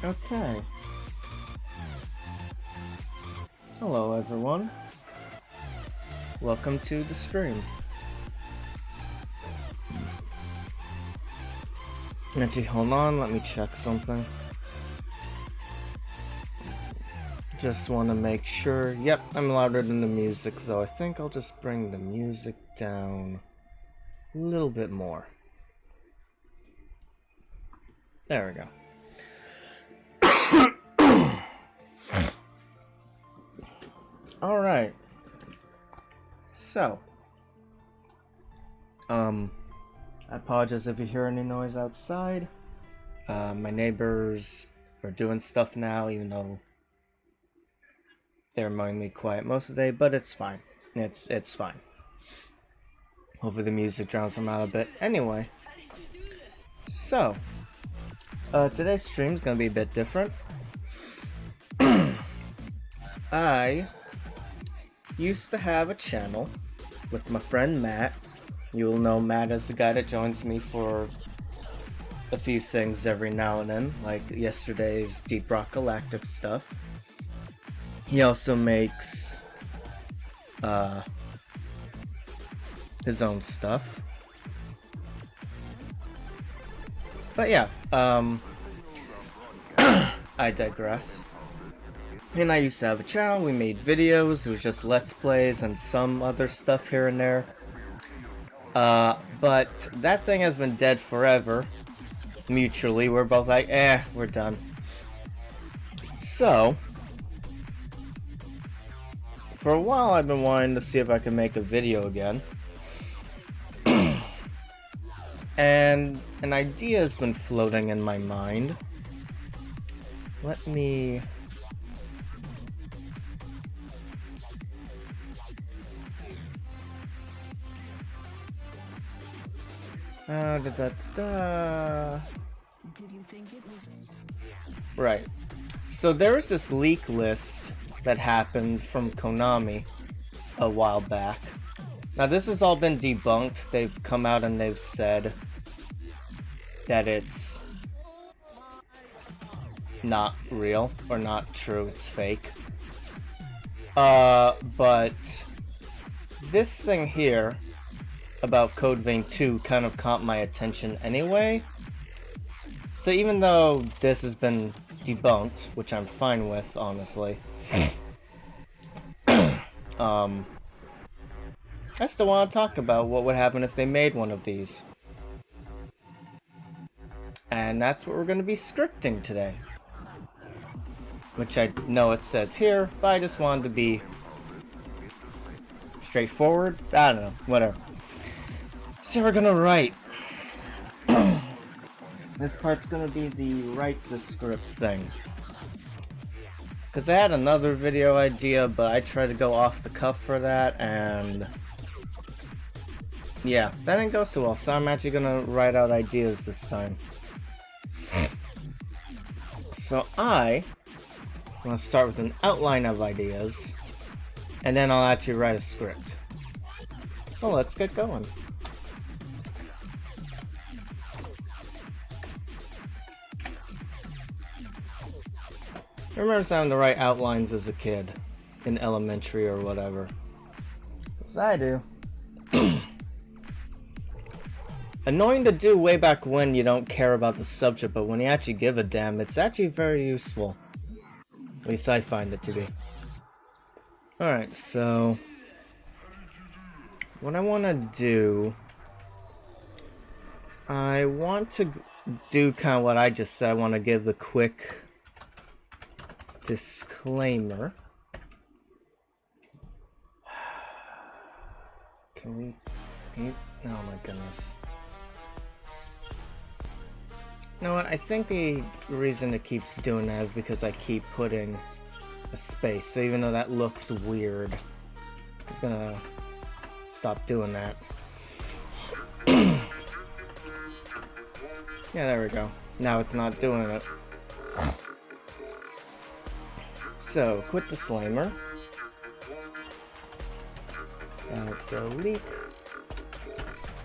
Okay. Hello everyone. Welcome to the stream. Actually, hold on, let me check something. Just want to make sure. Yep, I'm louder than the music though. I think I'll just bring the music down a little bit more. There we go. Alright. So. I apologize if you hear any noise outside. My neighbors are doing stuff now, even though they're mainly quiet most of the day, but it's fine. It's fine. Hopefully the music drowns them out a bit. Anyway. So. Today's stream is gonna be a bit different. I used to have a channel with my friend Matt. You will know Matt as the guy that joins me for a few things every now and then, like yesterday's Deep Rock Galactic stuff. He also makes his own stuff. But yeah, I digress. And I used to have a channel, we made videos, it was just Let's Plays and some other stuff here and there. But that thing has been dead forever. Mutually, we're both like, we're done. So, for a while I've been wanting to see if I can make a video again. And an idea has been floating in my mind. Let me... Right. So there was this leak list that happened from Konami a while back. Now this has all been debunked. They've come out and they've said that it's not real or not true, it's fake. But this thing here about Code Vein 2 kind of caught my attention anyway. So even though this has been debunked, which I'm fine with, honestly, I still want to talk about what would happen if they made one of these. And that's what we're going to be scripting today. Which I know it says here, but I just wanted to be straightforward. I don't know, whatever. So we're gonna write. This part's gonna be the write the script thing. Because I had another video idea, but I tried to go off the cuff for that, and yeah, that didn't go so well, so I'm actually gonna write out ideas this time. So I'm gonna start with an outline of ideas, and then I'll actually write a script. So let's get going. I remember having to write outlines as a kid, in elementary or whatever. As I do. Annoying to do way back when you don't care about the subject, but when you actually give a damn, it's actually very useful. At least I find it to be. Alright, so what I want to do, I want to do kind of what I just said. I want to give the quick disclaimer. Can we... oh my goodness. You know what, I think the reason it keeps doing that is because I keep putting a space, so even though that looks weird, it's gonna stop doing that. Yeah, there we go. Now it's not doing it. So, quick disclaimer. The leak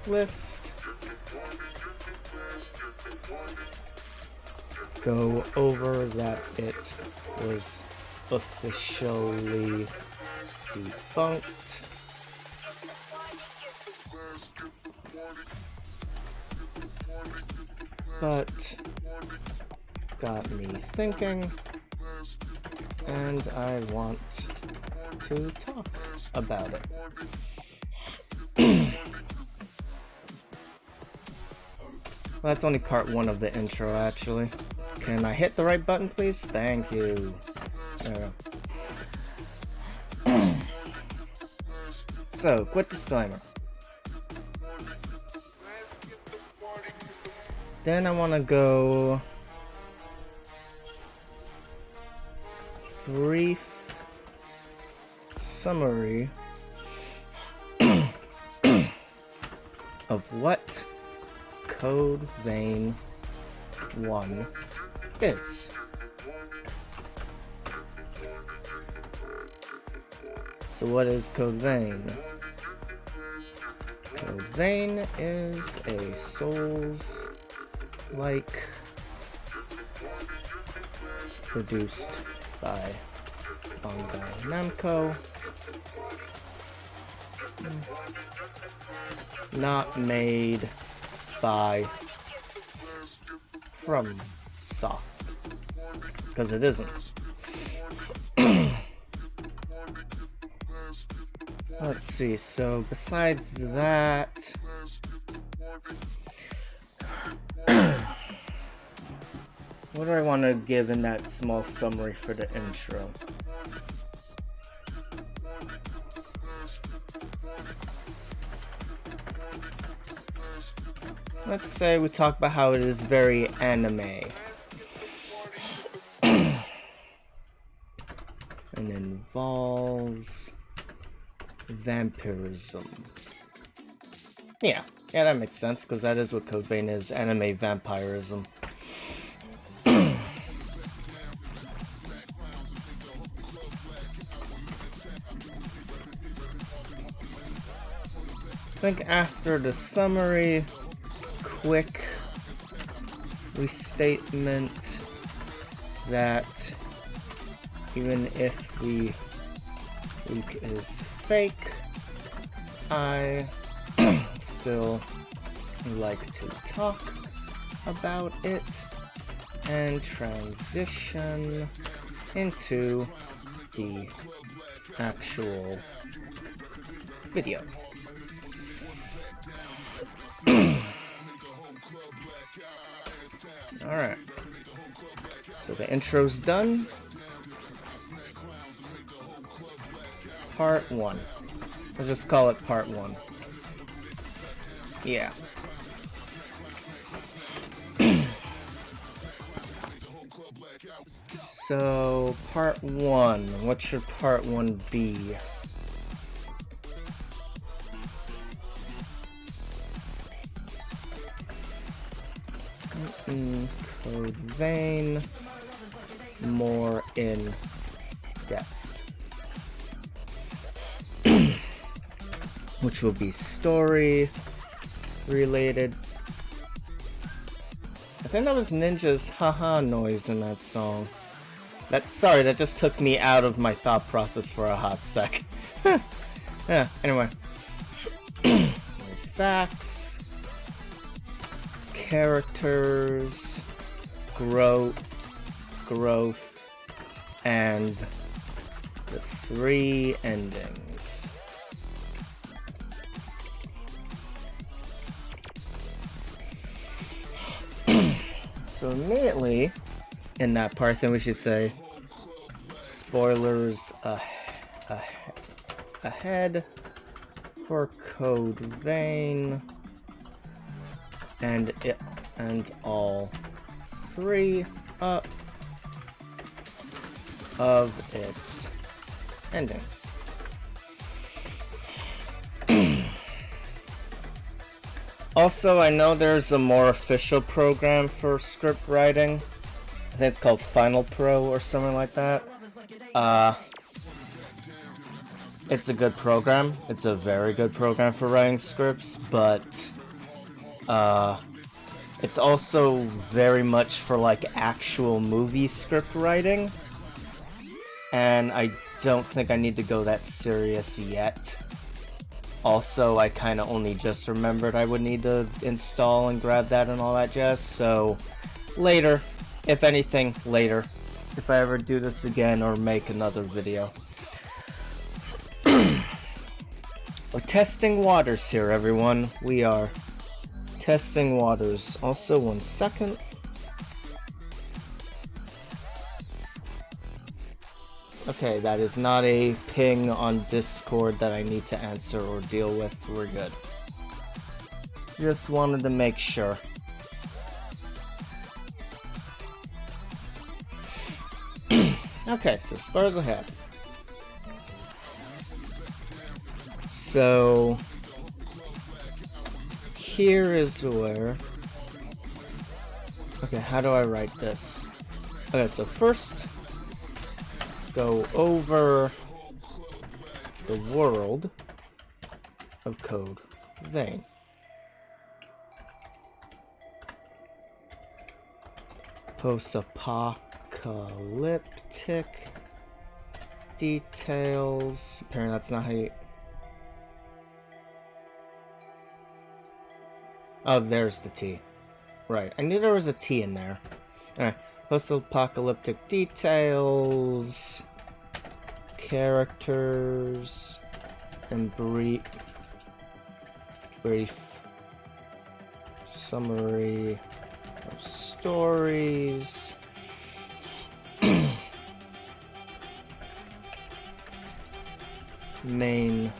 list. go over that it was officially debunked. But got me thinking, and I want to talk about it. Well, that's only part one of the intro, actually. Can I hit the right button, please? Thank you. There we go. So, quick disclaimer. Then I want to go brief summary of what Code Vein 1 is. So what is Code Vein? Code Vein is a Souls-like produced by Bandai Namco. Not made by From Soft, because it isn't. Let's see, so besides that, what do I want to give in that small summary for the intro? Let's say we talk about how it is very anime. And involves vampirism. Yeah, that makes sense, because that is what Code Vein is, anime vampirism. I think after the summary, quick restatement that even if the leak is fake, I still like to talk about it and transition into the actual video. Alright, so the intro's done. Part 1. Let's just call it Part 1. Yeah. So, Part 1. What should Part 1 be? Code Vein, more in depth, which will be story related. I think that was Ninja's haha noise in that song. Sorry, that just took me out of my thought process for a hot sec. Yeah, anyway. Facts, characters, growth, and the 3 endings. So immediately in that part, then we should say spoilers ahead for Code Vein and all 3 of its endings. Also, I know there's a more official program for script writing. I think it's called Final Pro or something like that. It's a good program. It's a very good program for writing scripts, but It's also very much for like actual movie script writing, and I don't think I need to go that serious yet. Also, I kind of only just remembered I would need to install and grab that and all that jazz, so later, if anything, later, if I ever do this again or make another video. We're testing waters here, everyone. We are testing waters. Also, 1 second. Okay, that is not a ping on Discord that I need to answer or deal with. We're good. Just wanted to make sure. Okay, so spurs ahead. So here is where... Okay, how do I write this? Okay, so first go over the world of Code Vein. Post-apocalyptic details. Apparently that's not how you... Oh, there's the T. Right, I knew there was a T in there. Alright, post-apocalyptic details, characters, and brief summary of stories. Main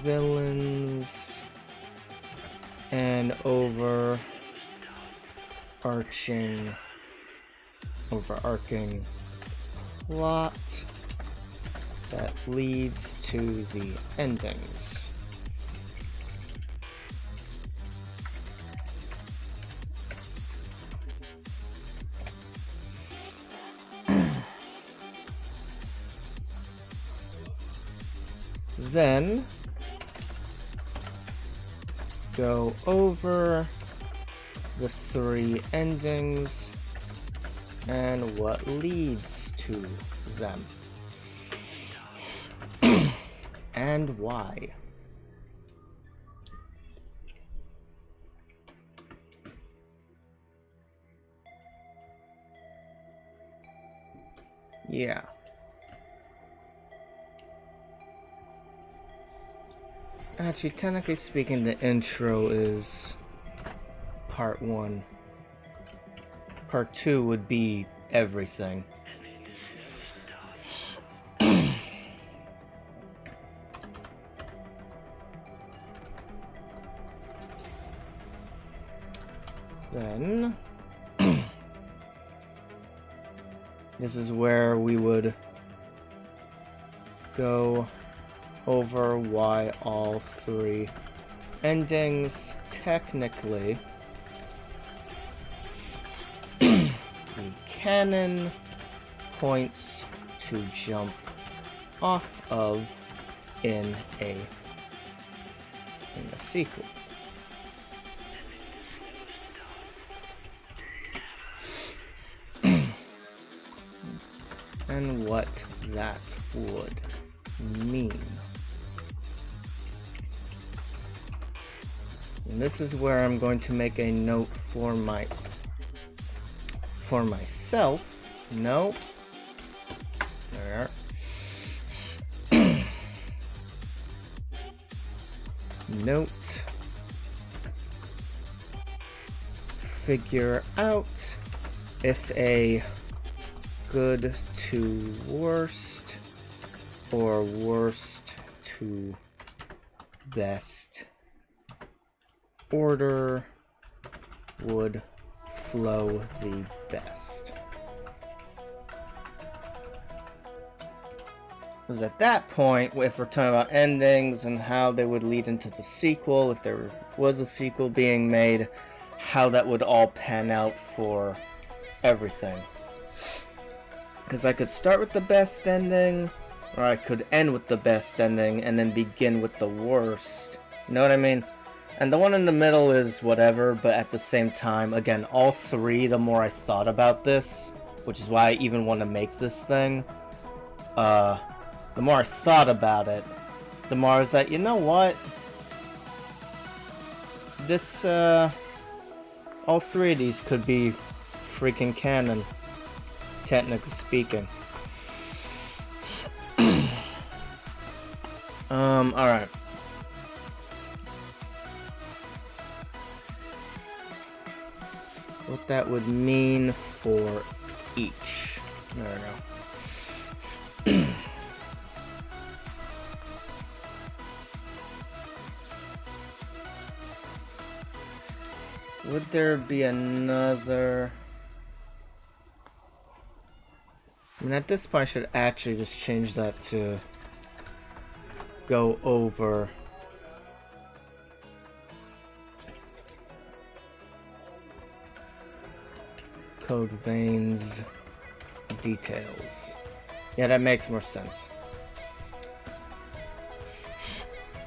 villains and overarching plot that leads to the endings. Then go over the 3 endings and what leads to them and why. Yeah. Actually, technically speaking, the intro is part 1. Part 2 would be everything. Then this is where we would go over why all 3 endings technically the canon points to jump off of in a sequel. And what that would mean. And this is where I'm going to make a note for myself. Nope. There. Note. Figure out if a good to worst or worst to best order would flow the best. Because at that point, if we're talking about endings and how they would lead into the sequel, if there was a sequel being made, how that would all pan out for everything. Because I could start with the best ending, or I could end with the best ending and then begin with the worst. You know what I mean? And the one in the middle is whatever, but at the same time, again, all three, the more I thought about this, which is why I even want to make this thing, the more I thought about it, the more I was like, you know what? This, all three of these could be freaking canon, technically speaking. Alright. What that would mean for each. I don't know. Would there be another... I mean, at this point I should actually just change that to go over Code Vein's details. Yeah, that makes more sense.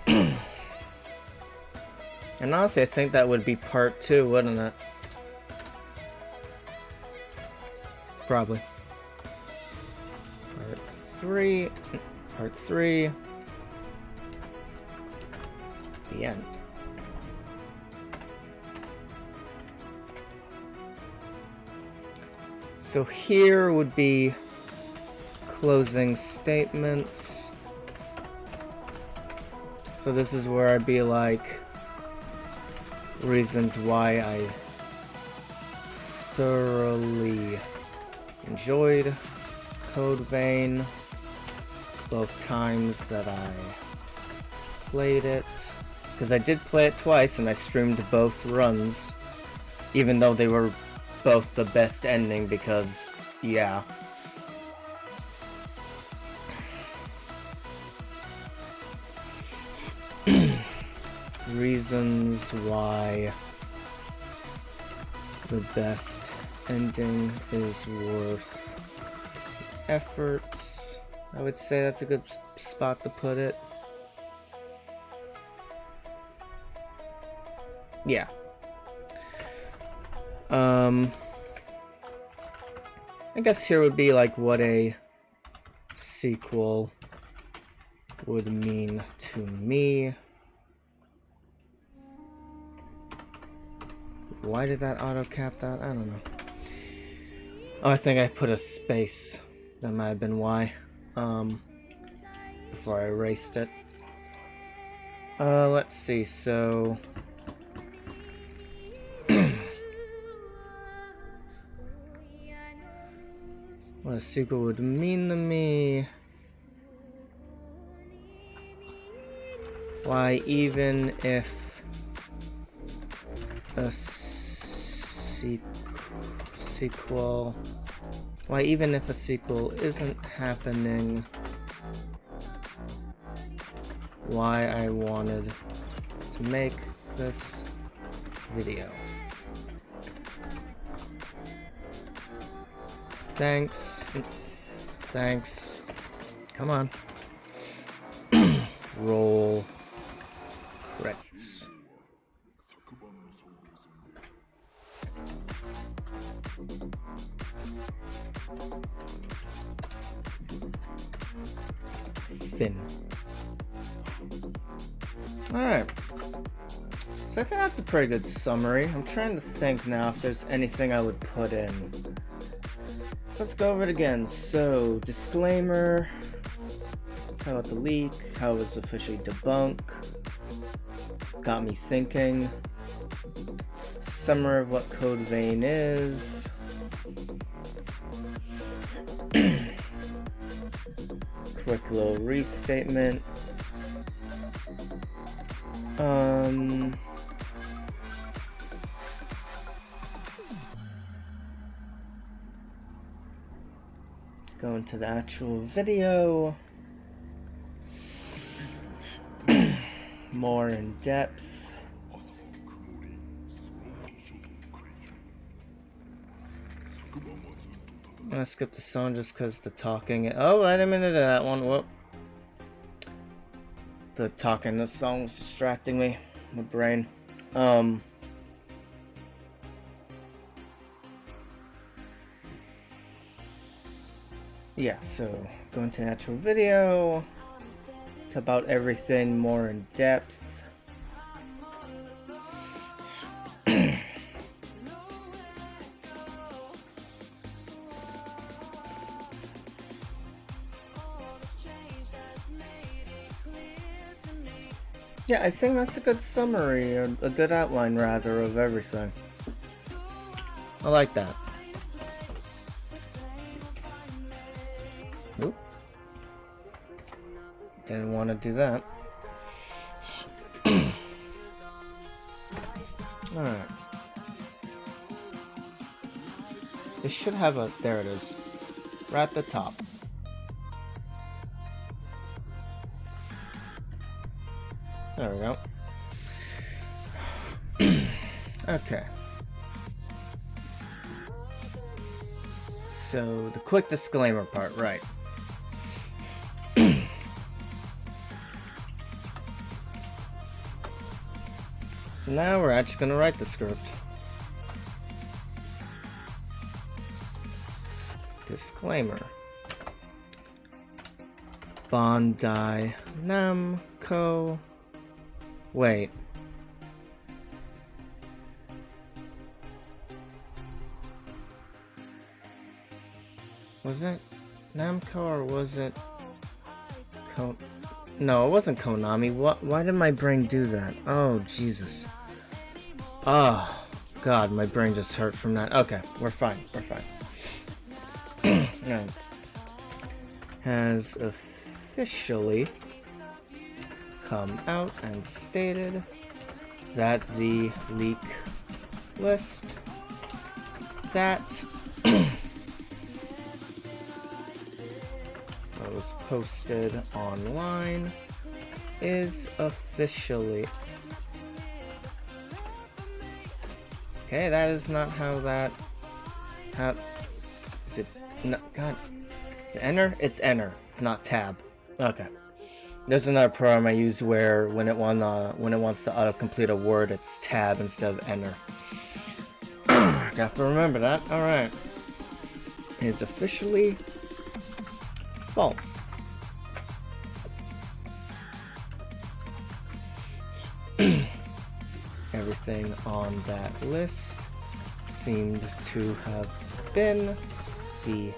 And honestly, I think that would be part 2, wouldn't it? Probably. Part 3. The end. So here would be closing statements. So this is where I'd be like, reasons why I thoroughly enjoyed Code Vein both times that I played it, because I did play it twice and I streamed both runs, even though they were both the best ending, because yeah. Reasons why the best ending is worth efforts. I would say that's a good spot to put it. Yeah. I guess here would be like what a sequel would mean to me. Why did that auto cap that? I don't know. Oh, I think I put a space. That might have been why. Before I erased it. Let's see, so... what a sequel would mean to me. Why, even if a sequel... Why, even if a sequel isn't happening, why I wanted to make this video. Thanks. Come on. Roll credits. Finn. Alright. So I think that's a pretty good summary. I'm trying to think now if there's anything I would put in. So let's go over it again. So, disclaimer. How about the leak? How it was officially debunked. Got me thinking. Summary of what Code Vein is. Quick little restatement. Go into the actual video. More in depth. I'm gonna skip the song just because the talking. Oh, wait a minute, that one. Whoop. The talking, the song was distracting me. My brain. Yeah, so going to actual video. It's about everything more in depth. Yeah, I think that's a good summary, or a good outline rather, of everything. I like that. Oop. Didn't want to do that. Alright. This should have a... There it is. Right at the top. There we go. Okay. So, the quick disclaimer part, right. So now we're actually going to write the script. Disclaimer. Bandai Namco. Wait. Was it Namco or was it No, it wasn't Konami. Why did my brain do that? Oh, Jesus. Oh, God, my brain just hurt from that. Okay, we're fine. We're fine. Has officially come out and stated that the leak list that was posted online is officially... Okay, that is not how that... How... Is it... No, God... Is it enter? It's enter. It's not tab. Okay. There's another program I use where when it wants to autocomplete a word, it's tab instead of enter. I have to remember that. Alright. It is officially false. Everything on that list seemed to have been the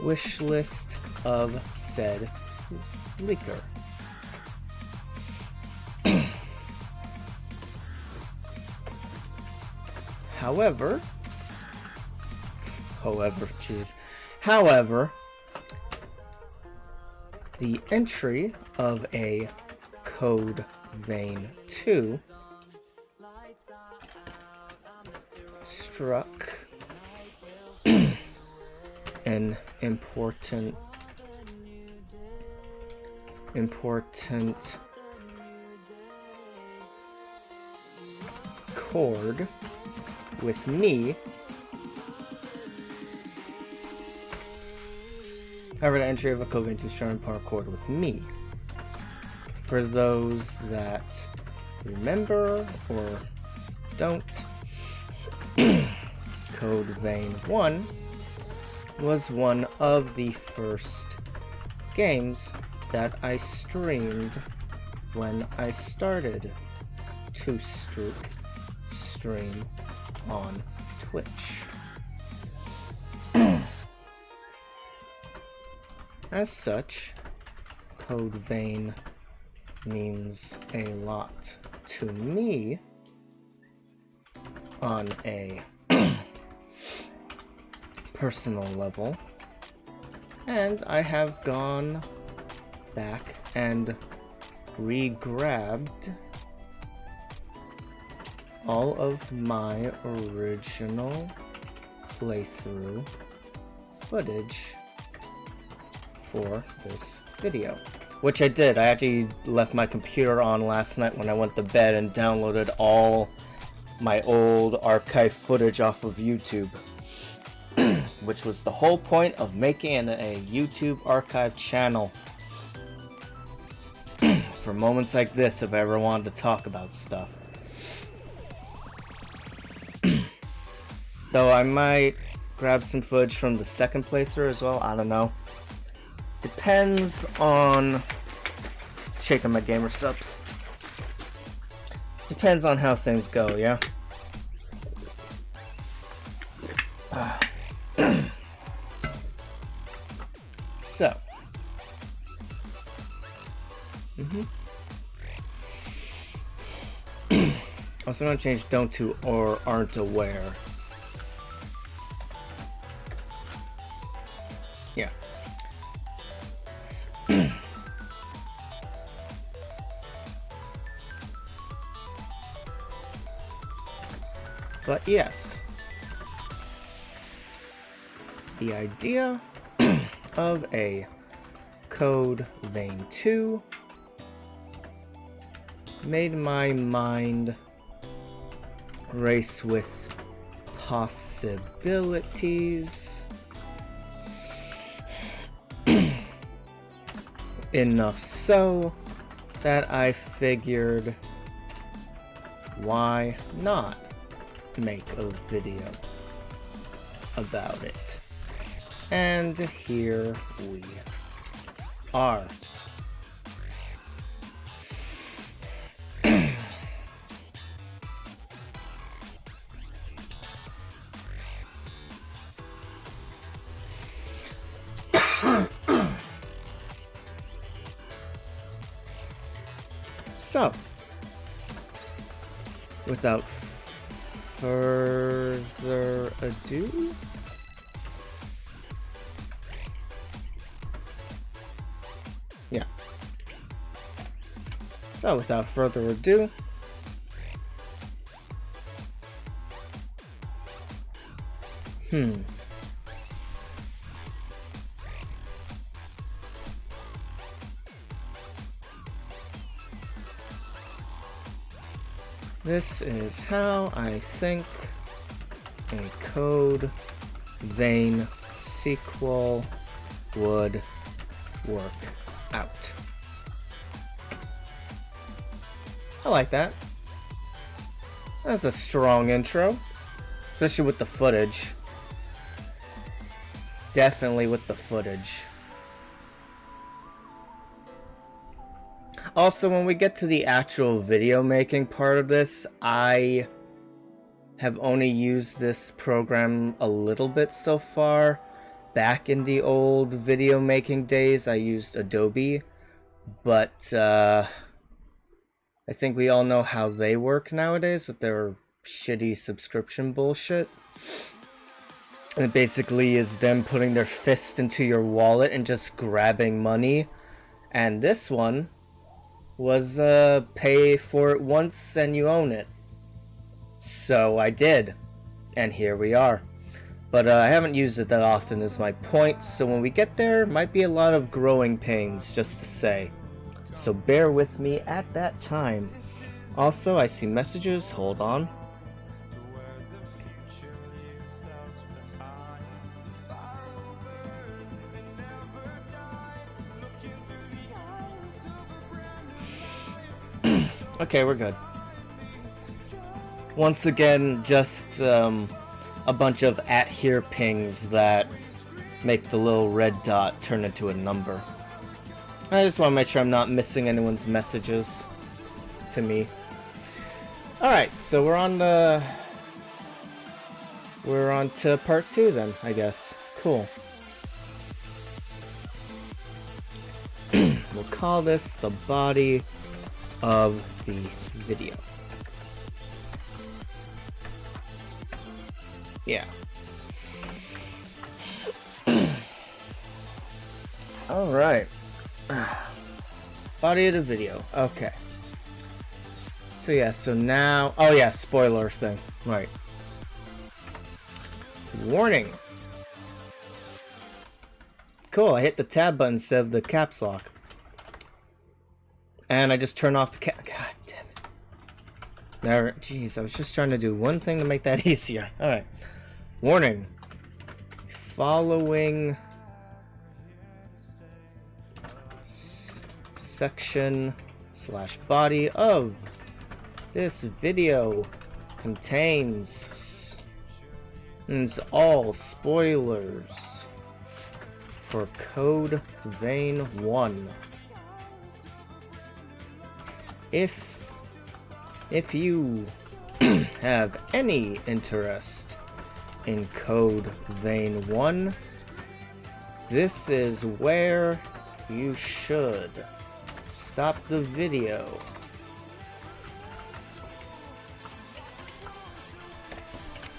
wish list of said leaker. However, the entry of a Code Vein 2 struck an important chord with me. However, the entry of a Code Vein 2 struck an important chord with me. For those that remember or don't, Code Vein 1 was one of the first games that I streamed when I started to stream on Twitch. As such, Code Vein means a lot to me on a personal level, and I have gone back and re-grabbed all of my original playthrough footage for this video. Which I did. I actually left my computer on last night when I went to bed and downloaded all my old archive footage off of YouTube. Which was the whole point of making a YouTube archive channel. For moments like this, if I ever wanted to talk about stuff. Though I might grab some footage from the second playthrough as well, I don't know. Depends on Shaking My Gamer subs. Depends on how things go, yeah? So. Also gonna change don't to or aren't aware. Yeah. But yes, the idea of a Code Vein 2 made my mind race with possibilities. Enough so that I figured, why not make a video about it? And here we are. So, without further ado, yeah. So, without further ado, this is how I think a Code Vein sequel would work out. I like that. That's a strong intro, especially with the footage. Definitely with the footage. Also, when we get to the actual video making part of this, I have only used this program a little bit so far. Back in the old video making days, I used Adobe, but I think we all know how they work nowadays with their shitty subscription bullshit. And it basically is them putting their fist into your wallet and just grabbing money. And this one was pay for it once and you own it. So I did, and here we are. But I haven't used it that often is my point, so when we get there, might be a lot of growing pains, just to say. So bear with me at that time. Also, I see messages, hold on. Okay, we're good. Once again, just a bunch of @here pings that make the little red dot turn into a number. I just want to make sure I'm not missing anyone's messages to me. Alright, so we're on to part 2 then, I guess. Cool. We'll call this the body of the video. Yeah. Alright. Body of the video. Okay. So yeah, so now... Oh yeah, spoiler thing. Right. Warning. Cool, I hit the tab button instead of the caps lock. And I just turn off the cap... God damn it. There, jeez, I was just trying to do one thing to make that easier. Alright. Warning. Following... section / body of this video contains And it's all spoilers for Code Vein 1. If you have any interest in Code Vein 1, this is where you should stop the video.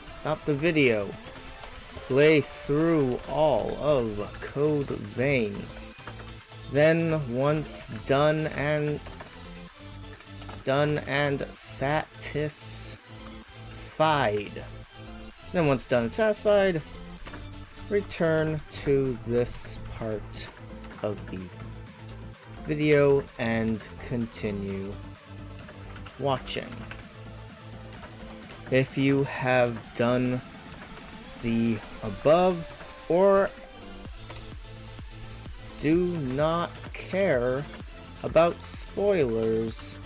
Stop the video. Play through all of Code Vein. Then once done and satisfied. Then once done and satisfied, return to this part of the video and continue watching. If you have done the above or do not care about spoilers,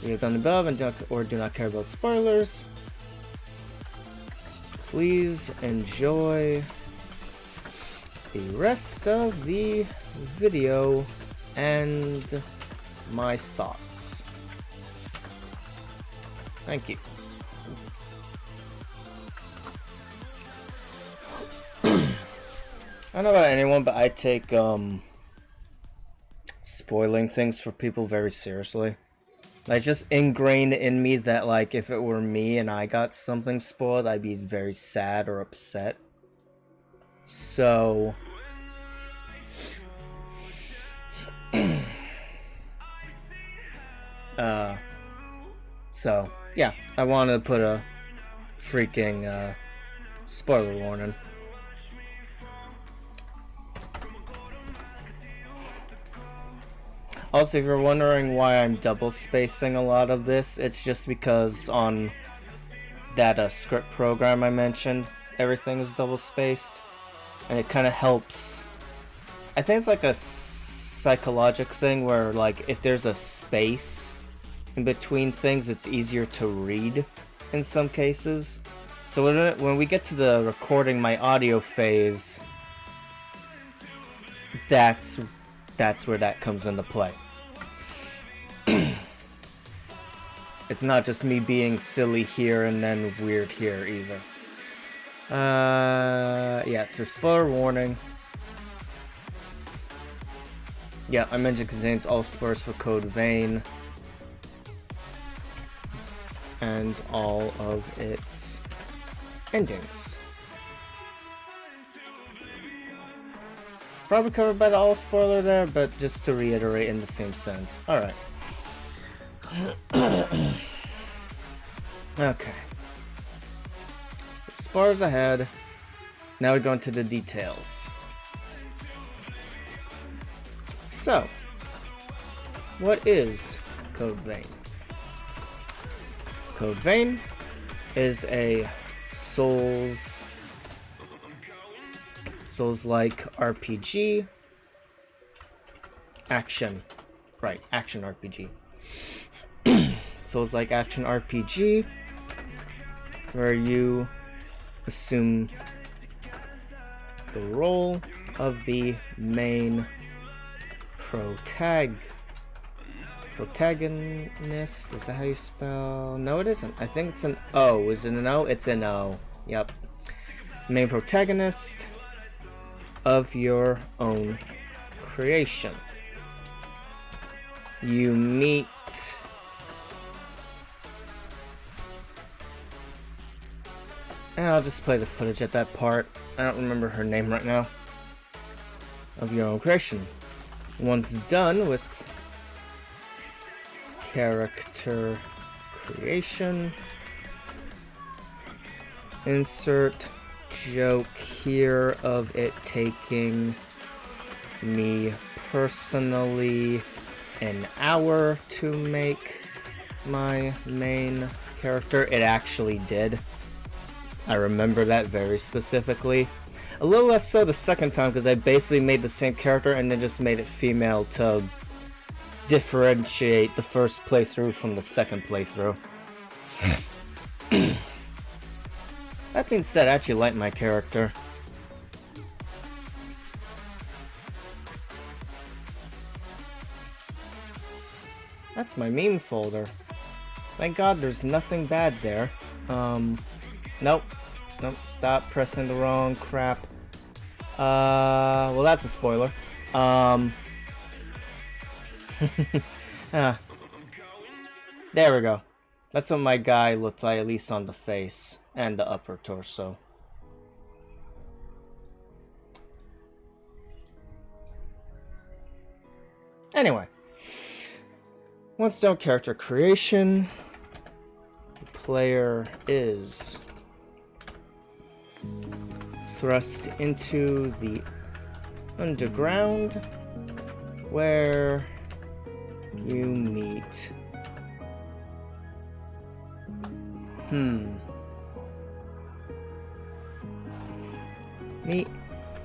you have done the above and do not care about spoilers, please enjoy the rest of the video and my thoughts. Thank you. I don't know about anyone, but I take spoiling things for people very seriously. Like, just ingrained in me that, like, if it were me and I got something spoiled, I'd be very sad or upset. So yeah, I wanted to put a freaking spoiler warning. Also, if you're wondering why I'm double spacing a lot of this, it's just because on that script program I mentioned, everything is double spaced, and it kind of helps. I think it's like a psychological thing where, like, if there's a space in between things, it's easier to read in some cases. So when we get to the recording my audio phase, that's where that comes into play. It's not just me being silly here and then weird here either. Yeah, so spoiler warning. Yeah, I mentioned it contains all spoilers for Code Vein and all of its endings. Probably covered by the all spoiler there, but just to reiterate in the same sense. Alright. Okay. Spoilers ahead. Now we go into the details. So, what is Code Vein? Code Vein is a Souls-like RPG. Action RPG. Souls-like action RPG, where you assume the role of the main protagonist. Is that how you spell? No, it isn't. I think it's an O. Is it an O? It's an O. Yep. Main protagonist of your own creation. You meet and I'll just play the footage at that part. I don't remember her name right now. Of your own creation. Once done with character creation, insert joke here of it taking me personally an hour to make my main character. It actually did. I remember that very specifically. A little less so the second time, because I basically made the same character and then just made it female to differentiate the first playthrough from the second playthrough. That being said, I actually like my character. That's my meme folder. Thank God there's nothing bad there. Nope. Nope, stop pressing the wrong crap. Well, that's a spoiler. There we go. That's what my guy looked like, at least on the face and the upper torso. Anyway. Once done character creation, the player is thrust into the underground where you meet meet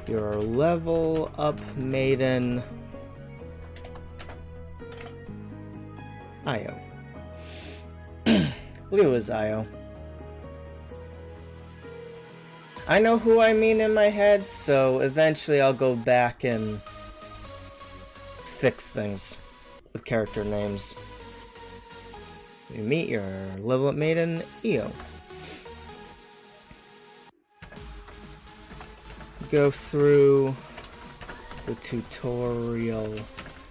your level up maiden Io. Blue is Io. I know who I mean in my head, so eventually I'll go back and fix things with character names. You meet your level up maiden, Io. Go through the tutorial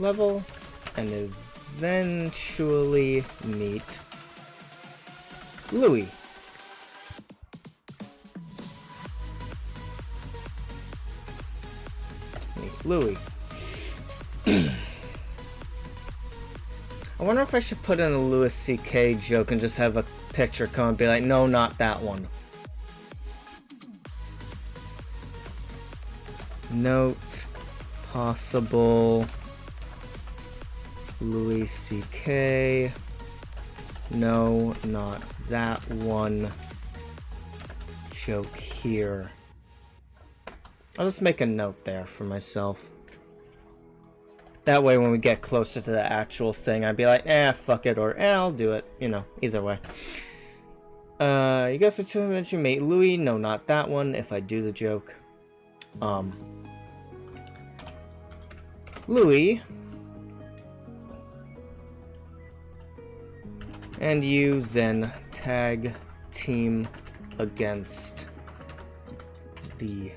level and eventually meet Louis. Meet Louis. I wonder if I should put in a Louis C.K. joke and just have a picture come and be like, no, not that one. Note possible Louis C.K. No, not that one. Joke here. I'll just make a note there for myself. That way when we get closer to the actual thing, I'd be like, fuck it, or I'll do it. You know, either way. You guys are too much. You mate Louis. No, not that one, if I do the joke. Louis. And you then tag team against the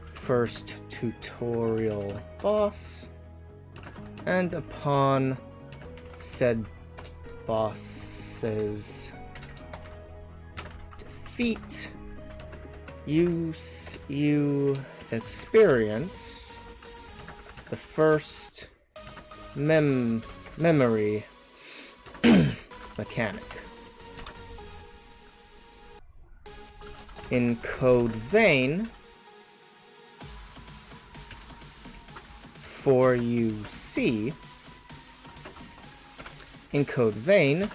first tutorial boss. And upon said boss's defeat, you experience the first memory mechanic. In Code Vein, for you see, in Code Vein,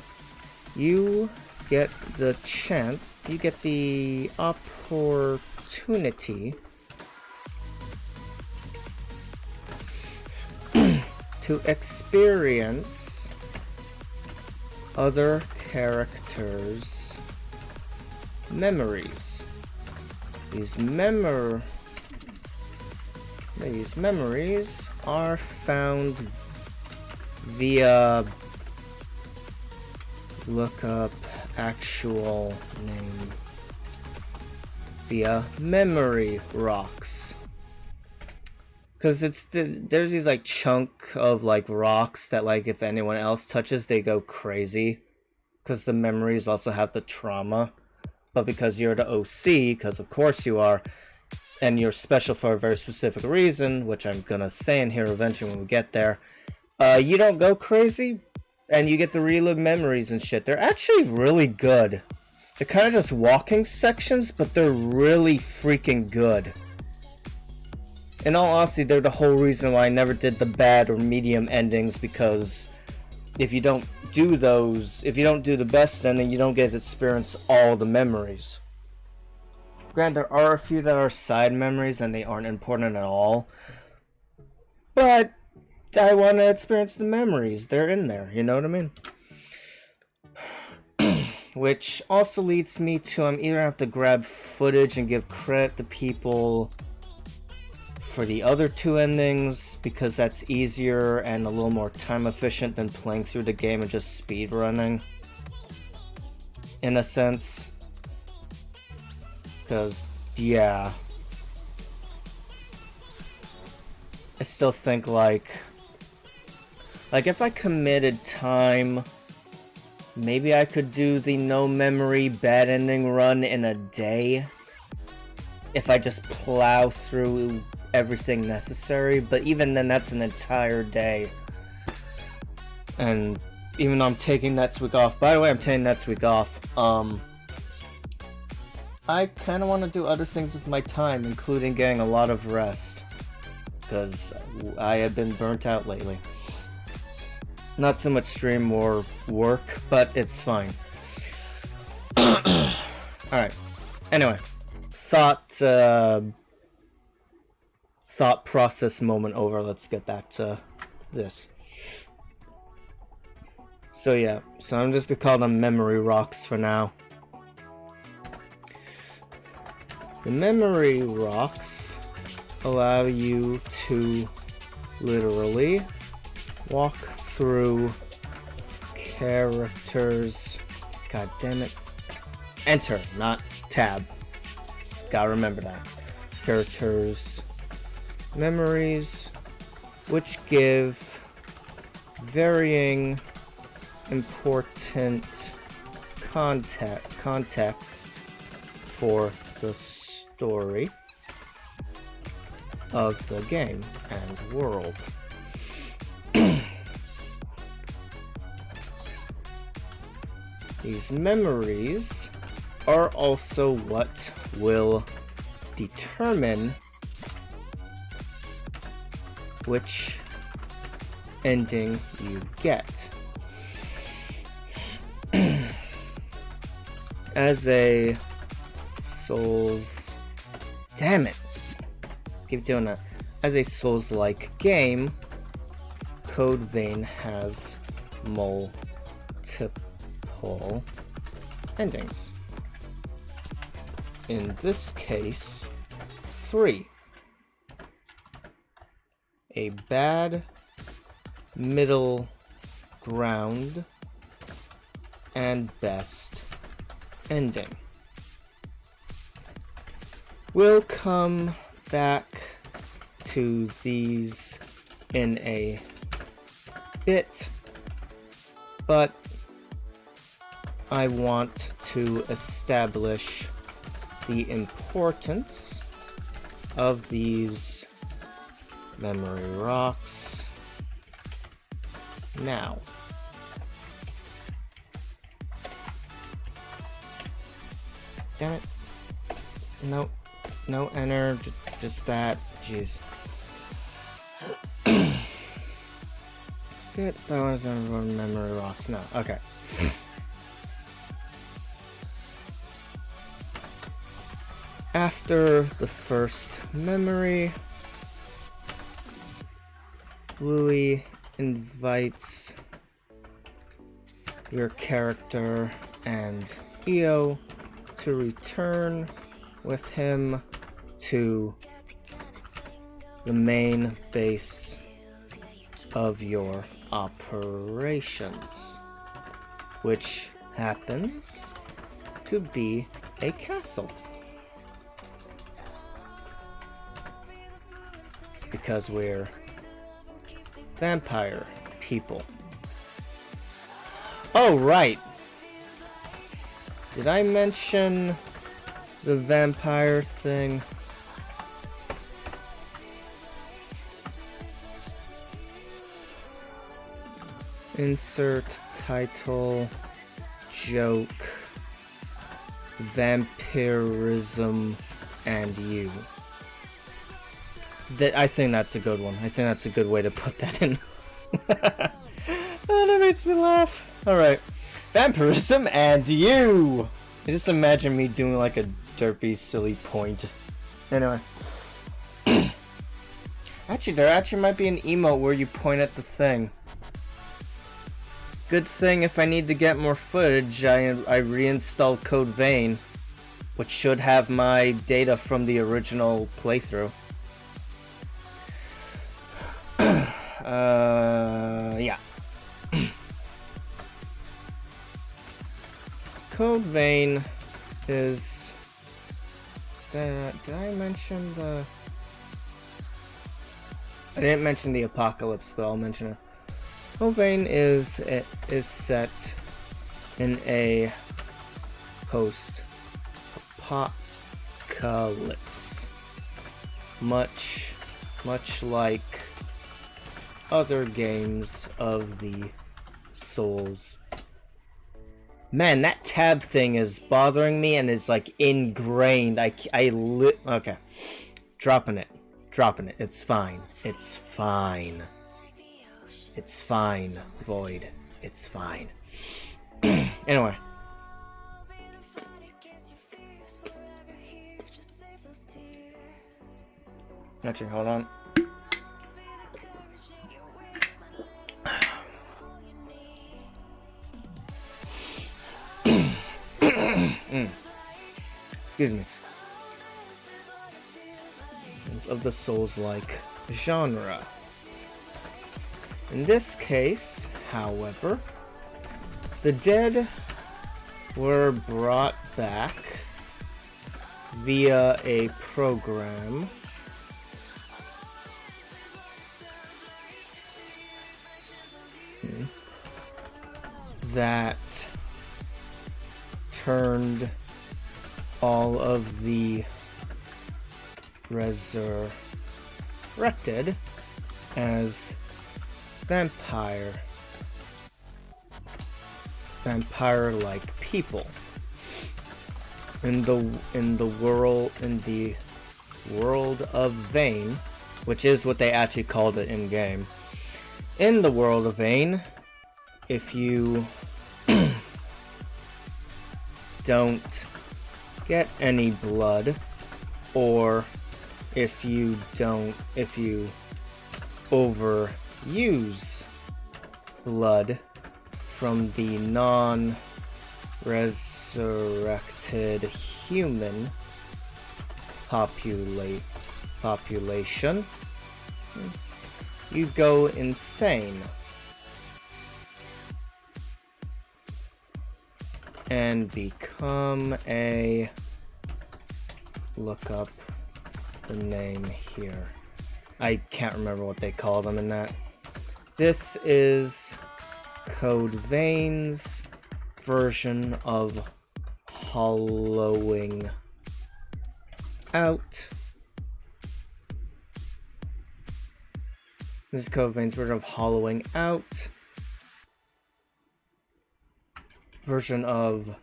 you get the opportunity to experience other characters' memories. These memories are found via look up actual name via memory rocks. Cause there's these like chunk of like rocks that like if anyone else touches they go crazy. Cause the memories also have the trauma. But because you're the OC, because of course you are, and you're special for a very specific reason, which I'm gonna say in here eventually when we get there, you don't go crazy, and you get to relive memories and shit. They're actually really good. They're kind of just walking sections, but they're really freaking good. In all honesty, they're the whole reason why I never did the bad or medium endings, because if you don't do those, if you don't do the best ending, you don't get to experience all the memories. Granted, there are a few that are side memories and they aren't important at all. But I want to experience the memories. They're in there, you know what I mean? Which also leads me to I'm either have to grab footage and give credit to people for the other two endings because that's easier and a little more time efficient than playing through the game and just speed running, in a sense. Because yeah, I still think like if I committed time, maybe I could do the no memory bad ending run in a day if I just plow through everything necessary, but even then that's an entire day. And even though I'm taking next week off, by the way, I'm taking next week off, I kind of want to do other things with my time, including getting a lot of rest, because I have been burnt out lately. Not so much stream or work, but it's fine. Alright, anyway, thought process moment over. Let's get back to this. So yeah, so I'm just gonna call them memory rocks for now. The memory rocks allow you to literally walk through characters. God damn it. Enter, not tab. Gotta remember that. Characters' memories, which give varying important context for the story of the game and world. These memories are also what will determine which ending you get. As a Souls... Damn it! Keep doing that. As a Souls-like game, Code Vein has multiple endings. In this case, 3. A bad, middle ground, and best ending. We'll come back to these in a bit, but I want to establish the importance of these memory rocks now. Damn it. Nope. No enter, just that. Jeez. Good. That was on memory rocks. No. Okay. After the first memory, Louis invites your character and Io to return with him to the main base of your operations, which happens to be a castle. Because we're vampire people. Oh, right. Did I mention the vampire thing? Insert title, joke, vampirism, and you. I think that's a good one. I think that's a good way to put that in. Oh, that makes me laugh. Alright. Vampirism and you! I just imagine me doing like a derpy, silly point. Anyway. Actually, there actually might be an emote where you point at the thing. Good thing if I need to get more footage, I reinstalled Code Vein, which should have my data from the original playthrough. Yeah. Code Vein is... Did I mention the... I didn't mention the Apocalypse, but I'll mention it. Code Vein is set in a post-apocalypse, much like other games of the Souls. Man, that tab thing is bothering me and is like ingrained. Okay, dropping it. It's fine. It's fine. It's fine, Void. It's fine. Anyway. Actually, hold on. Excuse me. Of the Souls-like genre. In this case, however, the dead were brought back via a program that turned all of the resurrected as vampire-like people in the world of Vein, which is what they actually called it in game. In the world of Vein, if you don't get any blood, or if you overuse blood from the non-resurrected human population, you go insane and become a... Look up the name here. I can't remember what they call them in that. This is Code Vein's version of hollowing out. This is Code Vein's version of hollowing out. Version of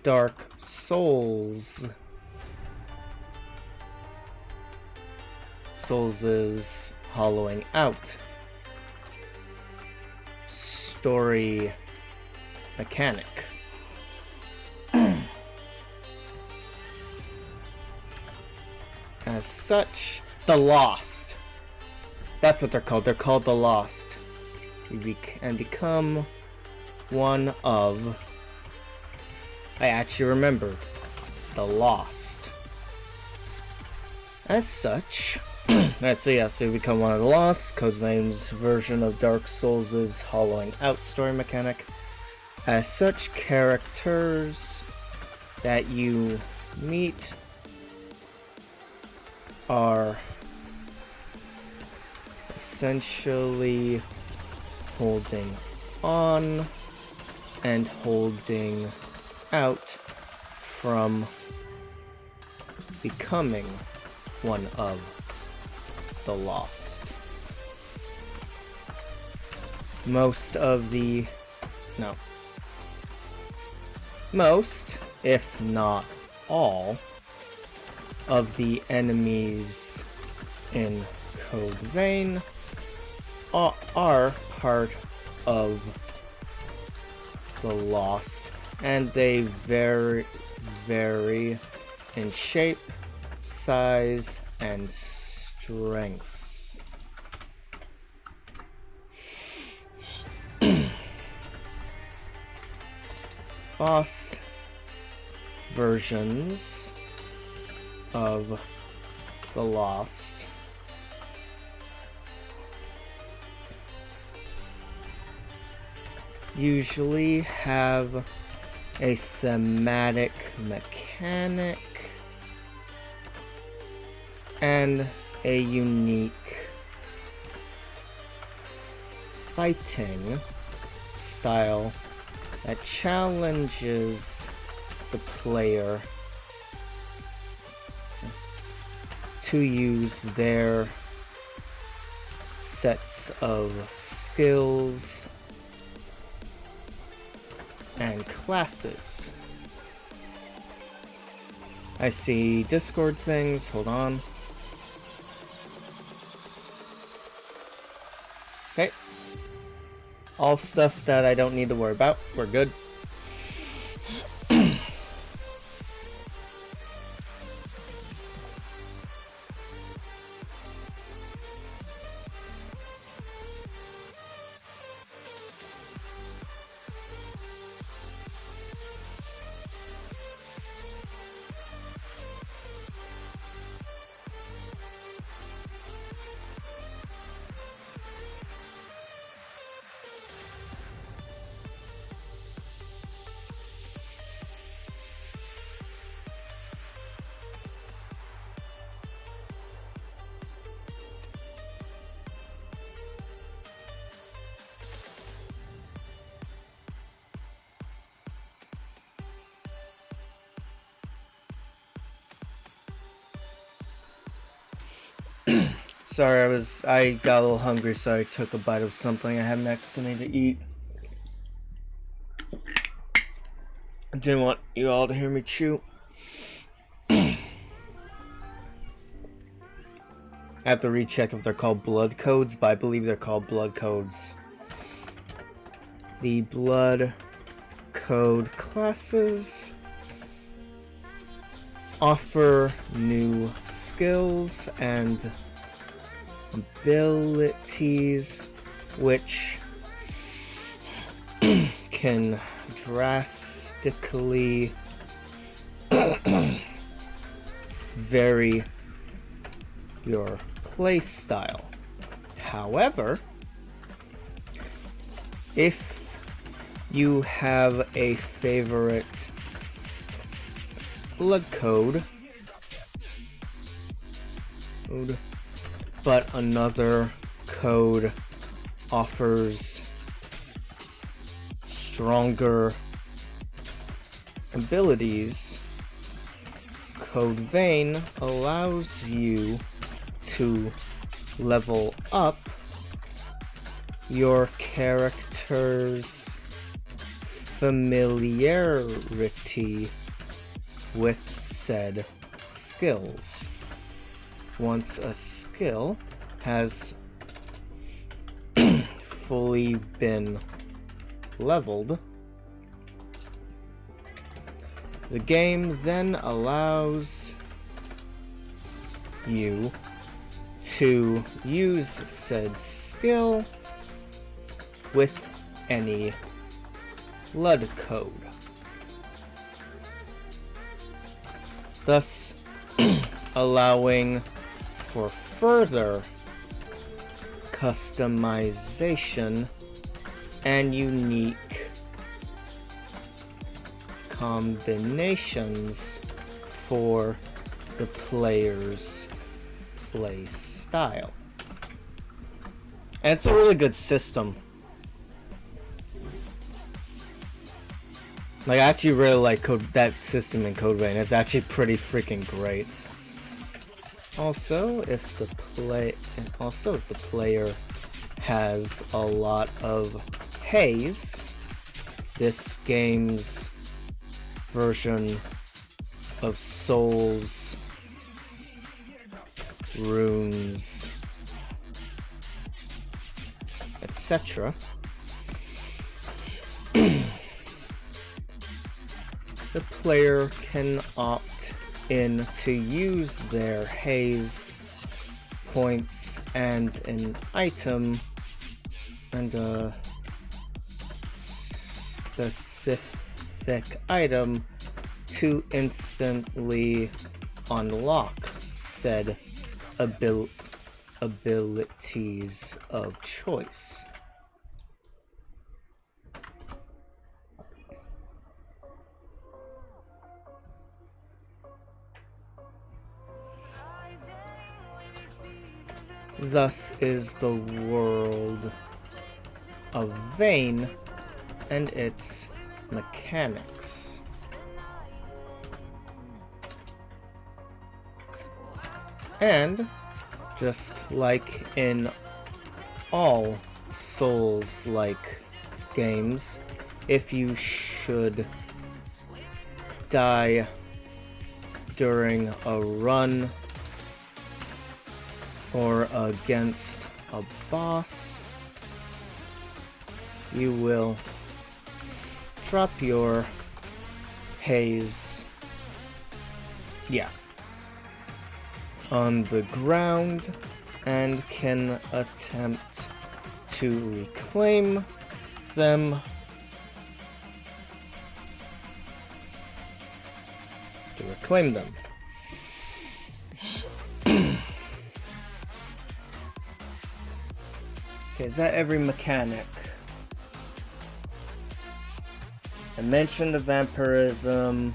Dark Souls. Souls' hollowing out story mechanic. As such, the Lost. That's what they're called. They're called the Lost. And become one of... I actually remember. The Lost. As such... so you become one of the Lost, Code Vein's version of Dark Souls' hollowing out story mechanic. As such, characters that you meet are essentially holding on and holding out from becoming one of the Lost. Most, if not all, of the enemies in Code Vein are part of the Lost, and they vary in shape, size, and strengths. boss versions of The Lost usually have a thematic mechanic and a unique fighting style that challenges the player to use their sets of skills and classes. I see Discord things, hold on. Okay. All stuff that I don't need to worry about. We're good. Sorry, I got a little hungry, so I took a bite of something I had next to me to eat. I didn't want you all to hear me chew. I have to recheck if they're called blood codes, but I believe they're called blood codes. The blood code classes offer new skills and abilities which can drastically vary your play style. However, if you have a favorite blood code, but another code offers stronger abilities, Code Vein allows you to level up your character's familiarity with said skills. Once a skill has fully been leveled, the game then allows you to use said skill with any blood code, thus allowing for further customization and unique combinations for the player's play style. And it's a really good system. Like, I actually really like that system in Code Vein. It's actually pretty freaking great. Also, if the player has a lot of haze, this game's version of souls, runes, etc. The player can opt in to use their haze points and an item and a specific specific item to instantly unlock said abilities of choice. Thus is the world of Vayne and its mechanics. And just like in all Souls-like games, if you should die during a run or against a boss, you will drop your haze, on the ground and can attempt to reclaim them. Okay, is that every mechanic? I mentioned the vampirism.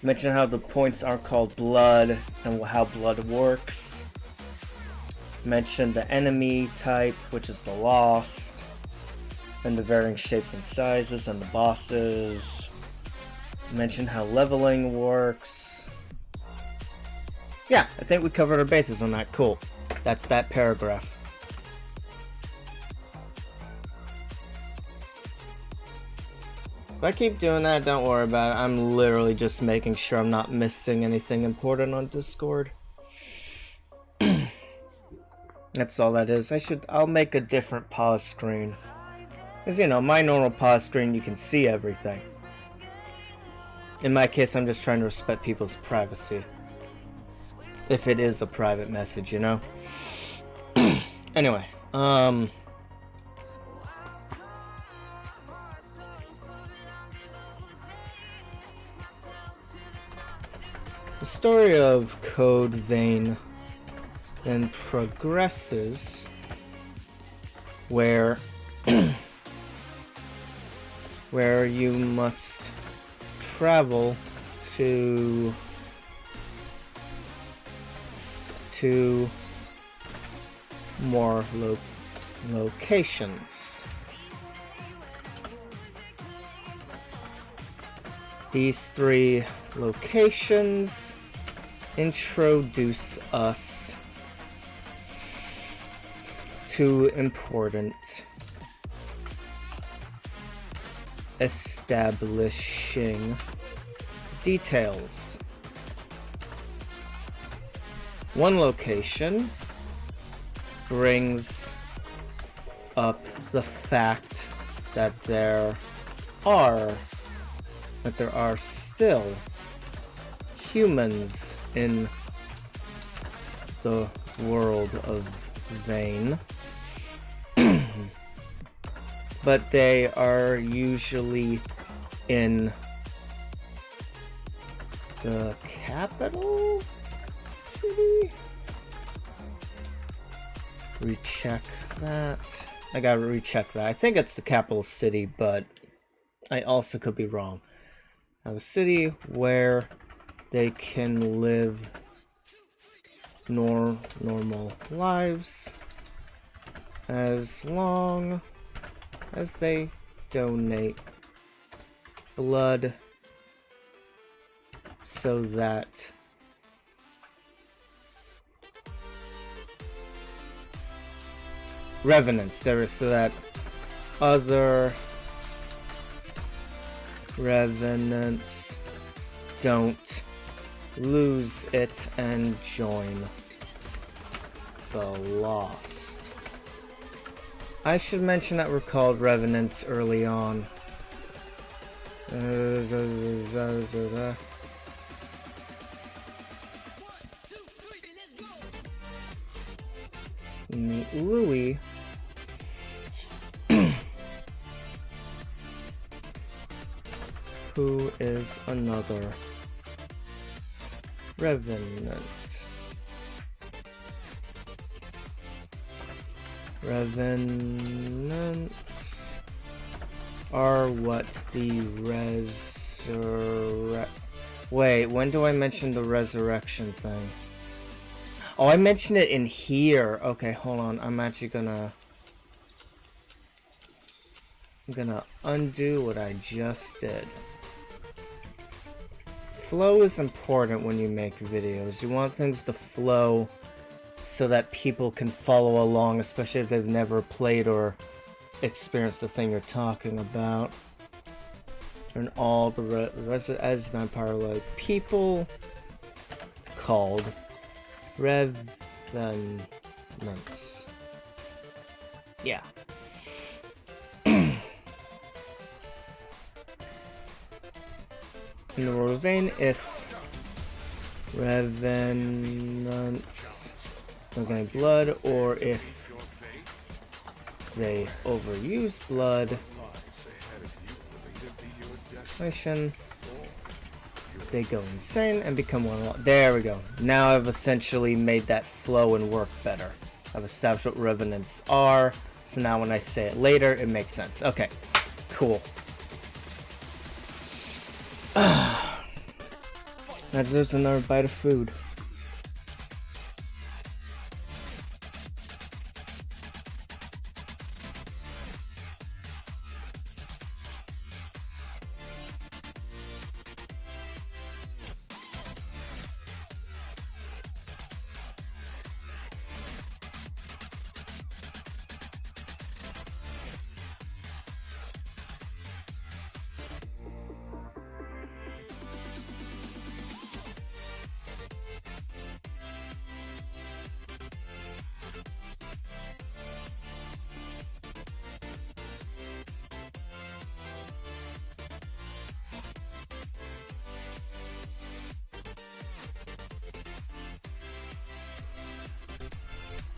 Mentioned how the points are called blood and how blood works. Mentioned the enemy type, which is the lost, and the varying shapes and sizes and the bosses. Mentioned how leveling works. Yeah, I think we covered our bases on that. Cool. That's that paragraph. If I keep doing that, don't worry about it. I'm literally just making sure I'm not missing anything important on Discord. That's all that is. I'll make a different pause screen. Because, you know, my normal pause screen, you can see everything. In my case, I'm just trying to respect people's privacy. If it is a private message, you know? Anyway, the story of Code Vein then progresses where you must travel to more locations. These 3 locations introduce us to important establishing details. One location brings up the fact that there are still humans in the world of Vayne, but they are usually in the capital city? Recheck that. I gotta recheck that. I think it's the capital city, but I also could be wrong. A city where they can live normal lives as long as they donate blood so that revenants, so that other revenants don't lose it and join the lost. I should mention that we're called revenants early on. Meet Louis. who is another revenant. Revenants are what the Wait, when do I mention the resurrection thing? Oh, I mentioned it in here. Okay, hold on. I'm actually gonna undo what I just did. Flow is important when you make videos. You want things to flow so that people can follow along, especially if they've never played or experienced the thing you're talking about. And all the as vampire-like people called revenants. Yeah. In the world of Vayne, if revenants are getting blood, or if they overuse blood, they go insane and become one. There we go. Now I've essentially made that flow and work better. I've established what revenants are, so now when I say it later, it makes sense. Okay, cool. Now there's another bite of food.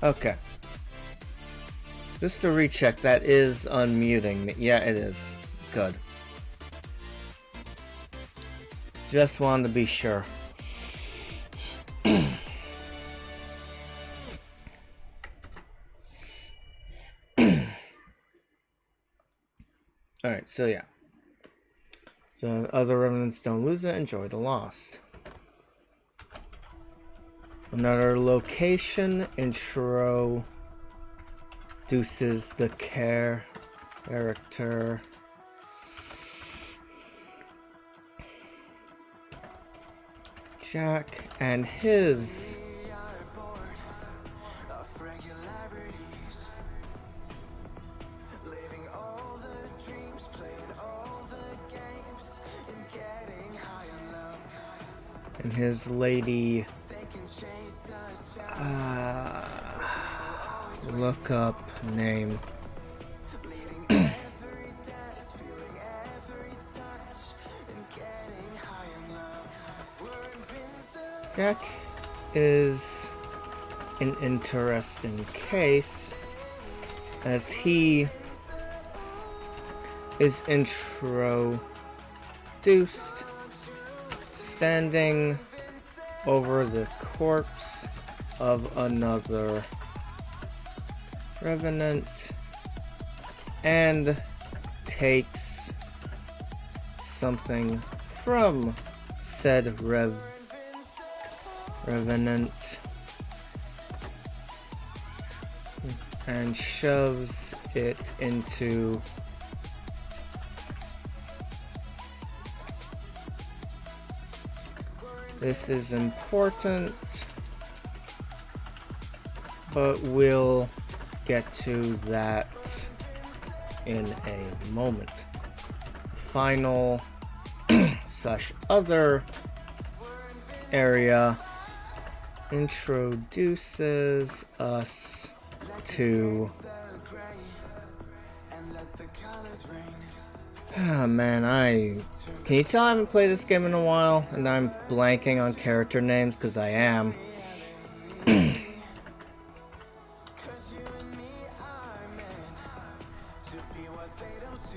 Okay. Just to recheck, that is unmuting me. Yeah, it is. Good. Just wanted to be sure. Alright, so yeah. So other revenants don't lose it, enjoy the loss. Another location introduces the character. Jack and his lady. Look up name. Jack is an interesting case as he is introduced standing over the corpse of another revenant and takes something from said revenant and shoves it into this is important, but we'll get to that in a moment. Final slash other area introduces us to man, can you tell I haven't played this game in a while and I'm blanking on character names because I am.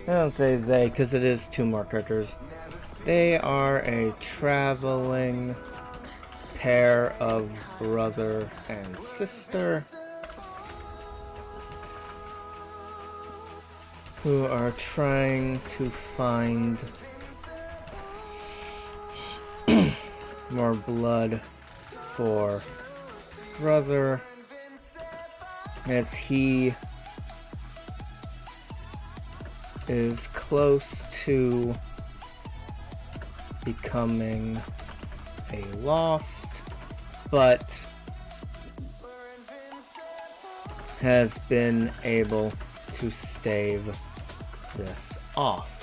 I don't say they because it is two more characters. They are a traveling pair of brother and sister who are trying to find more blood for brother as he is close to becoming a lost, but has been able to stave this off.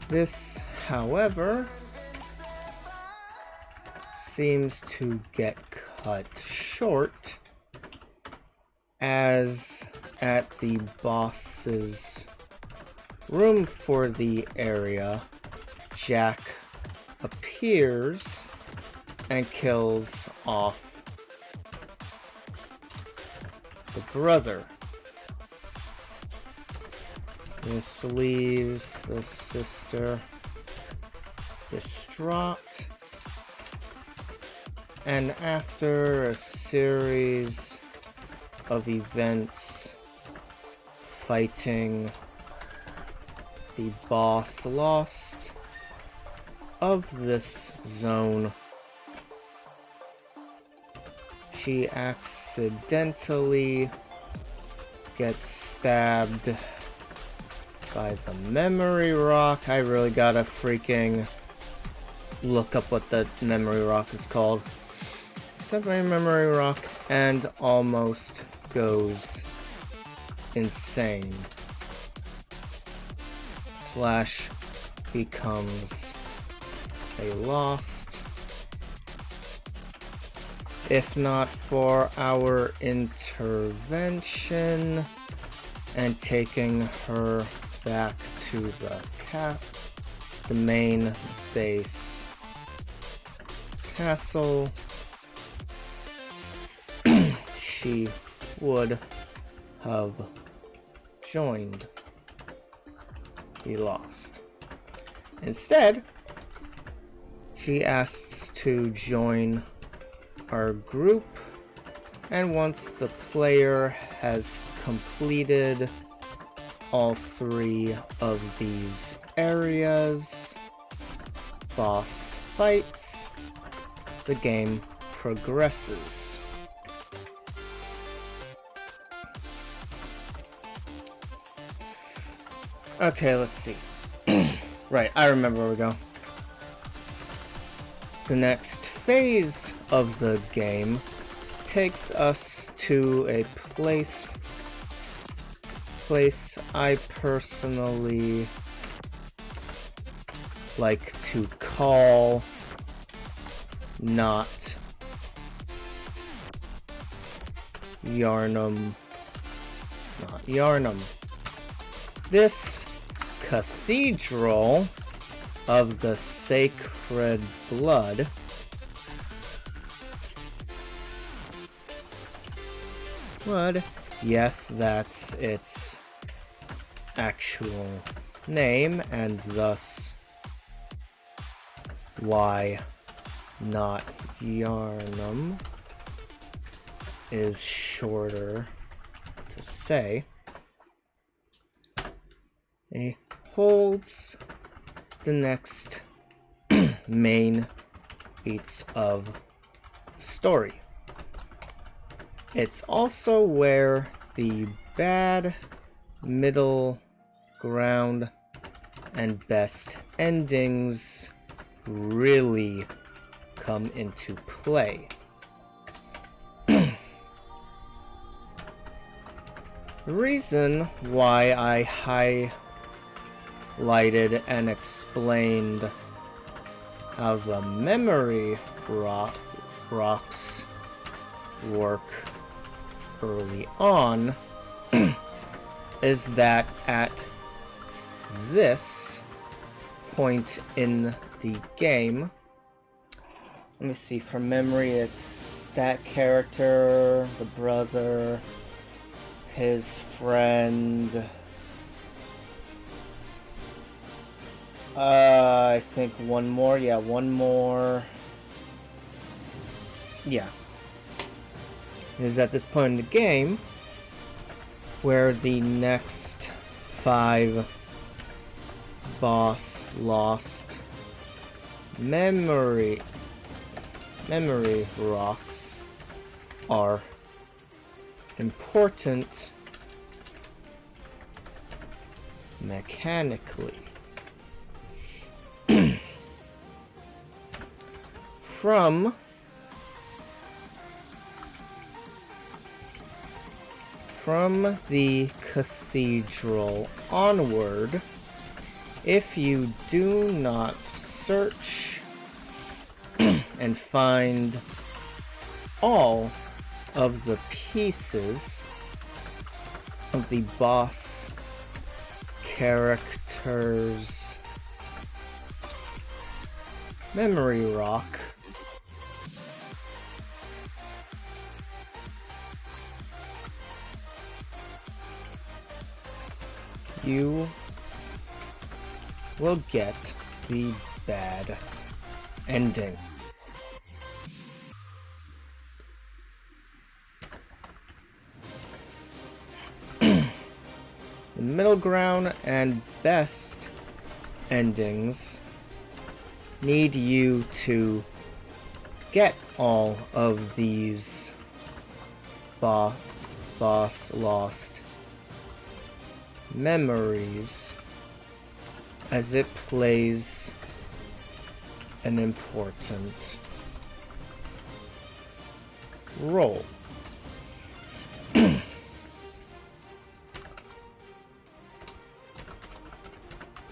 This, however, seems to get cut short, as at the boss's room for the area, Jack appears and kills off the brother. This leaves the sister distraught, and after a series of events fighting the boss lost of this zone, she accidentally gets stabbed by the memory rock. I really gotta freaking look up what the memory rock is called. Except my memory rock, and almost goes insane. Slash becomes a lost. If not for our intervention and taking her back to the main base castle, she would have joined the Lost. Instead, she asks to join our group, and once the player has completed all 3 of these areas, boss fights, the game progresses. Okay, let's see. Right, I remember where we go. The next phase of the game takes us to a place I personally like to call not Yharnam. Not Yharnam. This cathedral of the sacred blood yes, that's its actual name, and thus why not Yharnam is shorter to say. It holds the next main beats of the story. It's also where the bad, middle ground, and best endings really come into play. The reason why I highlighted and explained how the memory rocks work early on is that at this point in the game, let me see, from memory, it's that character, the brother, his friend, I think one more, yeah, one more, yeah, is at this point in the game where the next 5 boss lost memory rocks are important mechanically. From the cathedral onward, if you do not search and find all of the pieces of the boss character's memory rock, you will get the bad ending. The middle ground and best endings need you to get all of these boss lost memories, as it plays an important role.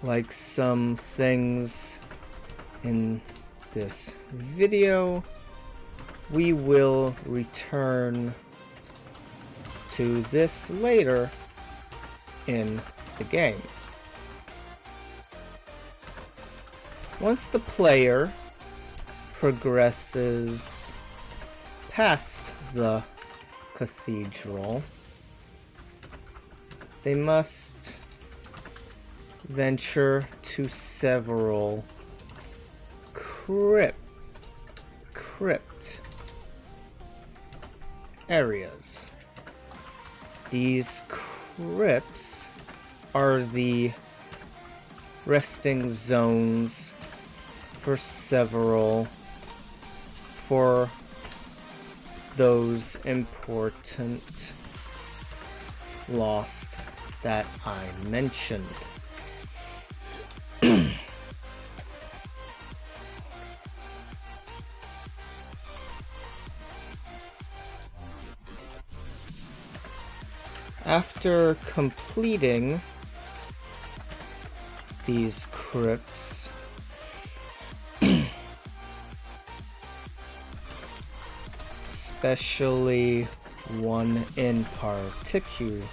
Like some things in this video, we will return to this later in the game. Once the player progresses past the cathedral, they must venture to several crypt areas. These crypts are the resting zones for those important lost that I mentioned. After completing these crypts, especially one in particular,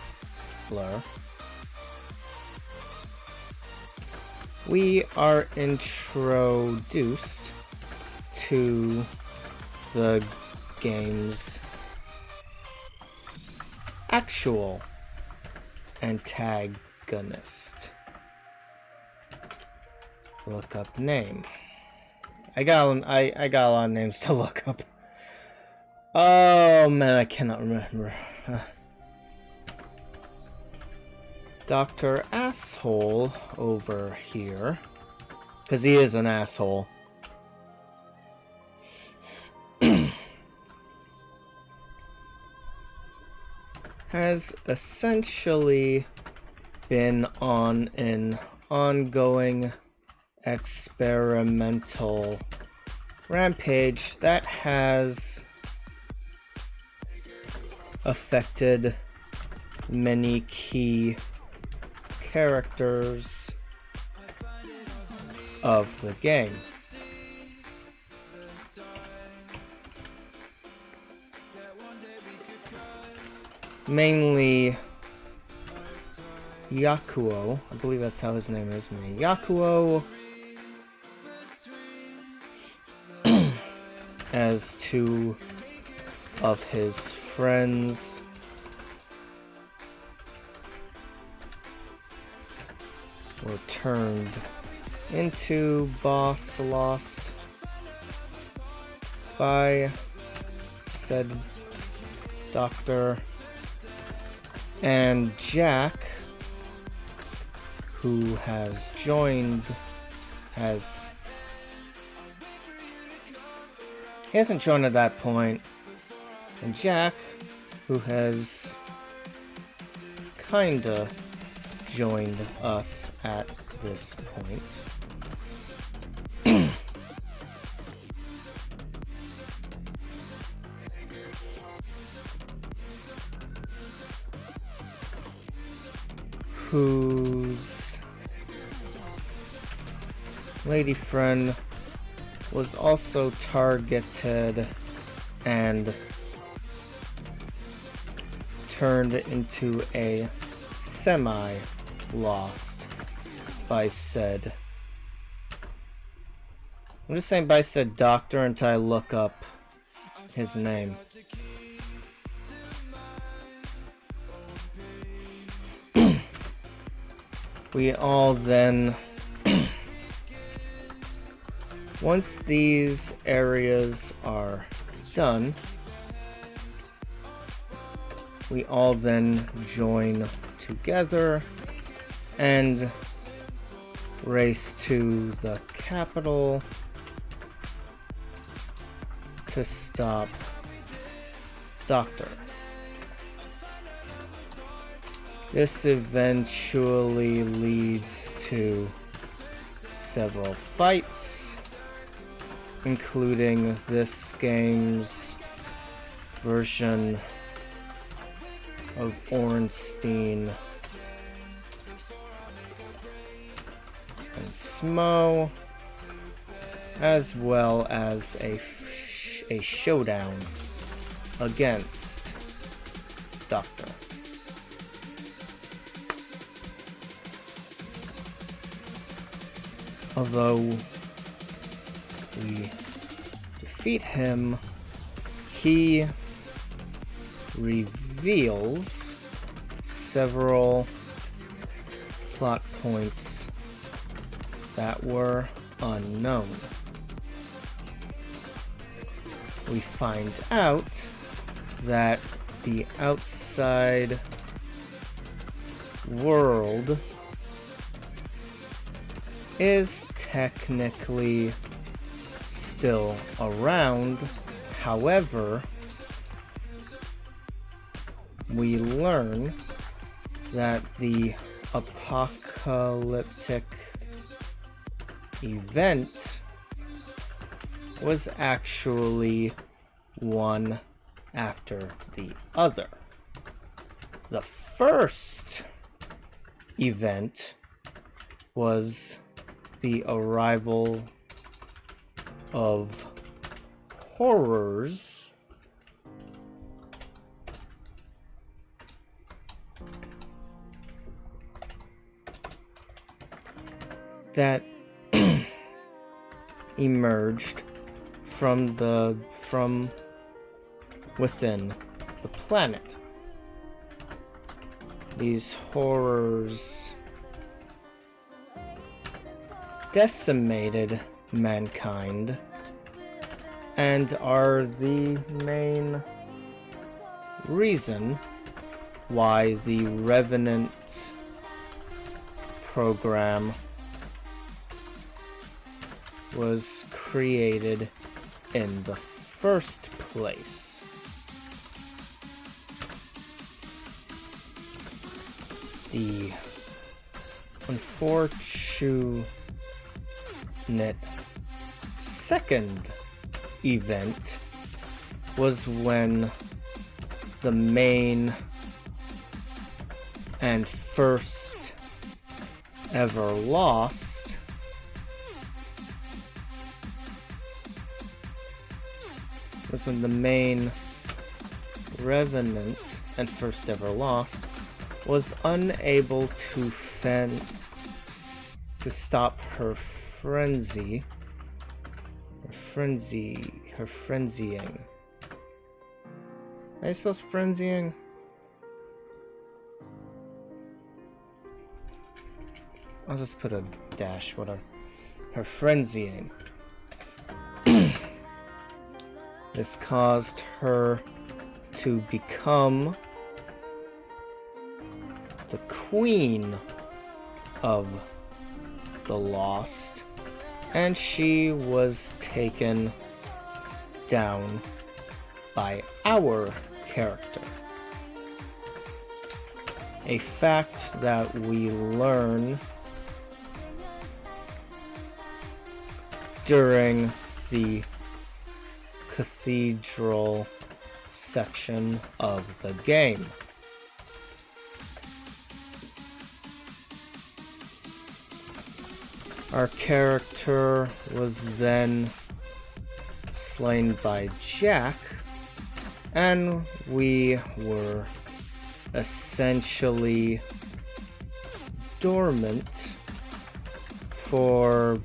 we are introduced to the game's actual antagonist. Look up name. I got a lot of names to look up. Oh man, I cannot remember. Dr. Asshole over here, because he is an asshole. Has essentially been on an ongoing experimental rampage that has affected many key characters of the game. Mainly Yakuo, I believe that's how his name is, Yakuo, as two of his friends were turned into Boss Lost by said doctor, and Jack, who has joined, he hasn't joined at that point, and Jack, who has kinda joined us at this point. Whose lady friend was also targeted and turned into a semi-lost by said. I'm just saying by said doctor until I look up his name. We all then, once these areas are done, we all then join together and race to the capital to stop Doctor. This eventually leads to several fights, including this game's version of Ornstein and Smo, as well as a showdown against Doctor. Although we defeat him, he reveals several plot points that were unknown. We find out that the outside world is technically still around. However, we learn that the apocalyptic event was actually one after the other. The first event was the arrival of horrors that emerged from within the planet. These horrors decimated mankind and are the main reason why the Revenant program was created in the first place. The unfortunate second event was when the main and first ever lost was when the main Revenant and first ever lost was unable to stop her frenzying. Are you supposed to frenzying? I'll just put a dash, whatever. Her frenzying. This caused her to become the queen of the Lost, and she was taken down by our character. A fact that we learn during the cathedral section of the game. Our character was then slain by Jack, and we were essentially dormant for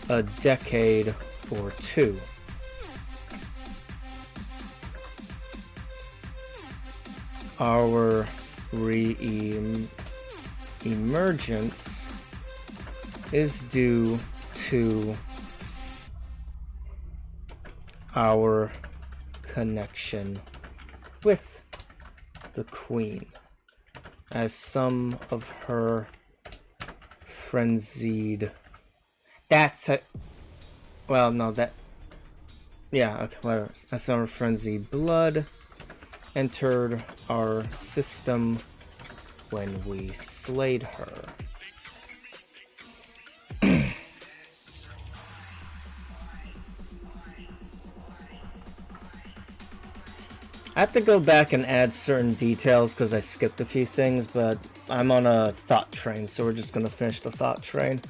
a decade or two. Our re-emergence is due to our connection with the Queen, as some of her frenzied... That's it. Well, no, that... Yeah, okay, whatever. As some of her frenzied blood entered our system when we slayed her. I have to go back and add certain details because I skipped a few things, but I'm on a thought train, so we're just going to finish the thought train.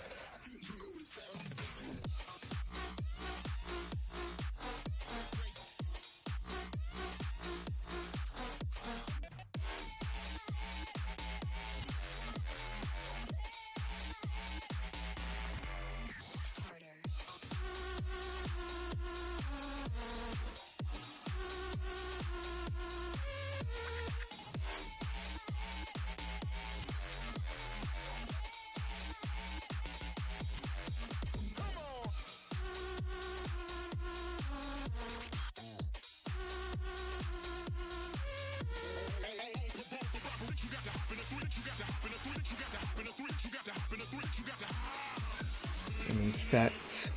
In fact,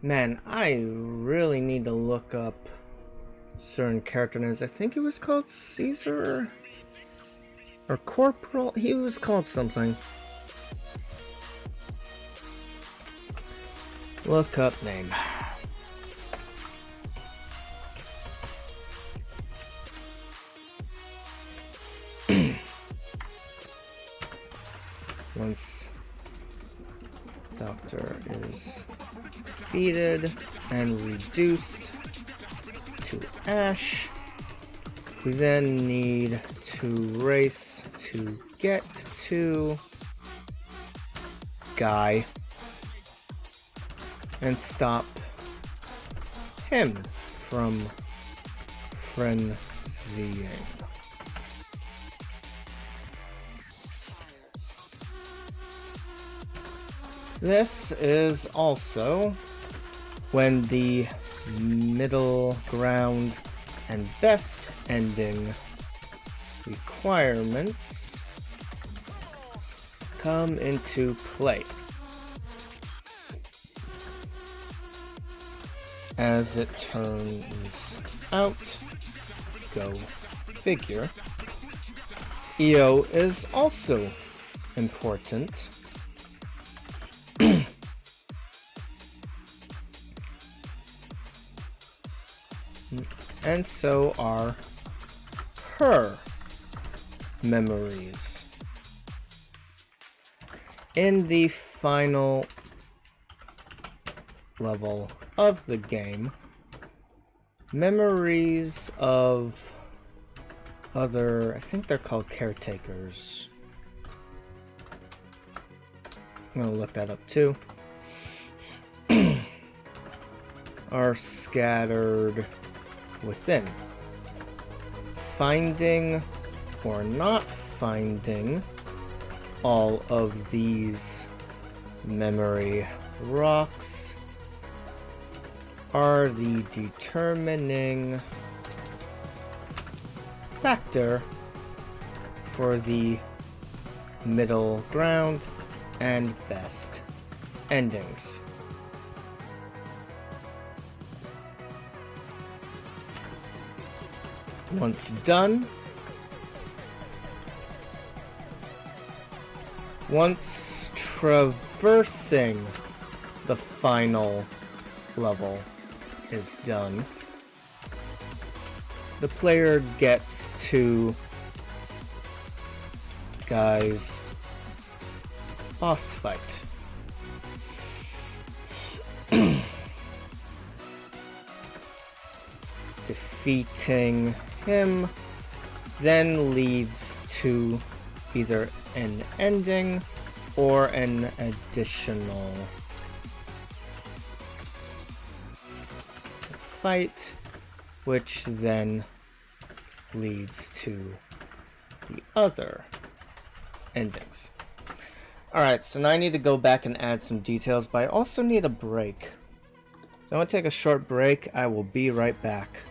man, I really need to look up certain character names. I think he was called Caesar or Corporal. He was called something. Look up name. Once Doctor is defeated and reduced to ash, we then need to race to get to Guy and stop him from frenzying. This is also when the middle ground and best ending requirements come into play. As it turns out, go figure, EO is also important. And so are her memories. In the final level of the game, memories of other, I think they're called caretakers. I'm gonna look that up too. Are scattered within. Finding or not finding all of these memory rocks are the determining factor for the middle ground and best endings. Once done, once traversing the final level is done, the player gets to Guy's boss fight. Defeating him then leads to either an ending or an additional fight, which then leads to the other endings. Alright, so now I need to go back and add some details, but I also need a break. So I'm going to take a short break. I will be right back.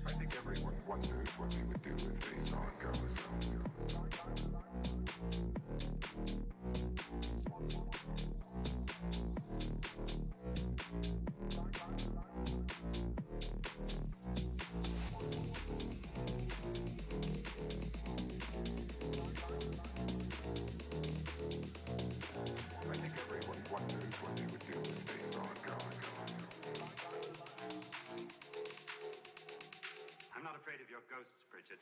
I think everyone wonders what they would do if they saw a ghost. I think everyone wonders what they would do if they saw a ghost. afraid of your ghosts, Bridget.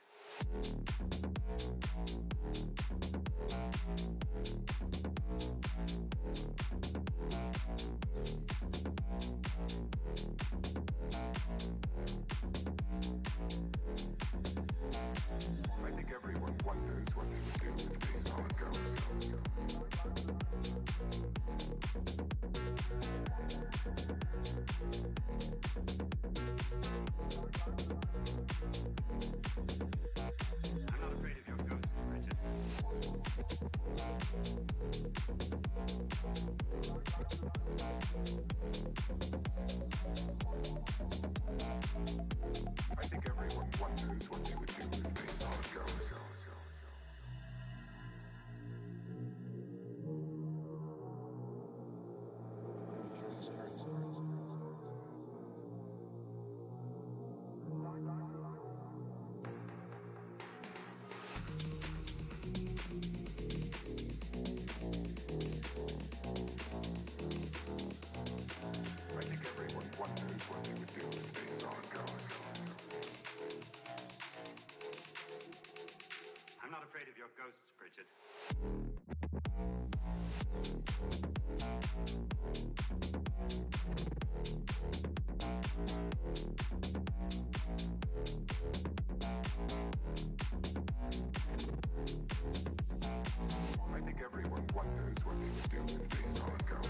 I think everyone wonders what they would do if they saw a ghost. I'm not afraid of your ghosts, Bridget. I think everyone wonders what they would do if they saw a ghost. I think everyone wonders what they would do if they saw a ghost. I'm not afraid of your ghosts, Bridget. I think everyone wonders what they would do if they saw a ghost.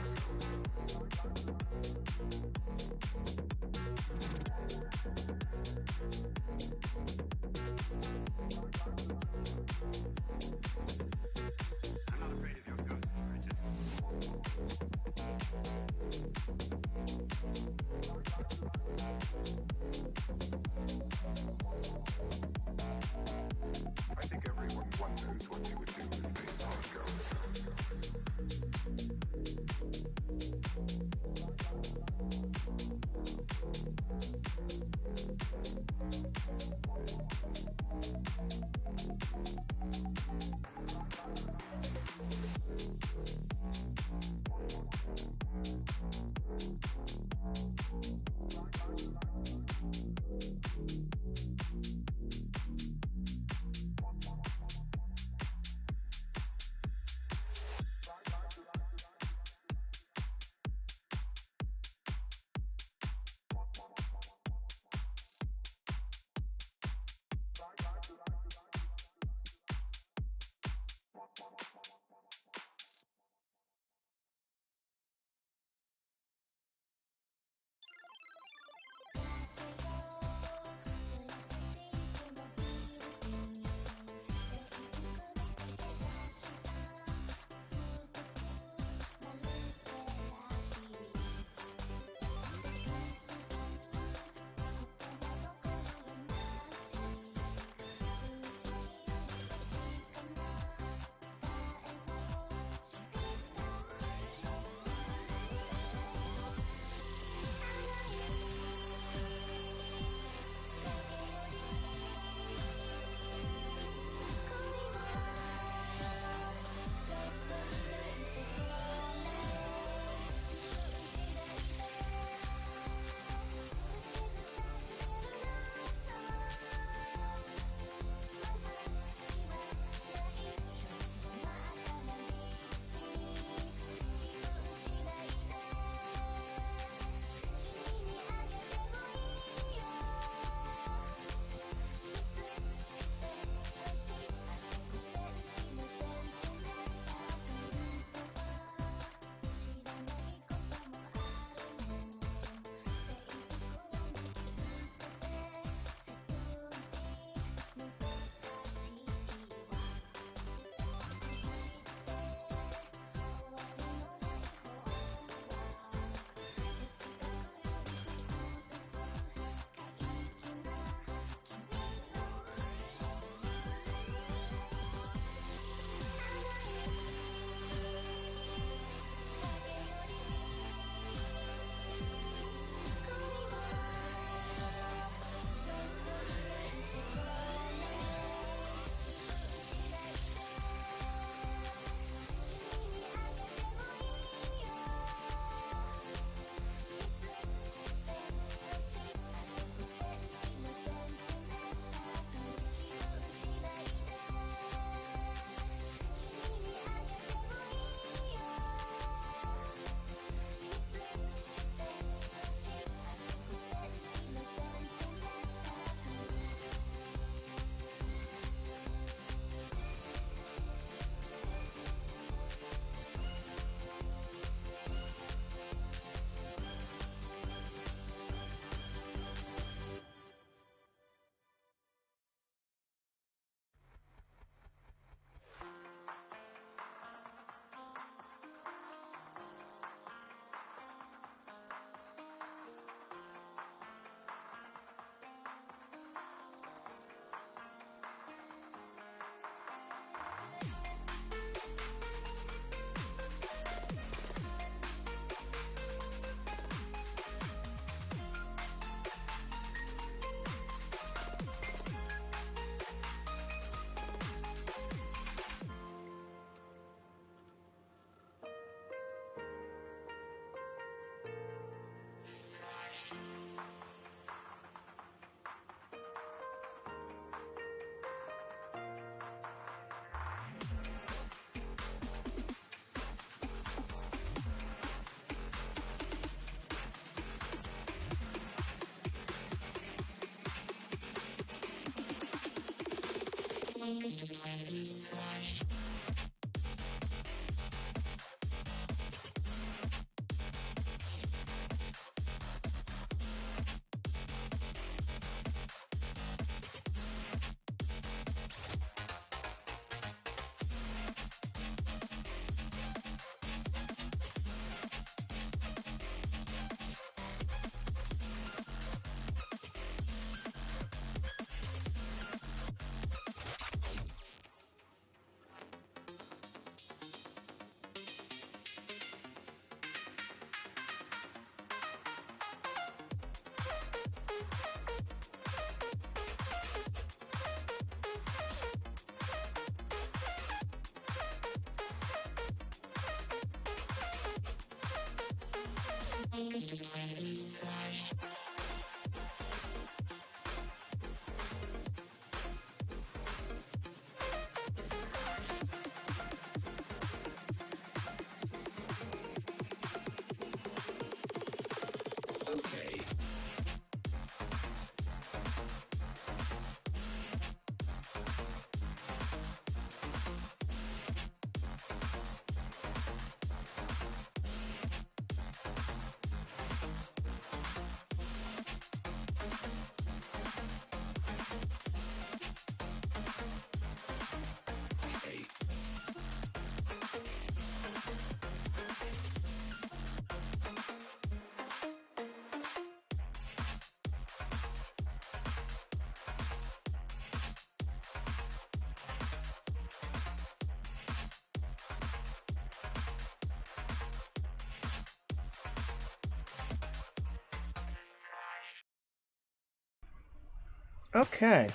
Okay.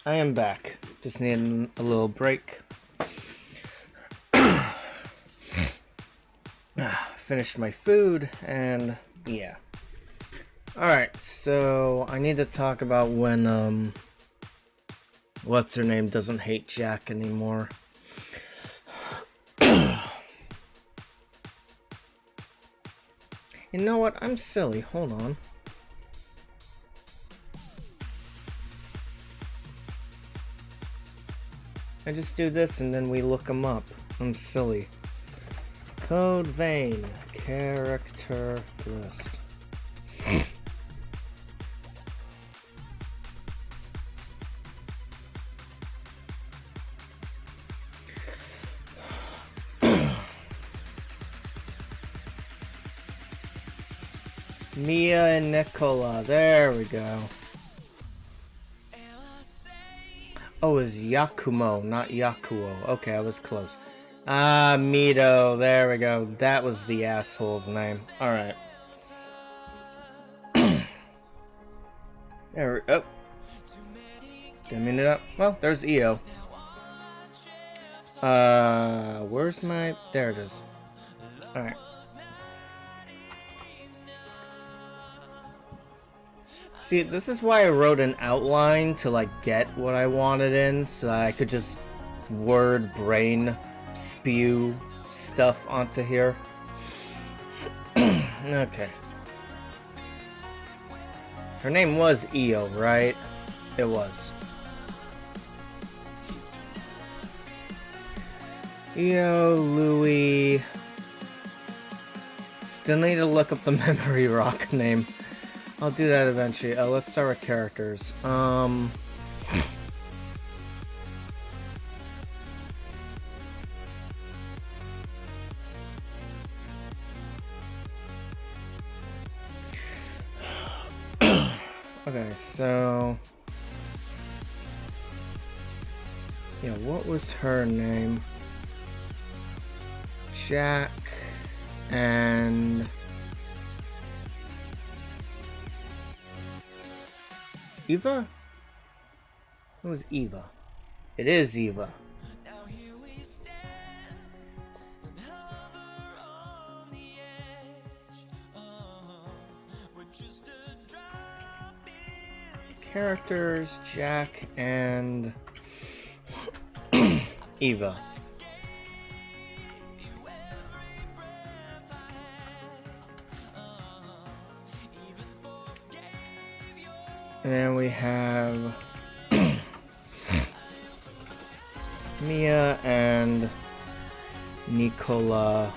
I am back. Just needing a little break. Finished my food, and yeah. Alright, so I need to talk about when, what's her name doesn't hate Jack anymore. You know what? I'm silly. Hold on. I just do this and then we look them up. I'm silly. Code Vein. Character list. Mia and Nicola. There we go. Oh, it's Yakumo, not Yakuo. Okay, I was close. Ah, Mito. There we go. That was the asshole's name. Alright. There we go. Did I mean it up? Well, there's EO. Where's my... There it is. Alright. See, this is why I wrote an outline to, like, get what I wanted in, so that I could just word brain spew stuff onto here. Okay. Her name was Io, right? It was. Io, Louis... Still need to look up the Memory Rock name. I'll do that eventually. Let's start with characters. Okay, so... Yeah, what was her name? Jack and... Eva? Who is Eva? It is Eva. Characters, Jack and Eva. And then we have Mia and Nicola.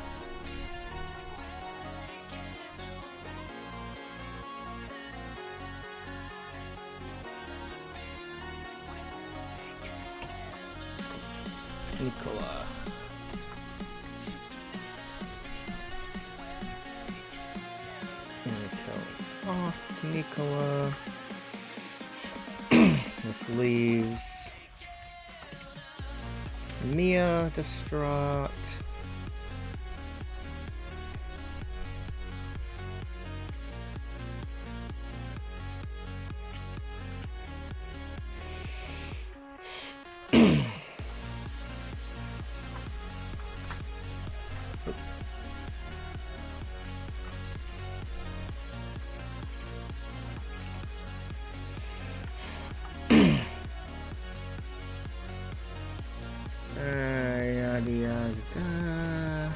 Nicola. And kills off Nicola. This leaves Mia distraught. Yada yada da.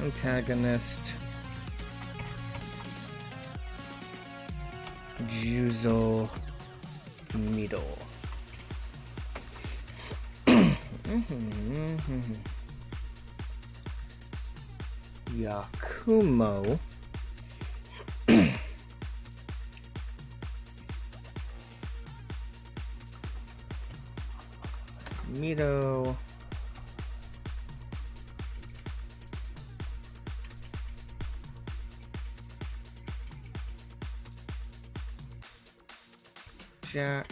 Antagonist Juzo Mido. Yakumo. Mito. Jack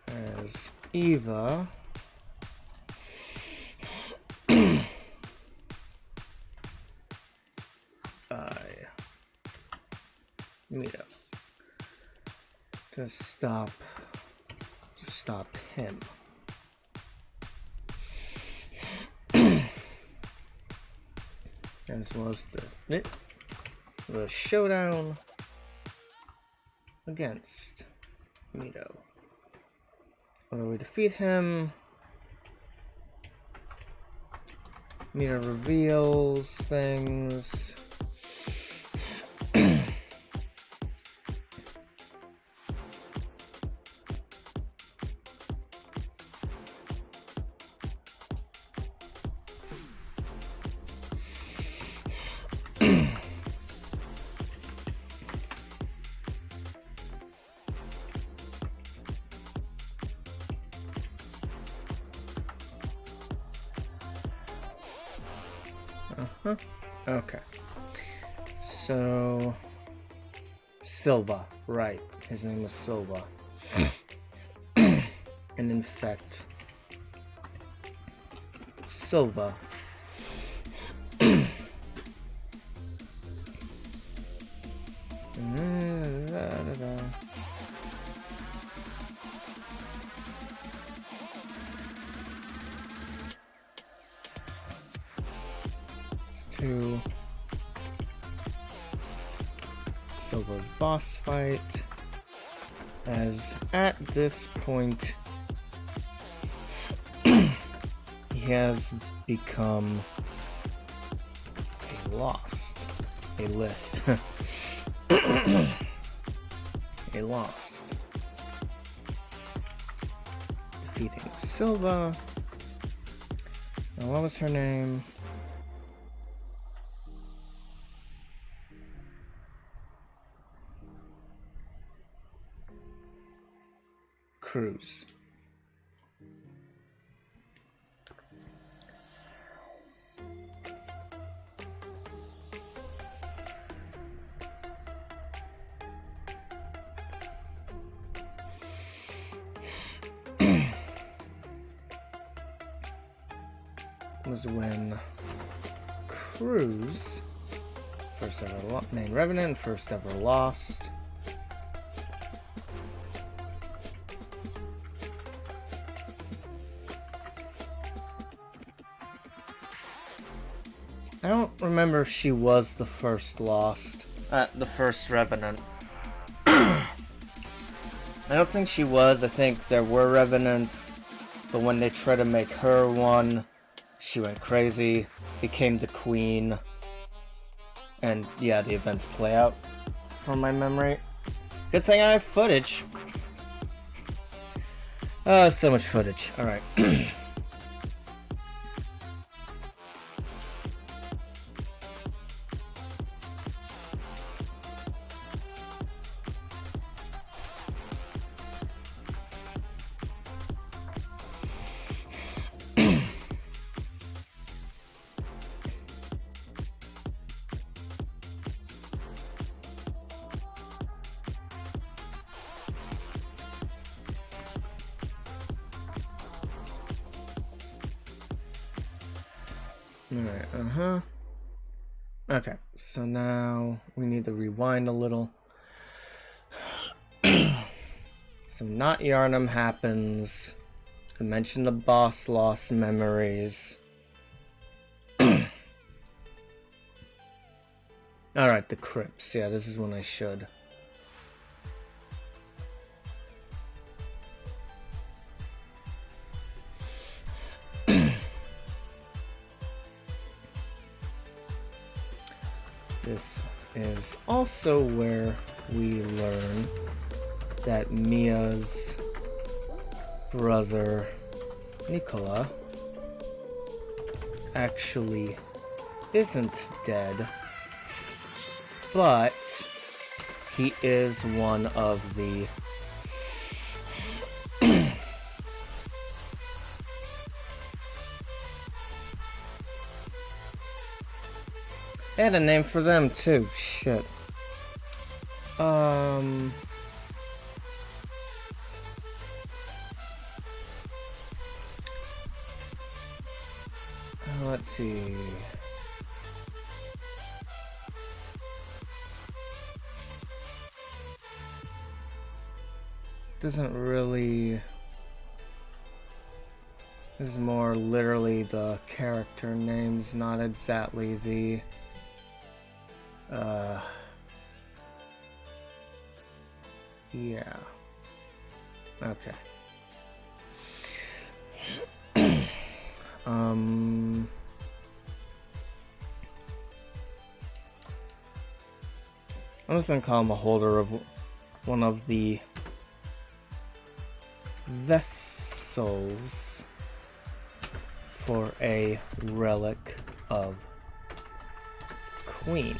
as Eva. Mito. To stop him. As well as the showdown against Mito. Although we defeat him, Mito reveals things. Okay. So Silva, right. His name was Silva. And in fact, Silva to Silva's boss fight, as at this point he has become a list. A lost. Defeating Silva. Now, what was her name? Cruz. Was when Cruz first ever main Revenant, first ever lost. I don't remember if she was the first lost. The first Revenant. I don't think she was. I think there were Revenants, but when they tried to make her one, she went crazy, became the queen, and yeah, the events play out from my memory. Good thing I have footage. So much footage. Alright. Alright, Okay, so now we need to rewind a little. So Not Yarnum happens. I mentioned the boss lost memories. Alright, the crypts. Yeah, this is when I should. This is also where we learn that Mia's brother Nicola actually isn't dead, but he is one of the I had a name for them too. Shit. Let's see. doesn't really... This is more literally the character names, not exactly the... Yeah. Okay. I'm just gonna call him a holder of one of the vessels for a relic of Queen.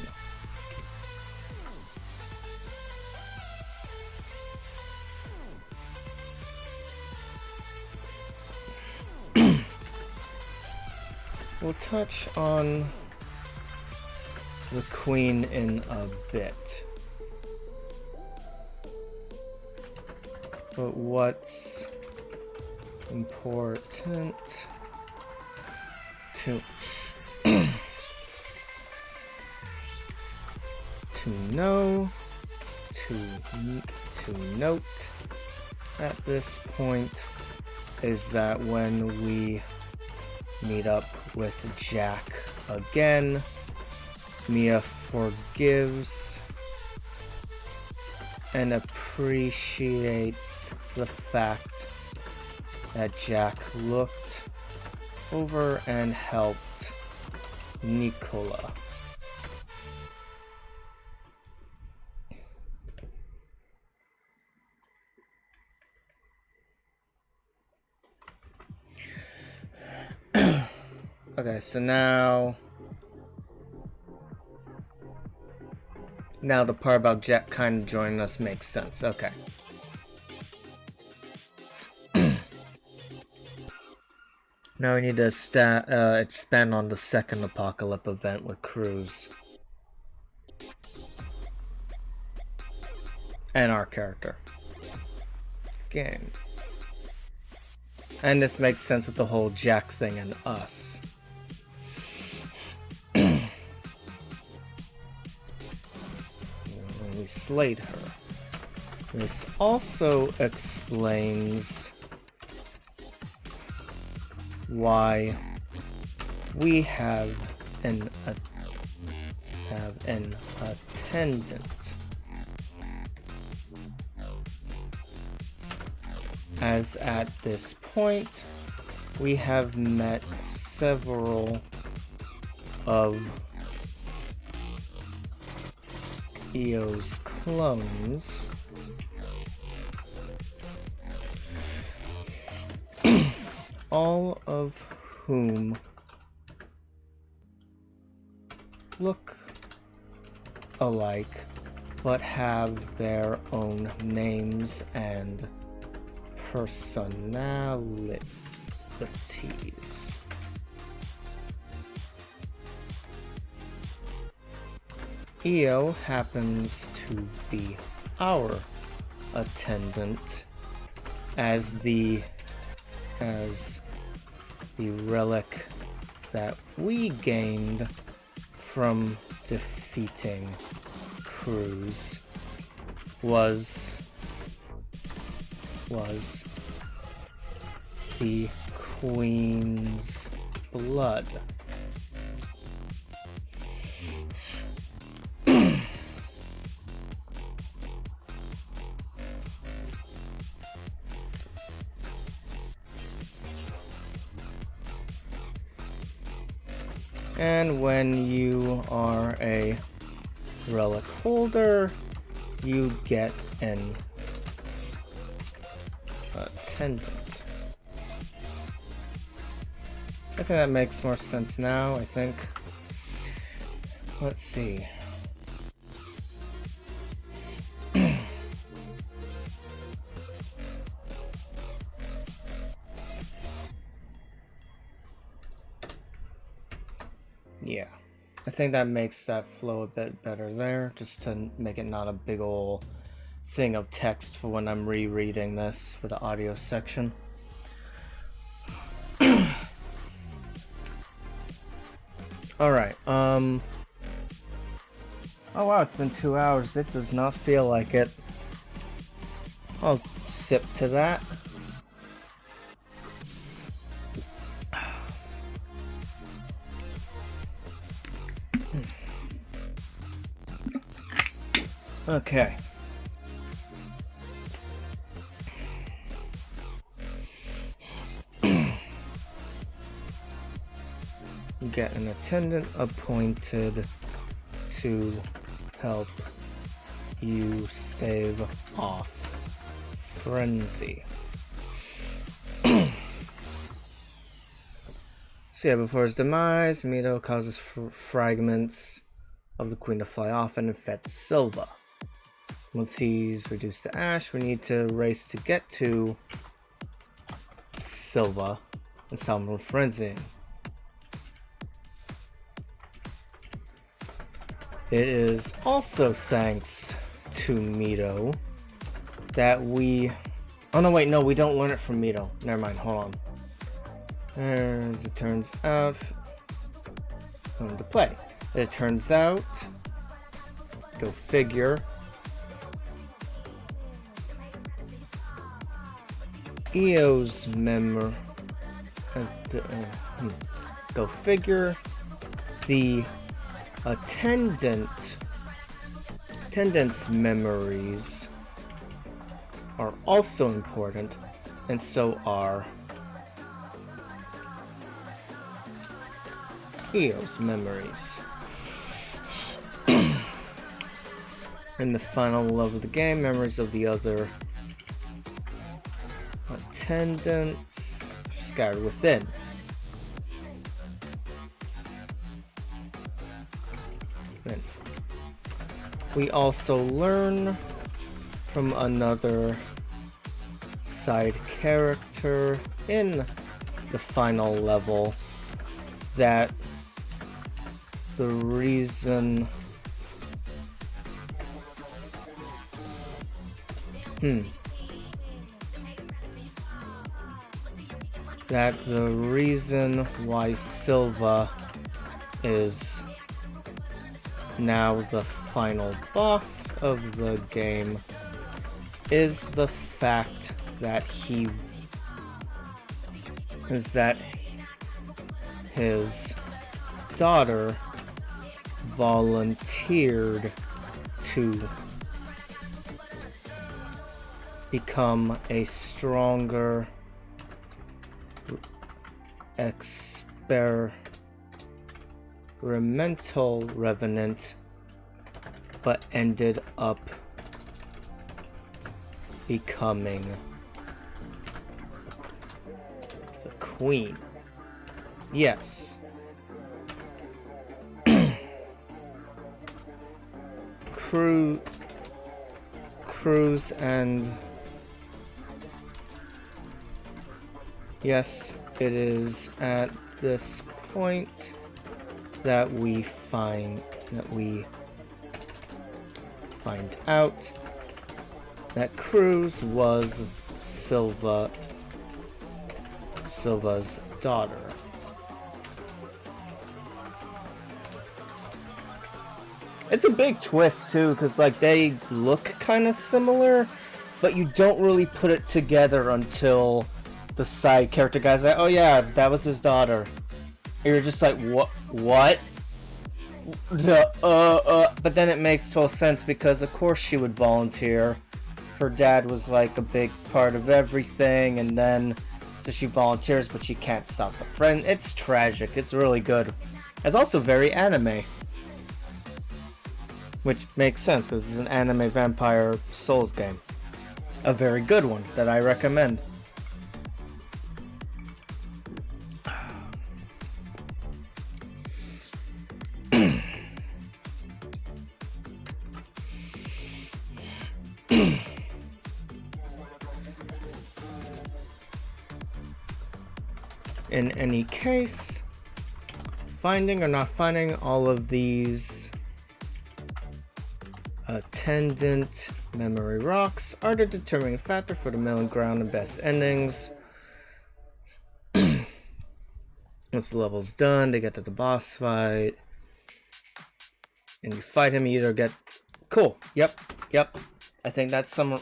We'll touch on the Queen in a bit. But what's important to know, to note at this point is that when we meet up with Jack again, Mia forgives and appreciates the fact that Jack looked over and helped Nicola. Okay, so now the part about Jack kind of joining us makes sense. Okay. Now we need to expand on the second Apocalypse event with Cruz. And our character. Again. And this makes sense with the whole Jack thing and us. We slayed her. This also explains why we have an attendant, as at this point we have met several of Eo's clones, all of whom look alike but have their own names and personalities. Eo happens to be our attendant as the relic that we gained from defeating Cruz was the Queen's blood. And when you are a relic holder, you get an attendant. I think that makes more sense now, I think. Let's see. Yeah, I think that makes that flow a bit better there, just to make it not a big ol' thing of text for when I'm rereading this for the audio section. Alright, oh wow, it's been 2 hours. It does not feel like it. I'll sip to that. Okay. You get an attendant appointed to help you stave off frenzy. So yeah, before his demise, Mito causes fragments of the queen to fly off and infect Silva. Once he's reduced to ash, we need to race to get to Silva and stop him from frenzying. It is also thanks to Mito that we... Oh no, wait, no, we don't learn it from Mito. Never mind, hold on. As it turns out... Going to play. As it turns out... Go figure. Eo's memory... Go figure. The... Attendant's memories are also important, and so are Eo's memories. In the final level of the game, memories of the other attendants scattered within. Then we also learn from another side character in the final level that the reason why Silva is now the final boss of the game is the fact that his daughter volunteered to become a stronger experimental revenant, but ended up becoming the queen. Yes. Cruz and yes, it is at this point that we find out that Cruz was Silva's daughter. It's a big twist too, because like they look kind of similar, but you don't really put it together until the side character guy's like, oh yeah, that was his daughter. And you're just like, what? But then it makes total sense because of course she would volunteer. Her dad was like a big part of everything, and then so she volunteers, but she can't stop the friend. It's tragic. It's really good. It's also very anime, which makes sense because it's an anime vampire Souls game. A very good one that I recommend. In any case, finding or not finding all of these attendant memory rocks are the determining factor for the middle ground and best endings. Once the level's done, they get to the boss fight, and you fight him, you either get... Cool, yep. I think that's some...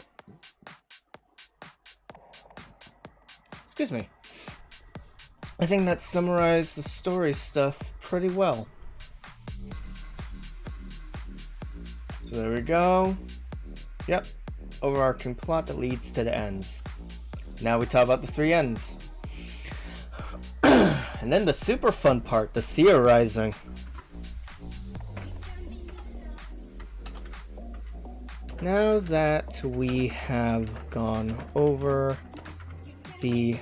excuse me. I think that summarized the story stuff pretty well. So there we go. Yep. Overarching plot that leads to the ends. Now we talk about the 3 ends. And then the super fun part, the theorizing. Now that we have gone over the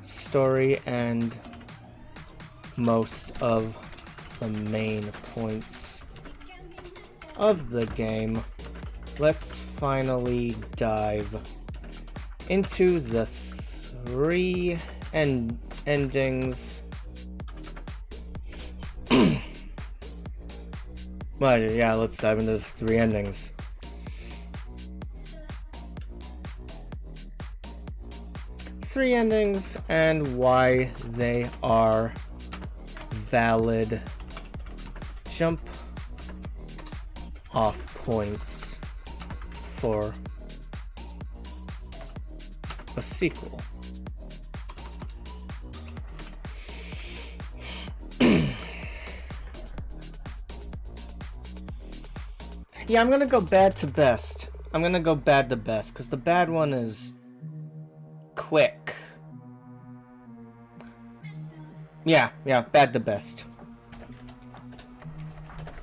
story and most of the main points of the game, let's finally dive into the 3 endings. Well, yeah, let's dive into the 3 endings. Three endings and why they are valid jump off points for a sequel. Yeah, I'm gonna go bad to best. I'm gonna go bad to best because the bad one is quick. Yeah, bad to best.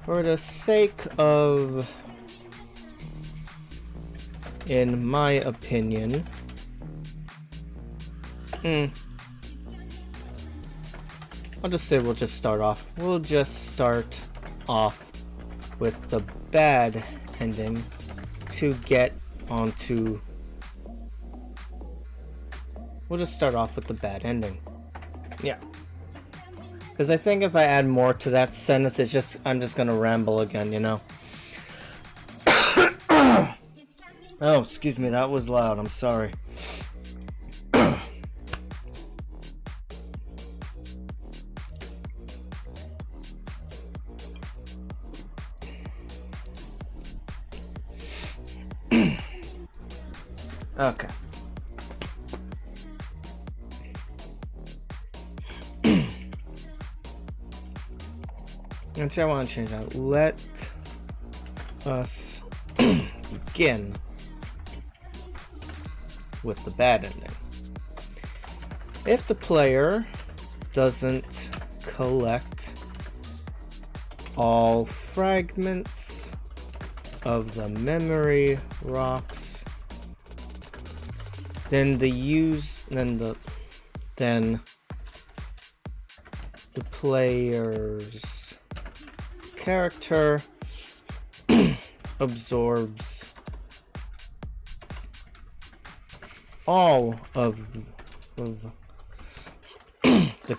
For the sake of, in my opinion, I'll just say we'll just start off. We'll just start off with the bad ending to get onto. We'll just start off with the bad ending. Yeah. Because I think if I add more to that sentence, I'm just gonna ramble again, you know? Oh, excuse me, that was loud, I'm sorry. Okay. Actually, I want to change that. Let us begin with the bad ending. If the player doesn't collect all fragments of the memory rocks, then the player's character absorbs all of the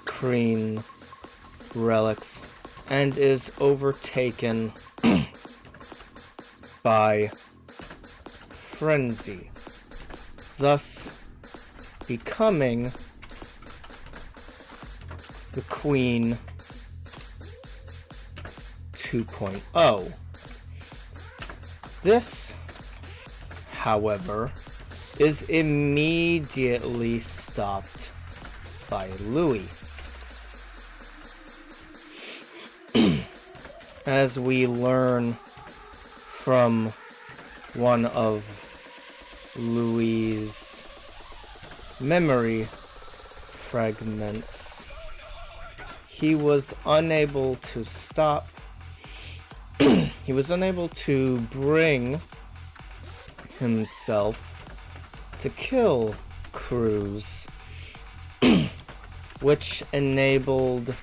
Kreen relics and is overtaken by frenzy, thus becoming the Queen 2.0. This, however, is immediately stopped by Louis. As we learn from one of Louis' memory fragments, he was unable to stop. He was unable to bring himself to kill Cruz, which enabled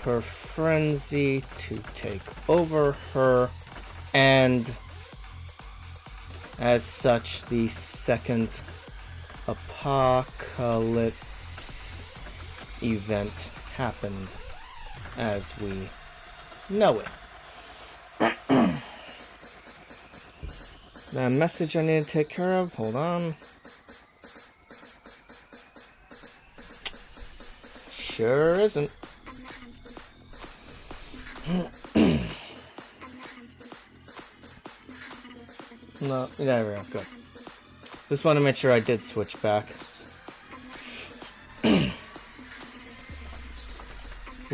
her frenzy to take over her, and as such, the second apocalypse event happened as we know it. The message I need to take care of, hold on. Sure isn't. No, there we go, good. Just want to make sure I did switch back.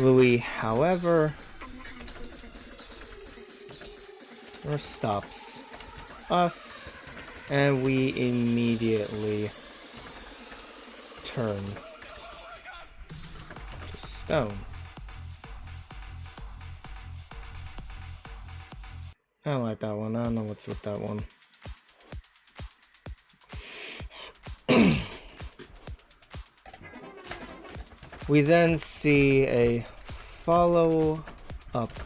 Louis, however, stops us, and we immediately turn to stone. I don't like that one. I don't know what's with that one. We then see a follow-up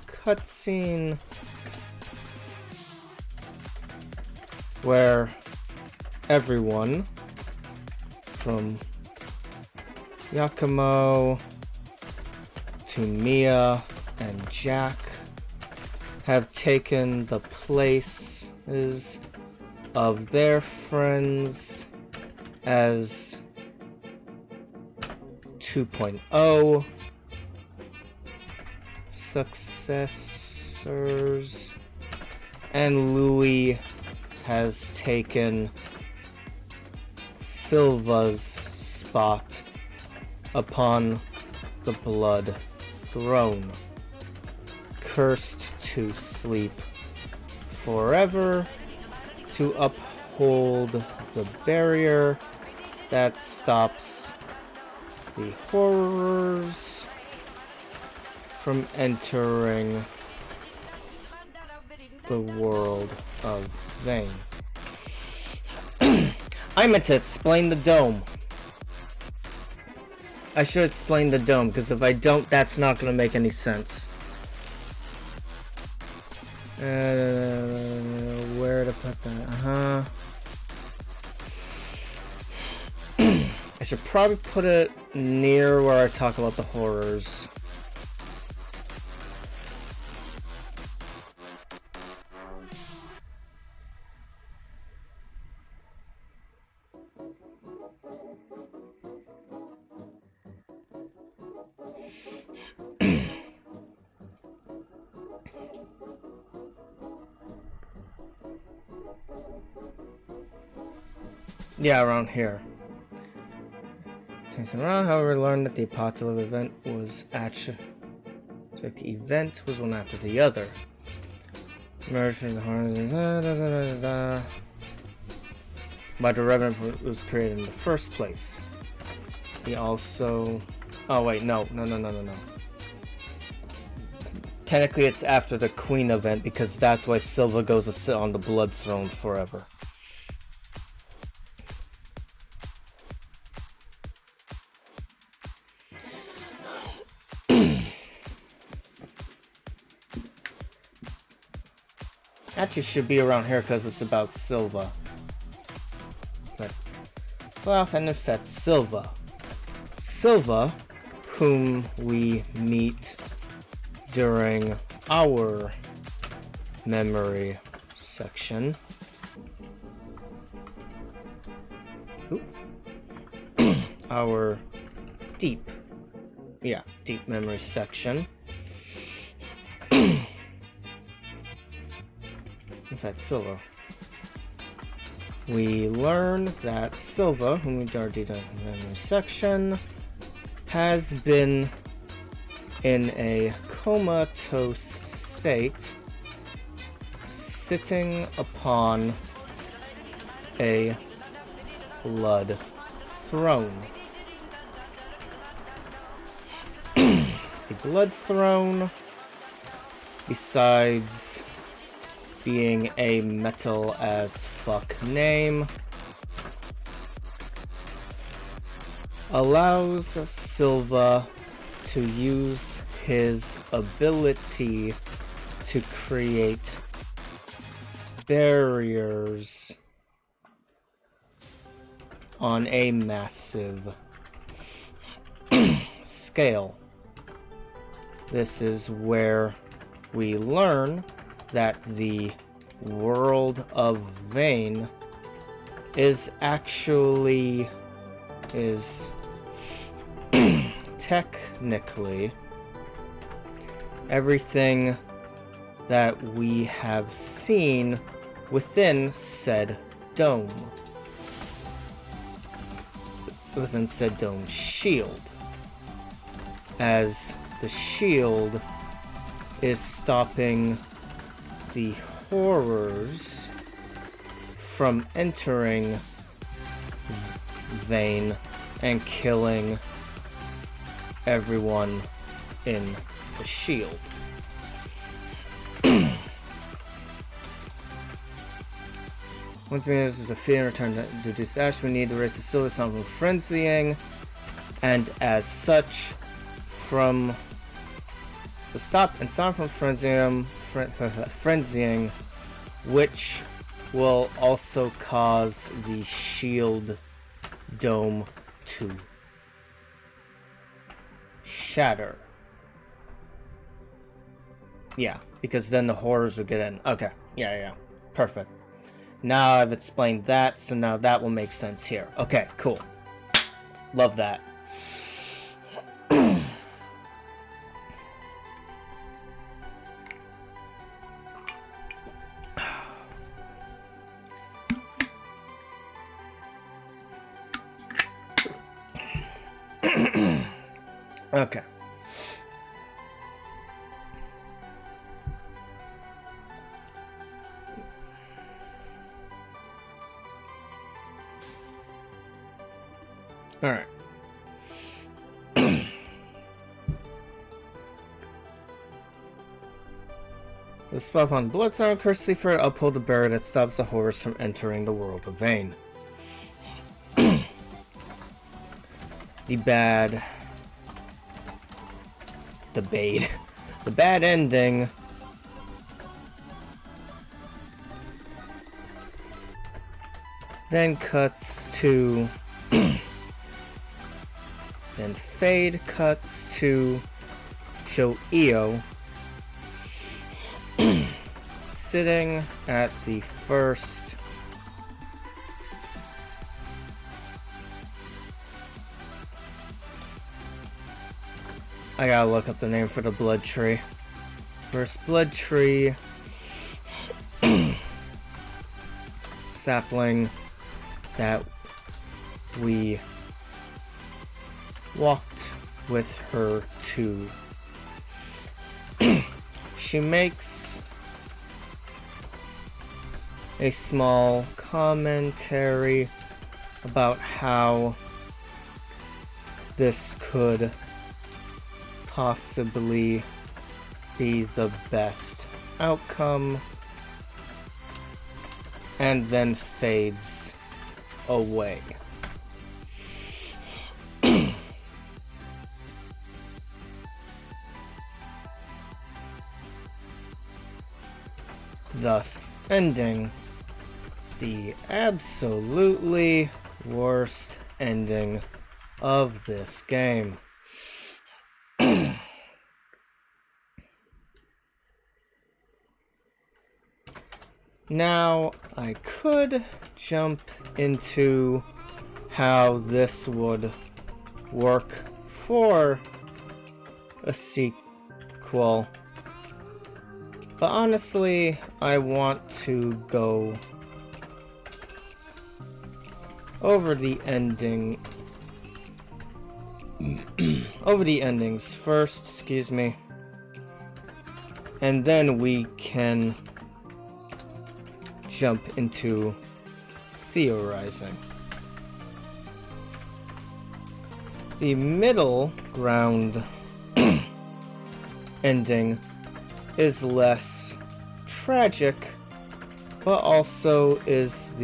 cutscene where everyone from Yakumo to Mia and Jack have taken the places of their friends as 2.0 successors, and Louis has taken Silva's spot upon the Blood Throne, cursed to sleep forever to uphold the barrier that stops the horrors from entering the world of Vane. I meant to explain the dome. I should explain the dome, because if I don't, that's not going to make any sense. Where to put that? I should probably put it near where I talk about the horrors. Yeah, around here. Takes around, however, learned that the apocalyptic event was one after the other. Emerged from the horrors. But the Revenant was created in the first place. He also. Oh wait, no. Technically, it's after the Queen event because that's why Silva goes to sit on the Blood Throne forever. Actually, should be around here because it's about Silva. But, well, and if that's Silva. Silva, whom we meet during our memory section. Our deep memory section. In fact, Silva. We learn that Silva, whom we already done in the memory section, has been in a comatose state, sitting upon a blood throne. The Blood Throne, besides being a metal as fuck name, allows Silva to use his ability to create barriers on a massive scale. This is where we learn that the world of Vane is technically everything that we have seen within said dome. Within said dome shield. As the shield is stopping the horrors from entering Vane and killing everyone in the shield. Once Venus is defeated and returned to reduce ash, we need to raise the silver sound from frenzying, and as such, from the stop from frenzying, which will also cause the shield dome to shatter. Yeah, because then the horrors will get in. Okay, yeah, perfect. Now I've explained that, so now that will make sense here. Okay, cool. Love that. Okay. All right. The spell upon Bloodthorn, courtesy for uphold the barrier that stops the horrors from entering the world of Vane. The bad ending then cuts to then fade cuts to show Io sitting at the first I gotta look up the name for the blood tree. First blood tree sapling that we walked with her to. She makes a small commentary about how this could possibly be the best outcome, and then fades away. Thus ending the absolutely worst ending of this game. Now, I could jump into how this would work for a sequel, but honestly, I want to go over the ending, over the endings first, excuse me, and then we can jump into theorizing. The middle ground ending is less tragic, but also is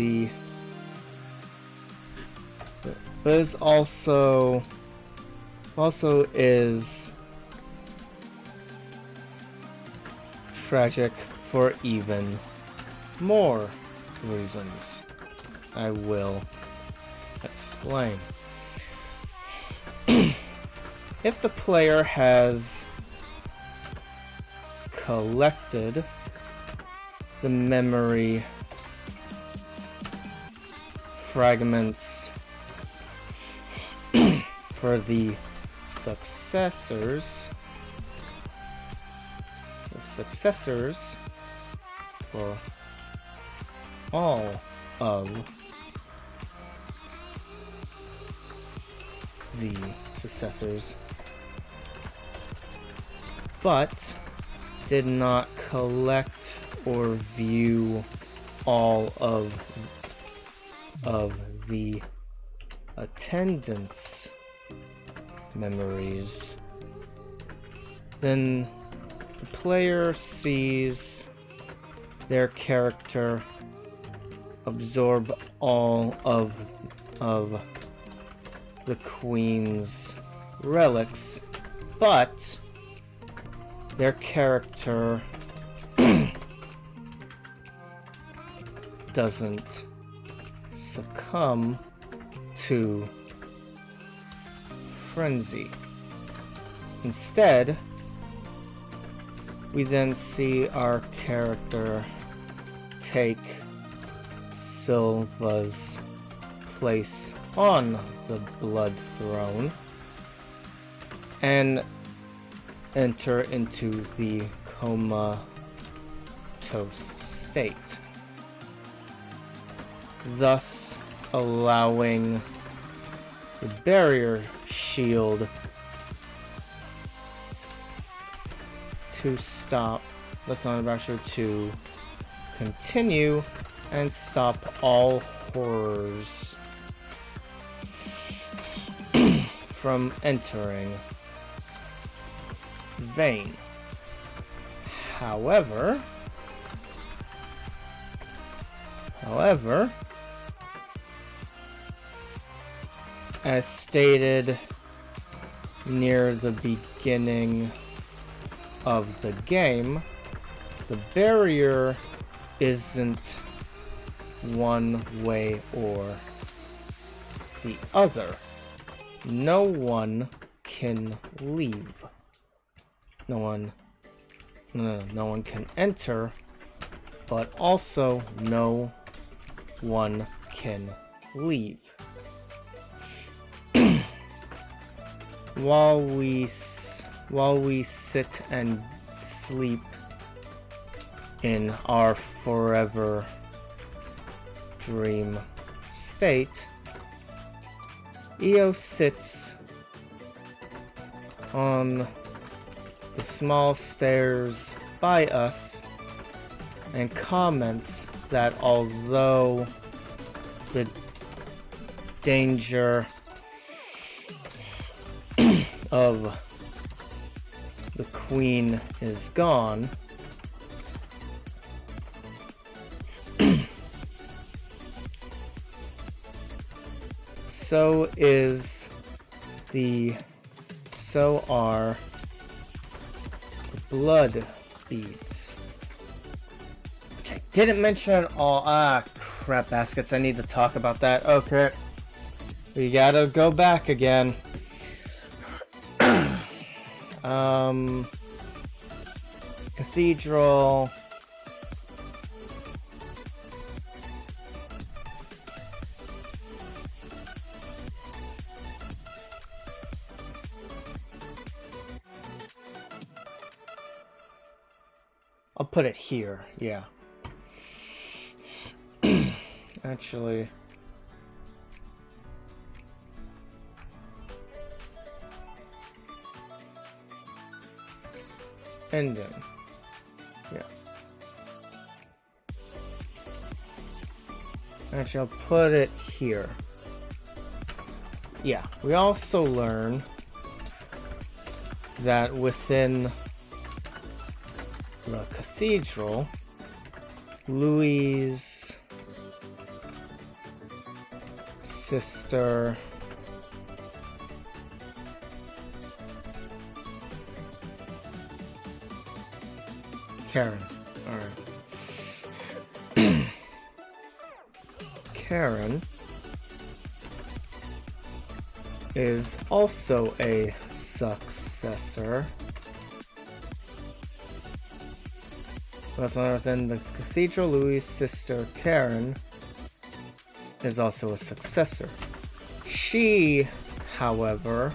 tragic for even more reasons. I will explain. If the player has collected the memory fragments for the successors for all of the successors, but did not collect or view all of the attendance memories, then the player sees their character absorb all of the Queen's relics, but their character doesn't succumb to frenzy. Instead, we then see our character take Silva's place on the Blood Throne and enter into the comatose state, thus allowing the barrier shield to stop the Son of Asher to continue and stop all horrors from entering Vane. However, as stated near the beginning of the game, the barrier isn't one way or the other. No one can leave. No one can enter, but also no one can leave. While we sit and sleep in our forever dream state, Io sits on the small stairs by us and comments that although the danger of the Queen is gone, so are the blood beads, which I didn't mention at all. Ah, crap baskets, I need to talk about that. Okay, we gotta go back again. Cathedral. I'll put it here, yeah. Actually, ending. Yeah. Actually, I'll put it here. Yeah, we also learn that within the cathedral, Louis' sister Karen. Alright. Karen is also a successor. That's another thing. The cathedral, Louis' sister Karen is also a successor. She, however,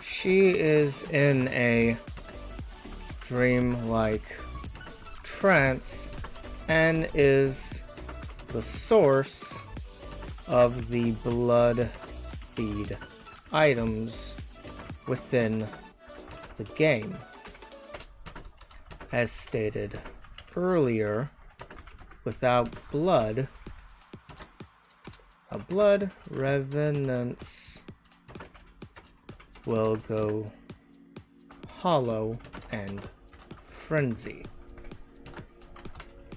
she is in a dreamlike trance and is the source of the blood bead items within the game. As stated earlier, without blood, a blood revenants will go hollow and frenzy.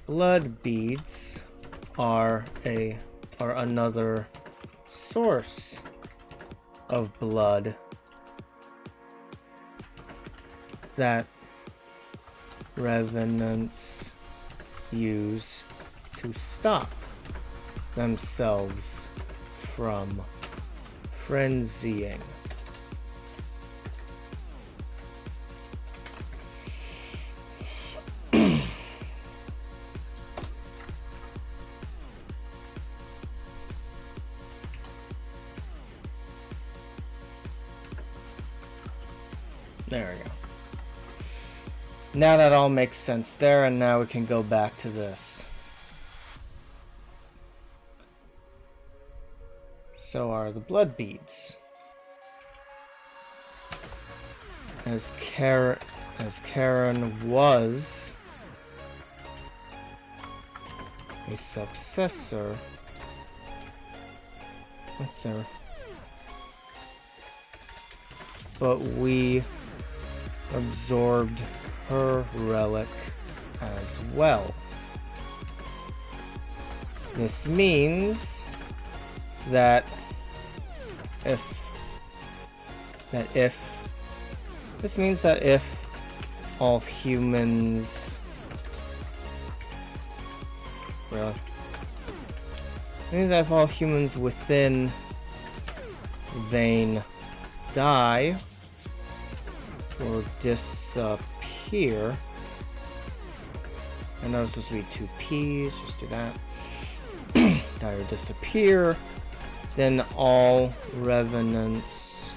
Blood beads are another source of blood that revenants use to stop themselves from frenzying. There we go. Now that all makes sense there, and now we can go back to this. So are the blood beads. As Karen was a successor. What's there? But we absorbed her relic as well. This means that if all humans within Vane die or disappear. I know it's supposed to be 2 P's, just do that. Die or disappear, then all revenants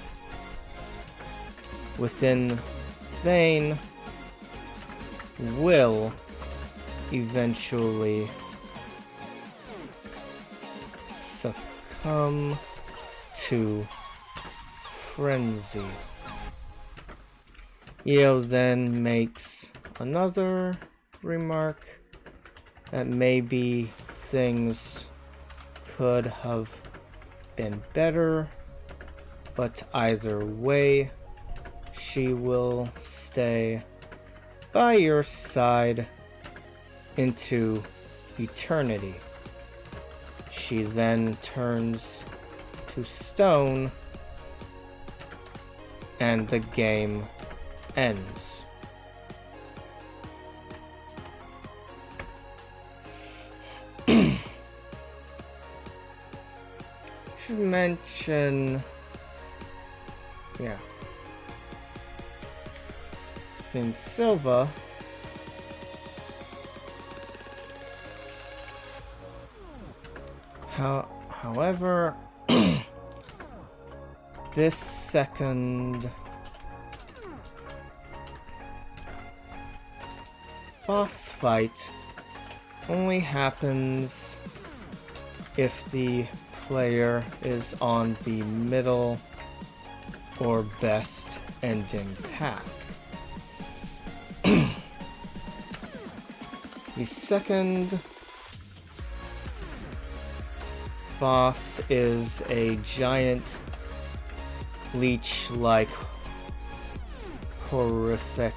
within Vane will eventually succumb to frenzy. Io then makes another remark that maybe things could have been better, but either way, she will stay by your side into eternity. She then turns to stone, and the game ends. Should mention, yeah, Finn Silva however, this second boss fight only happens if the player is on the middle or best ending path. The second boss is a giant leech-like horrific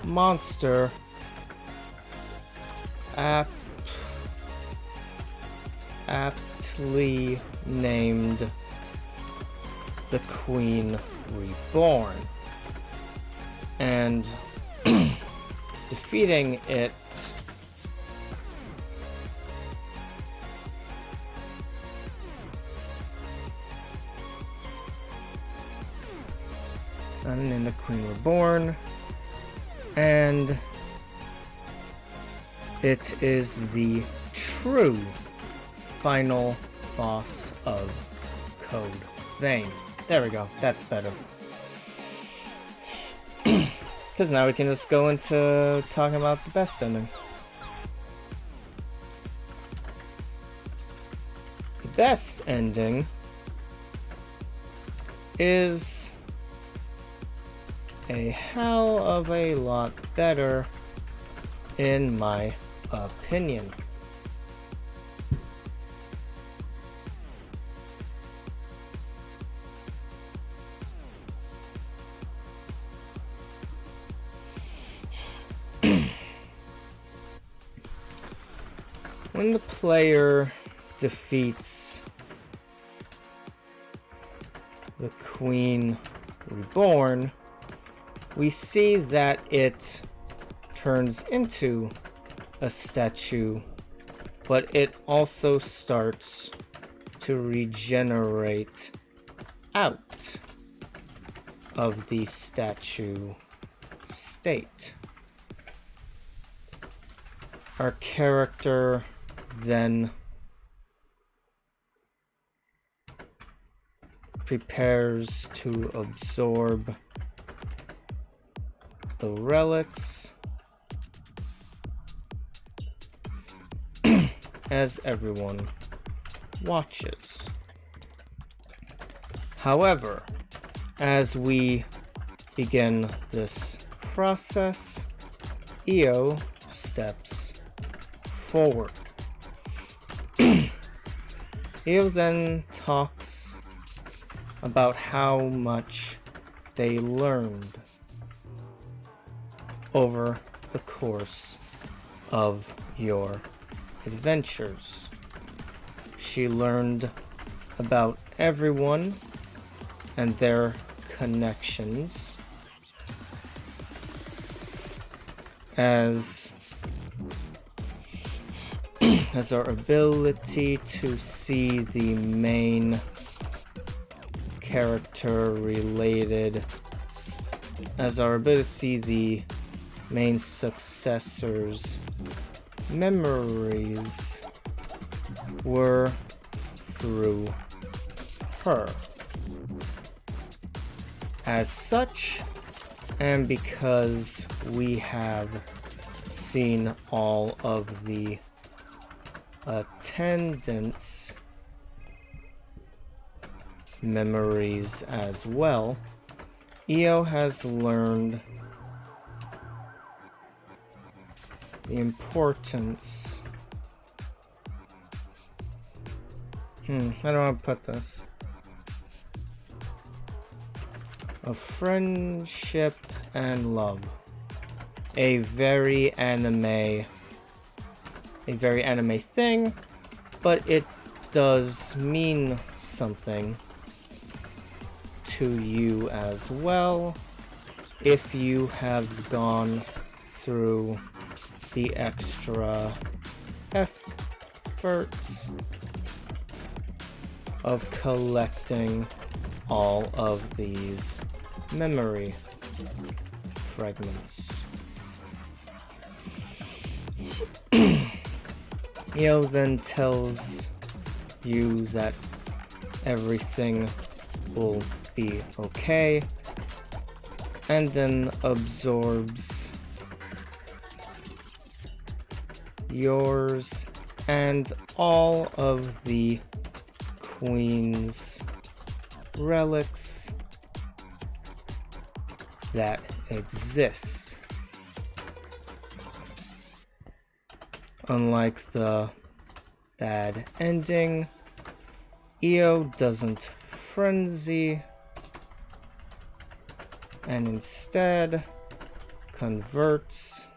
monster aptly named the Queen Reborn, and defeating it and the Queen Reborn, and it is the true final boss of Code Vein. There we go, that's better. Because now we can just go into talking about the best ending. The best ending is a hell of a lot better, in my opinion. When the player defeats the Queen Reborn, we see that it turns into a statue, but it also starts to regenerate out of the statue state. Our character then prepares to absorb the relics as everyone watches. However, as we begin this process, Io steps forward. Io then talks about how much they learned over the course of your adventures. She learned about everyone and their connections, as our ability to see the main character related, as our ability to see the main successors' memories were through her. As such, and because we have seen all of the attendants' memories as well, Io has learned the importance. I don't want to put this. Of friendship and love. A very anime thing, but it does mean something to you as well if you have gone through the extra efforts of collecting all of these memory fragments. Io then tells you that everything will be okay, and then absorbs yours and all of the Queen's relics that exist. Unlike the bad ending, Io doesn't frenzy and instead converts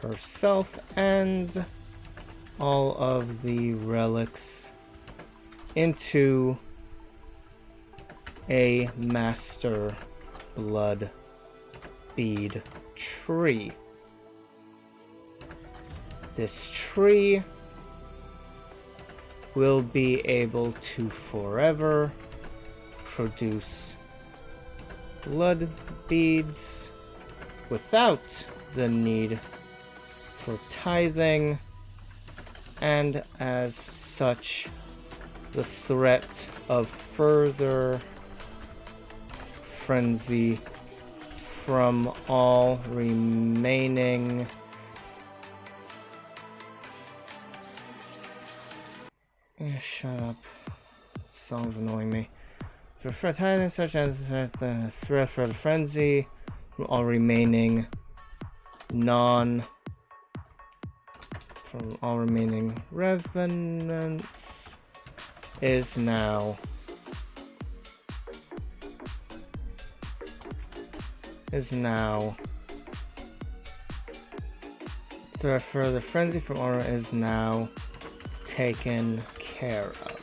herself and all of the relics into a master blood bead tree. This tree will be able to forever produce blood beads without the need for tithing, and as such, the threat of further frenzy from all remaining shut up. This song's annoying me. For titans such as the threat for the frenzy from all remaining revenants is now threat for the frenzy from all is now taken care of.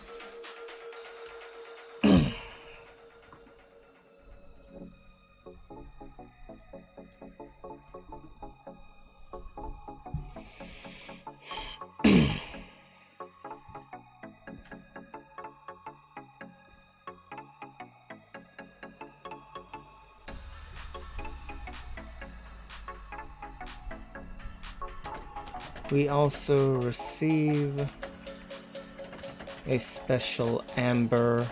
We also receive a special amber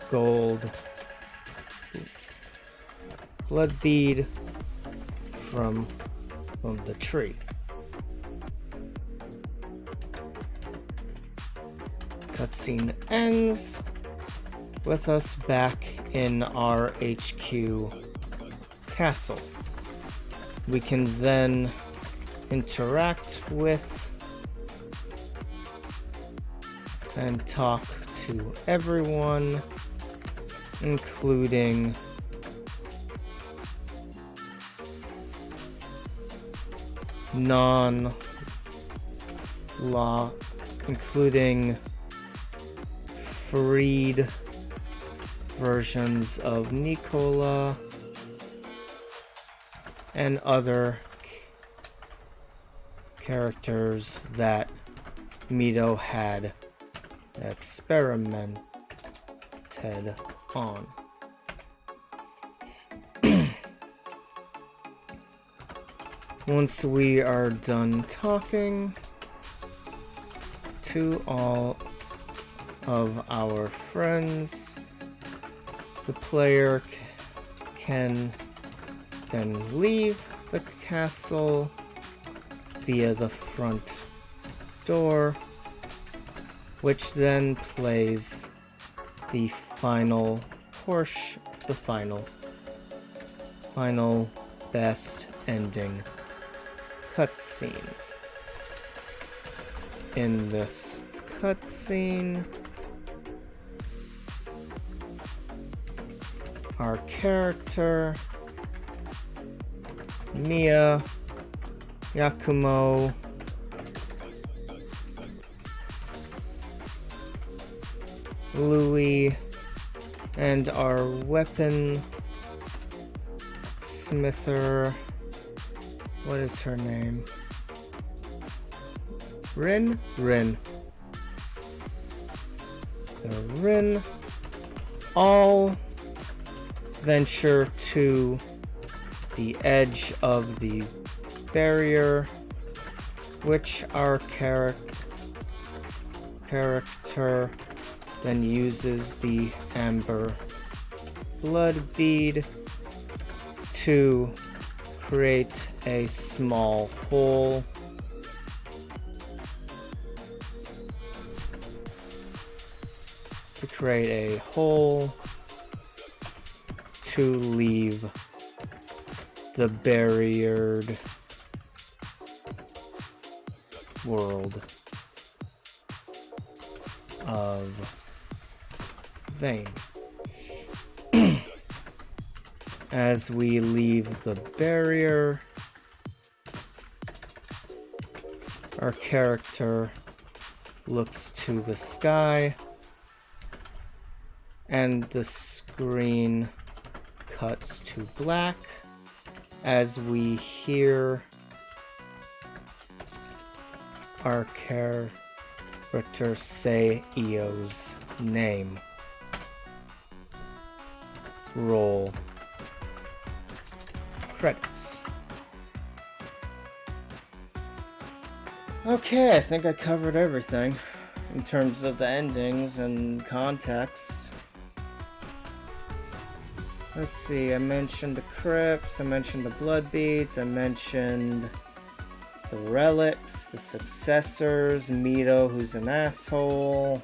gold blood bead from the tree. Cutscene ends with us back in our HQ castle. We can then interact with and talk to everyone, including including freed versions of Nicola and other characters that Mito had experimented on. Once we are done talking to all of our friends, the player can then leave the castle via the front door, which then plays the final portion, the final best ending cutscene. In this cutscene, our character Mia, Yakumo, Louis, and our weapon smither, what is her name? Rin? Rin, all venture to the edge of the barrier, which our character then uses the amber blood bead to create a small hole to leave the barriered world of Vane. As we leave the barrier, our character looks to the sky, and the screen cuts to black as we hear our character say Io's name. Roll credits. Okay, I think I covered everything in terms of the endings and context. let's see, I mentioned the crypts, I mentioned the blood beads, I mentioned the relics, the successors, Mito, who's an asshole.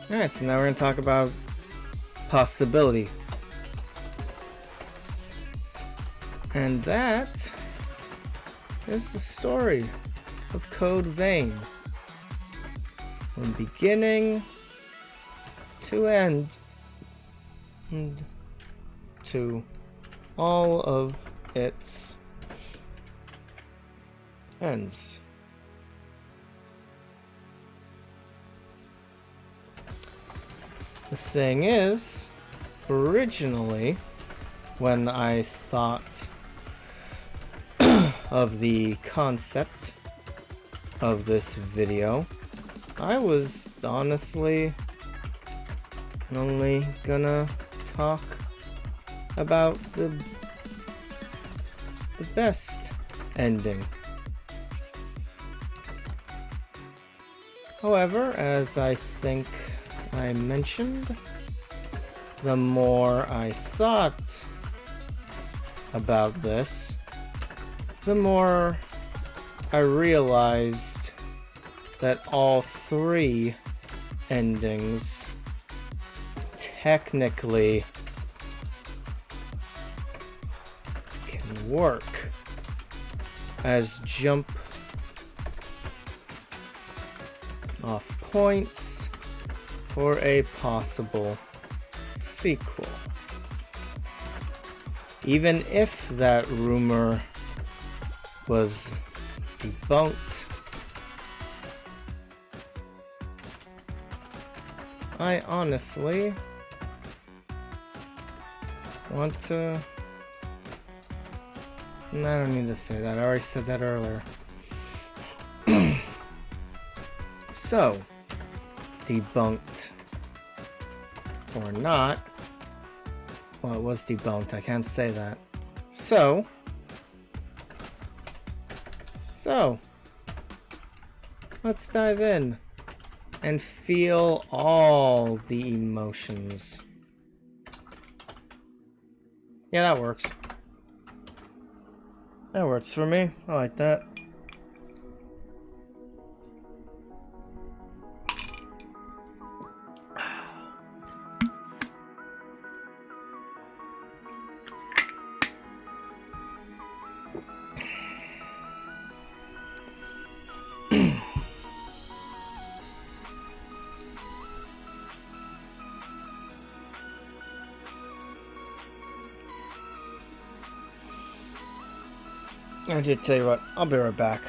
Alright, so now we're going to talk about possibility. And that is the story of Code Vein. From beginning to end, and to all of its ends. The thing is, originally, when I thought of the concept of this video, I was honestly only gonna talk about the best ending. However, as I think I mentioned, the more I thought about this, the more I realized that all three endings technically can work as jump off points for a possible sequel. Even if that rumor was debunked, I honestly want to... I don't need to say that, I already said that earlier. So, debunked or not, well, it was debunked, I can't say that. So, let's dive in and feel all the emotions. Yeah, that works. That works for me. I like that. I did tell you what, I'll be right back.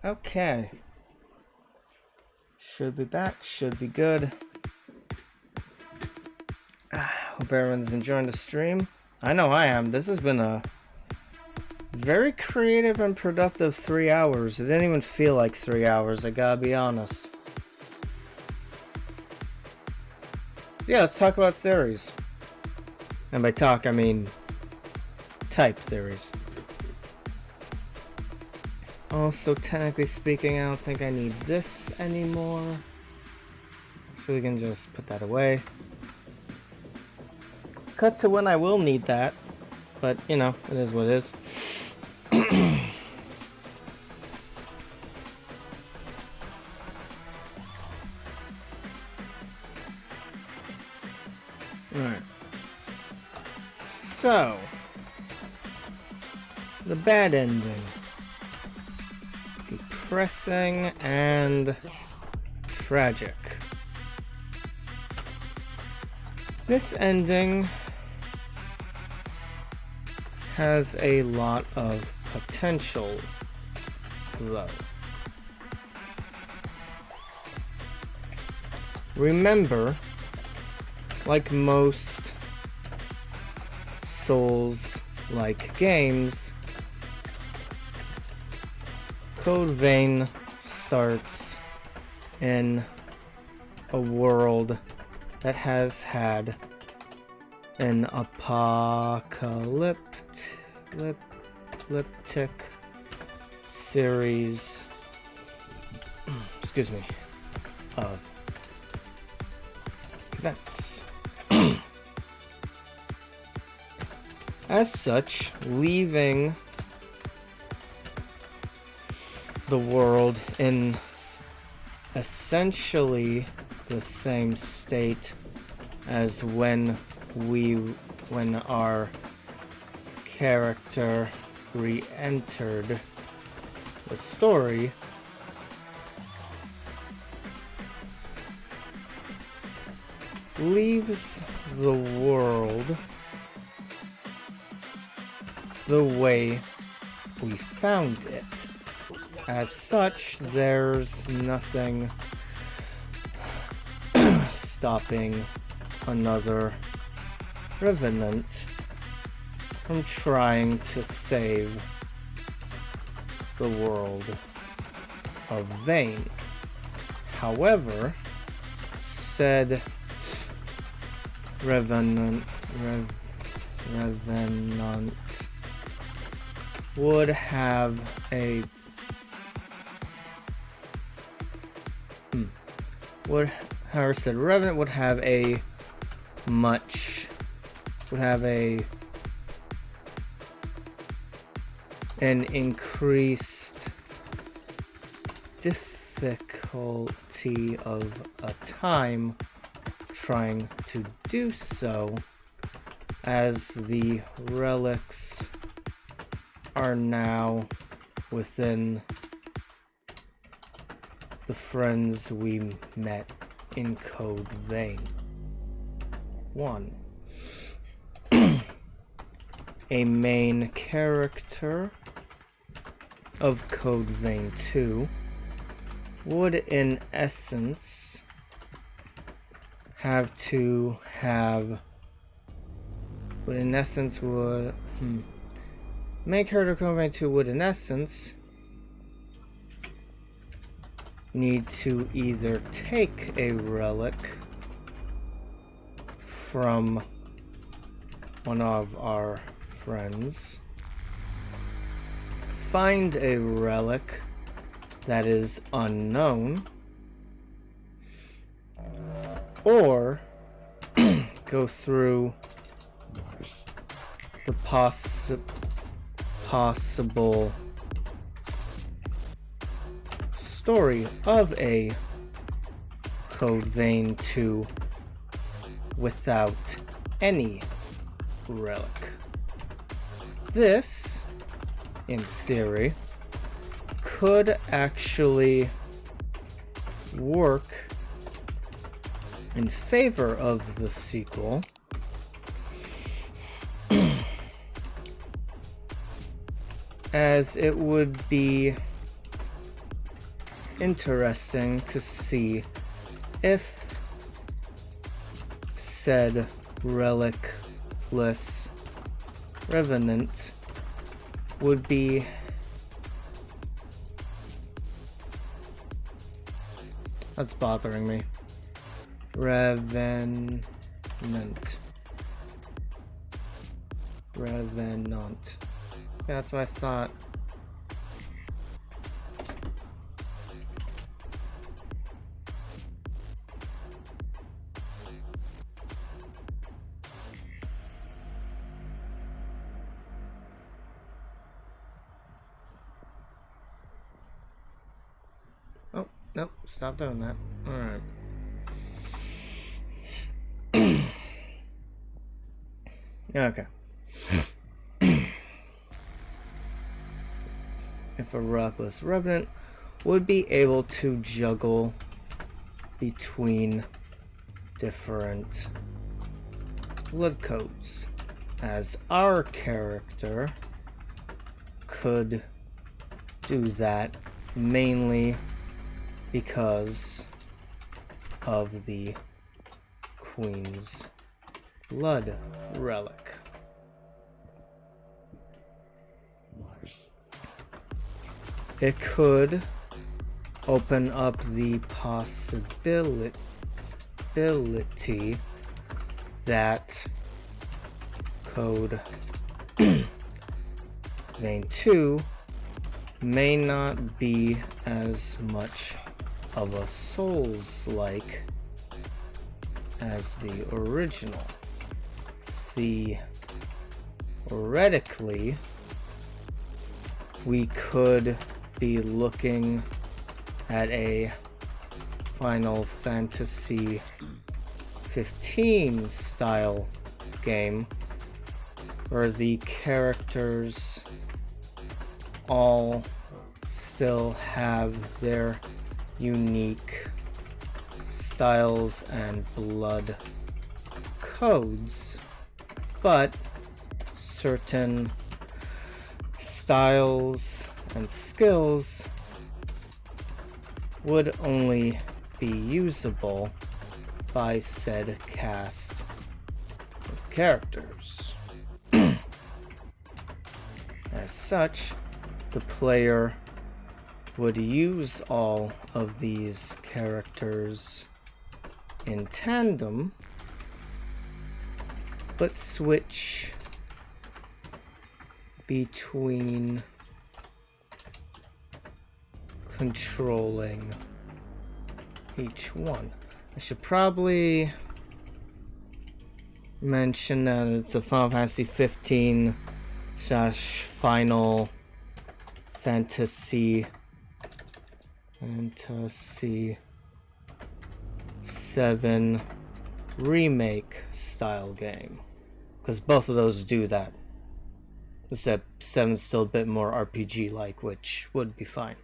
Okay. Should be back, should be good. Hope everyone's enjoying the stream. I know I am. This has been a very creative and productive 3 hours. It didn't even feel like 3 hours, I gotta be honest. Yeah, let's talk about theories. And by talk, I mean type theories. Also, technically speaking, I don't think I need this anymore. So we can just put that away. Cut to when I will need that. But, you know, it is what it is. Alright. So, the bad ending. Depressing and tragic. This ending has a lot of potential, though. Remember, like most Souls-like games, Code Vein starts in a world that has had an apocalyptic series, excuse me, of events. As such, leaving the world in essentially the same state as when our character re-entered the story, leaves the world the way we found it. As such, there's nothing stopping another Revenant from trying to save the world of Vayne. However, said Revenant would have a Revenant would have a an increased difficulty of a time trying to do so, as the relics are now within the friends we met in Code Vein 1. A main character of Code Vein 2 would in essence have to have main character of Code Vein 2 would in essence need to either take a relic from one of our friends, find a relic that is unknown, or go through the possible story of a Code Vein 2 without any relic. This, in theory, could actually work in favor of the sequel, as it would be interesting to see if said relicless Revenant would be that's bothering me. Revenant. Yeah, that's what I thought. Oh, nope, stop doing that. Alright. Okay. If a reckless Revenant would be able to juggle between different blood codes, as our character could do that mainly because of the Queen's blood relic. It could open up the possibility that Code Vein 2 may not be as much of a Souls-like as the original. Theoretically, we could be looking at a Final Fantasy 15 style game where the characters all still have their unique styles and blood codes, but certain styles and skills would only be usable by said cast of characters. As such, the player would use all of these characters in tandem, but switch between controlling each one. I should probably mention that it's a Final Fantasy 15 / Final Fantasy 7 remake style game, because both of those do that, except 7's still a bit more RPG like, which would be fine.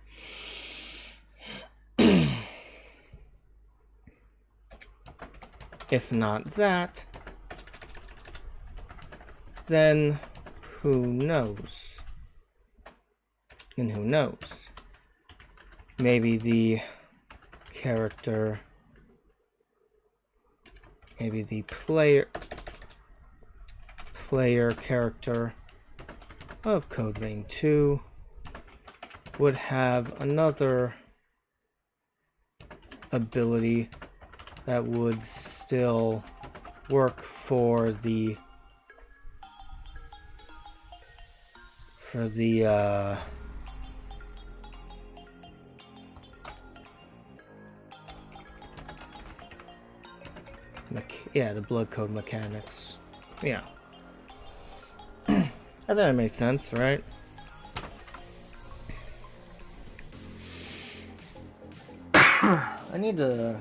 If not that, then who knows? And who knows? Maybe the character, maybe the player character of Code Vein 2 would have another ability that would still work for the the blood code mechanics. Yeah. I think that makes sense, right? I need to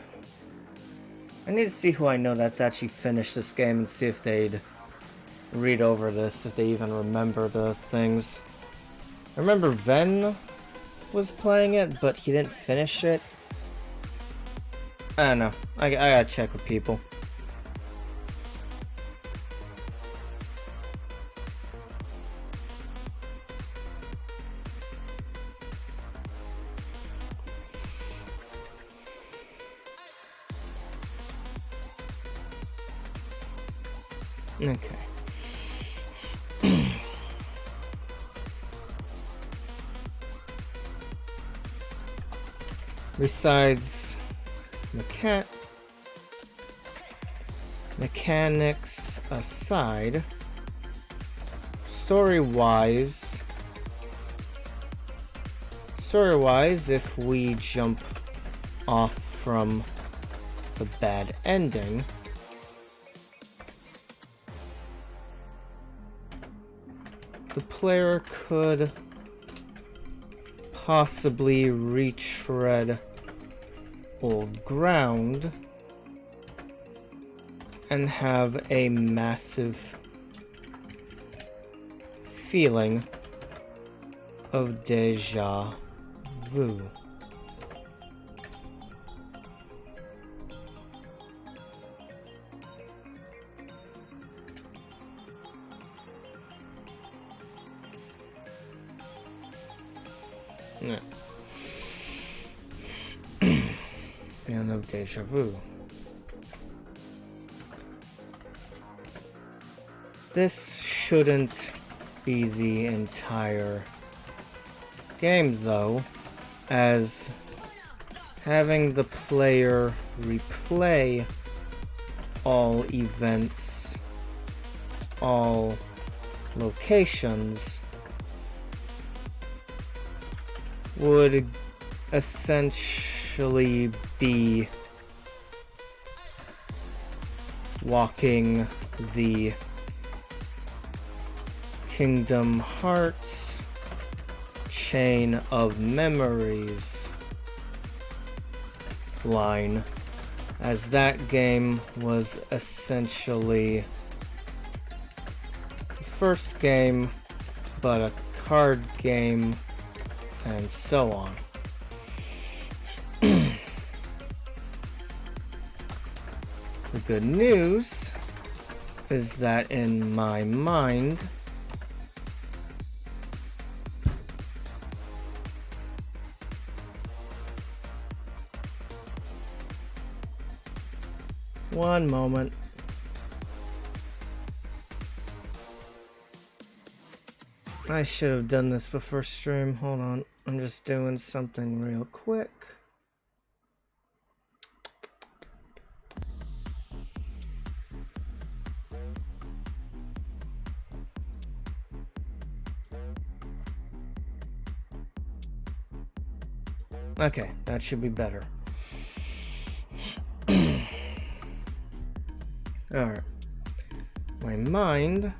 see who I know that's actually finished this game and see if they'd read over this, if they even remember the things. I remember Ven was playing it, but he didn't finish it. I don't know. I gotta check with people. Okay. Besides mechanics aside, story-wise, if we jump off from the bad ending, the player could possibly retread old ground and have a massive feeling of deja vu. Yeah. Feeling of deja vu. This shouldn't be the entire game, though, as having the player replay all events, all locations, would essentially be walking the Kingdom Hearts chain of memories line, as that game was essentially the first game, but a card game, and so on. The good news is that in my mind, One moment. I should have done this before stream. Hold on. I'm just doing something real quick. Okay, that should be better. Alright. My mind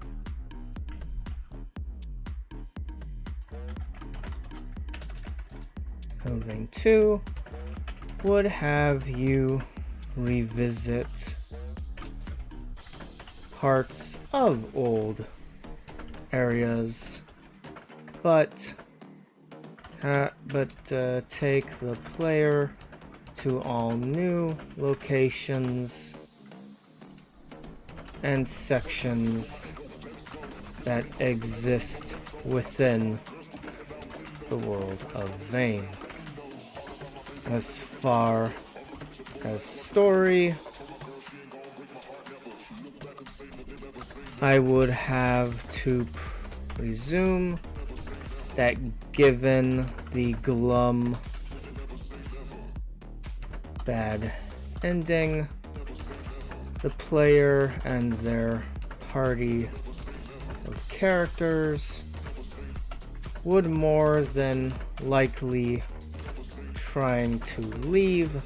Code Vein 2 would have you revisit parts of old areas, but take the player to all new locations and sections that exist within the world of Vein. As far as story, I would have to presume that given the glum bad ending, the player and their party of characters would more than likely trying to leave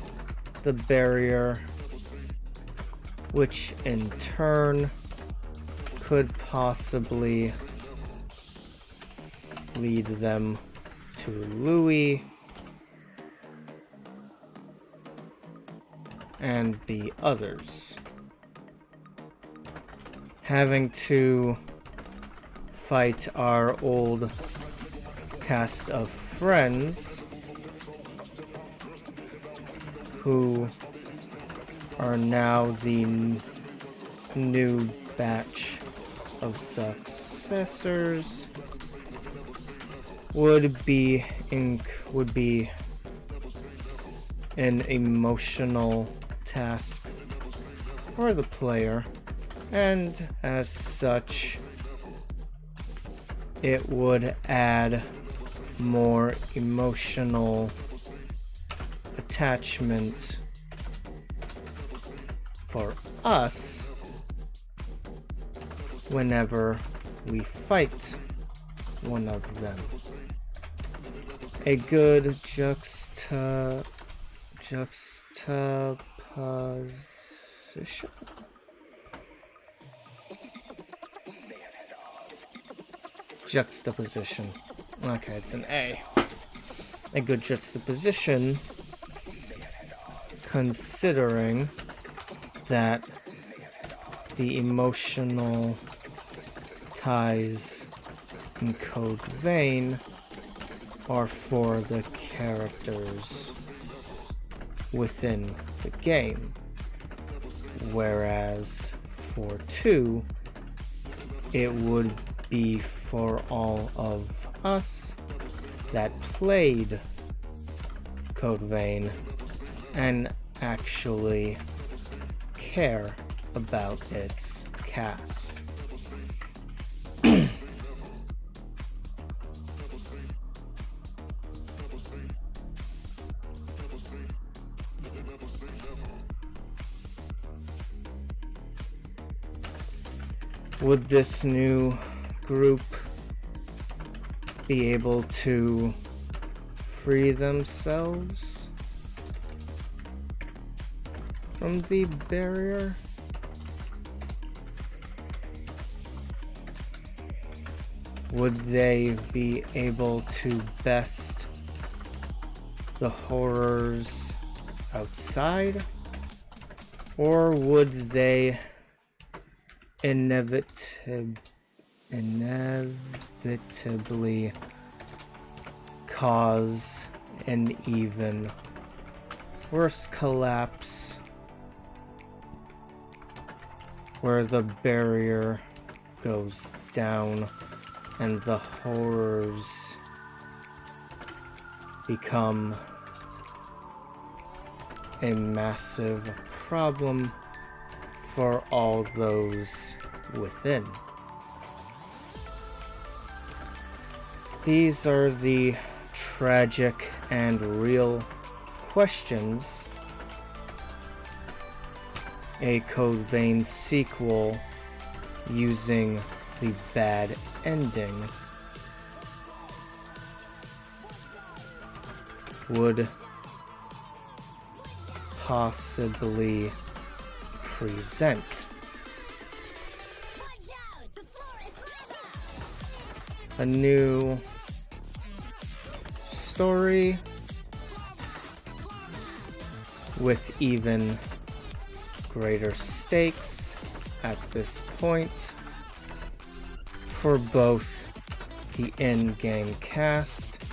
the barrier, which in turn could possibly lead them to Louis and the others having to fight our old cast of friends who are now the new batch of successors would be an emotional task for the player, and as such it would add more emotional attachment for us whenever we fight one of them. A good juxtaposition. Juxtaposition. Okay, it's an A. A good juxtaposition, considering that the emotional ties in Code Vein are for the characters within the game, whereas for 2, it would be for all of us that played Code Vein and actually care about its cast. Would this new group be able to free themselves from the barrier? Would they be able to best the horrors outside? Or would they inevitably cause an even worse collapse where the barrier goes down and the horrors become a massive problem for all those within. These are the tragic and real questions a Code Vein sequel using the bad ending would possibly present. A new story with even greater stakes at this point for both the in-game cast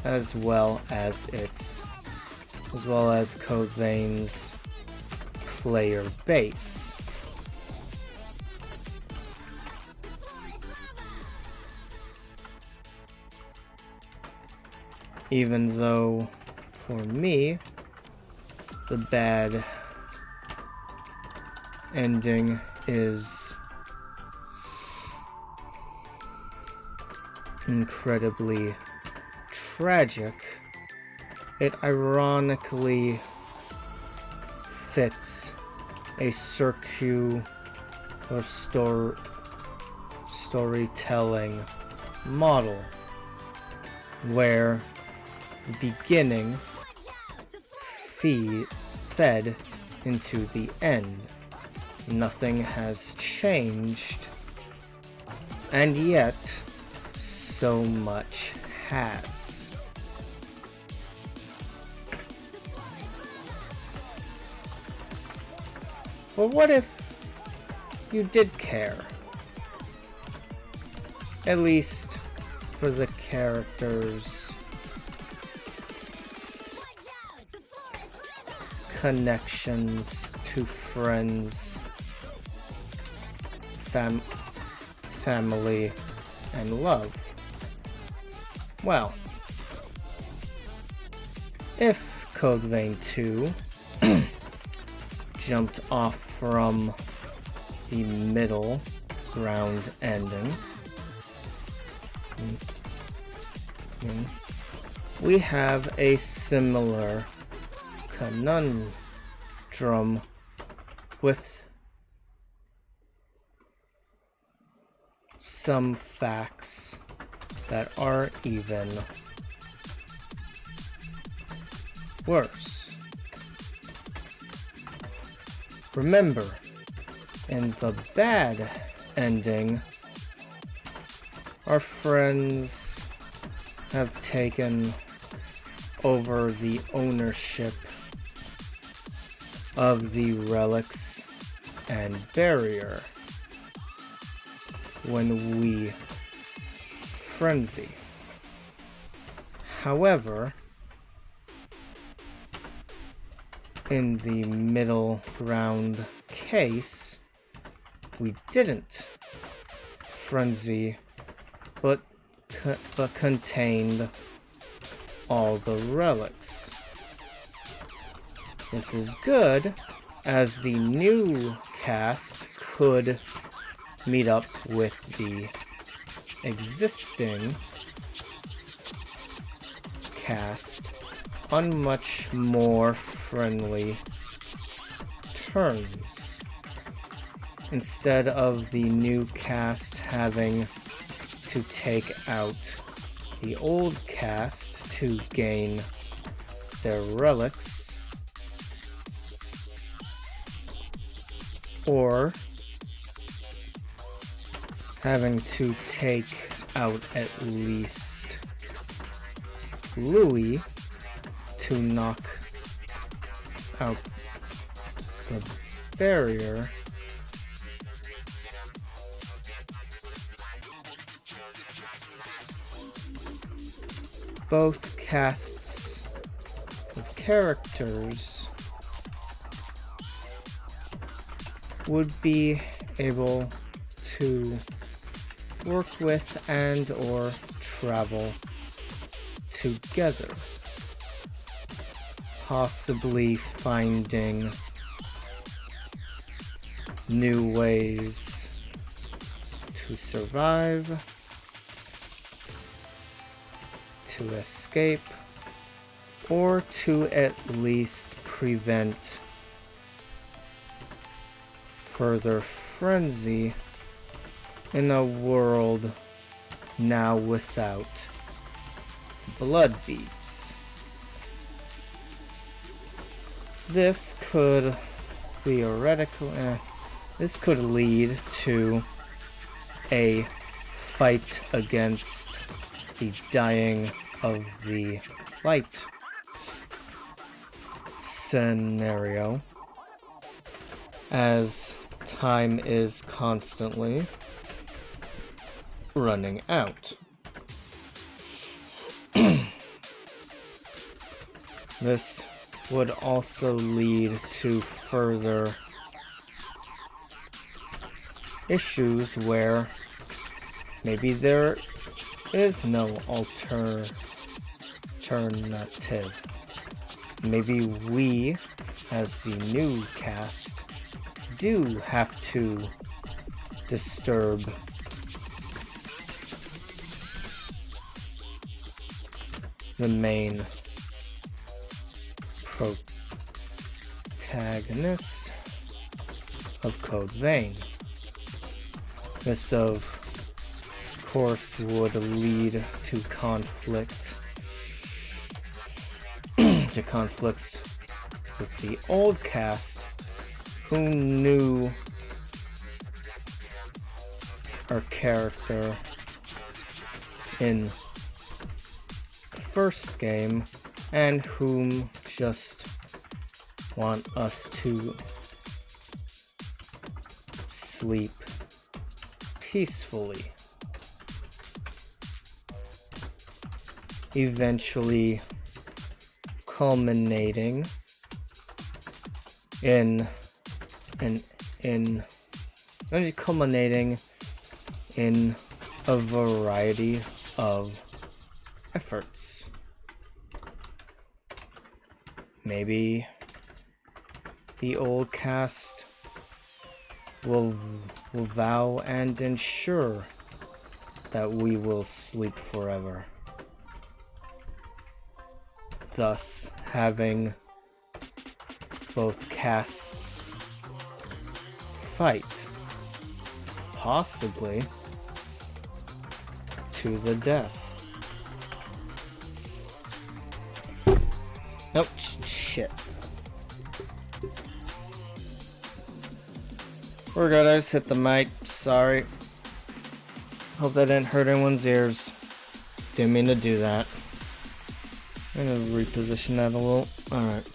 as well as Code Vein's player base. Even though, for me, the bad ending is incredibly tragic, it ironically fits a circular storytelling model where the beginning fed into the end. Nothing has changed, and yet so much has. But what if you did care? At least for the characters' connections to friends, family, and love. Well, if Code Vein 2 jumped off from the middle ground ending, we have a similar conundrum with some facts that are even worse. Remember, in the bad ending, our friends have taken over the ownership of the relics and barrier when we frenzy. However, in the middle ground case, we didn't frenzy, but contained all the relics. This is good, as the new cast could meet up with the existing cast on much more friendly terms, instead of the new cast having to take out the old cast to gain their relics, or having to take out at least Louis to knock out the barrier. Both casts of characters would be able to work with and or travel together, possibly finding new ways to survive, to escape, or to at least prevent further frenzy in a world now without blood beads. This could this could lead to a fight against the dying of the light scenario, as time is constantly running out. This would also lead to further issues where maybe there is no alternative. Maybe we, as the new cast, do have to disturb the main protagonist of Code Vein. This, of course, would lead to conflicts with the old cast, who knew our character in the first game and whom just want us to sleep peacefully, eventually culminating in a variety of efforts. Maybe the old cast will vow and ensure that we will sleep forever, thus having both casts fight, possibly to the death. Nope, shit. We're good, I just hit the mic, sorry. Hope that didn't hurt anyone's ears. Didn't mean to do that. I'm gonna reposition that a little. Alright.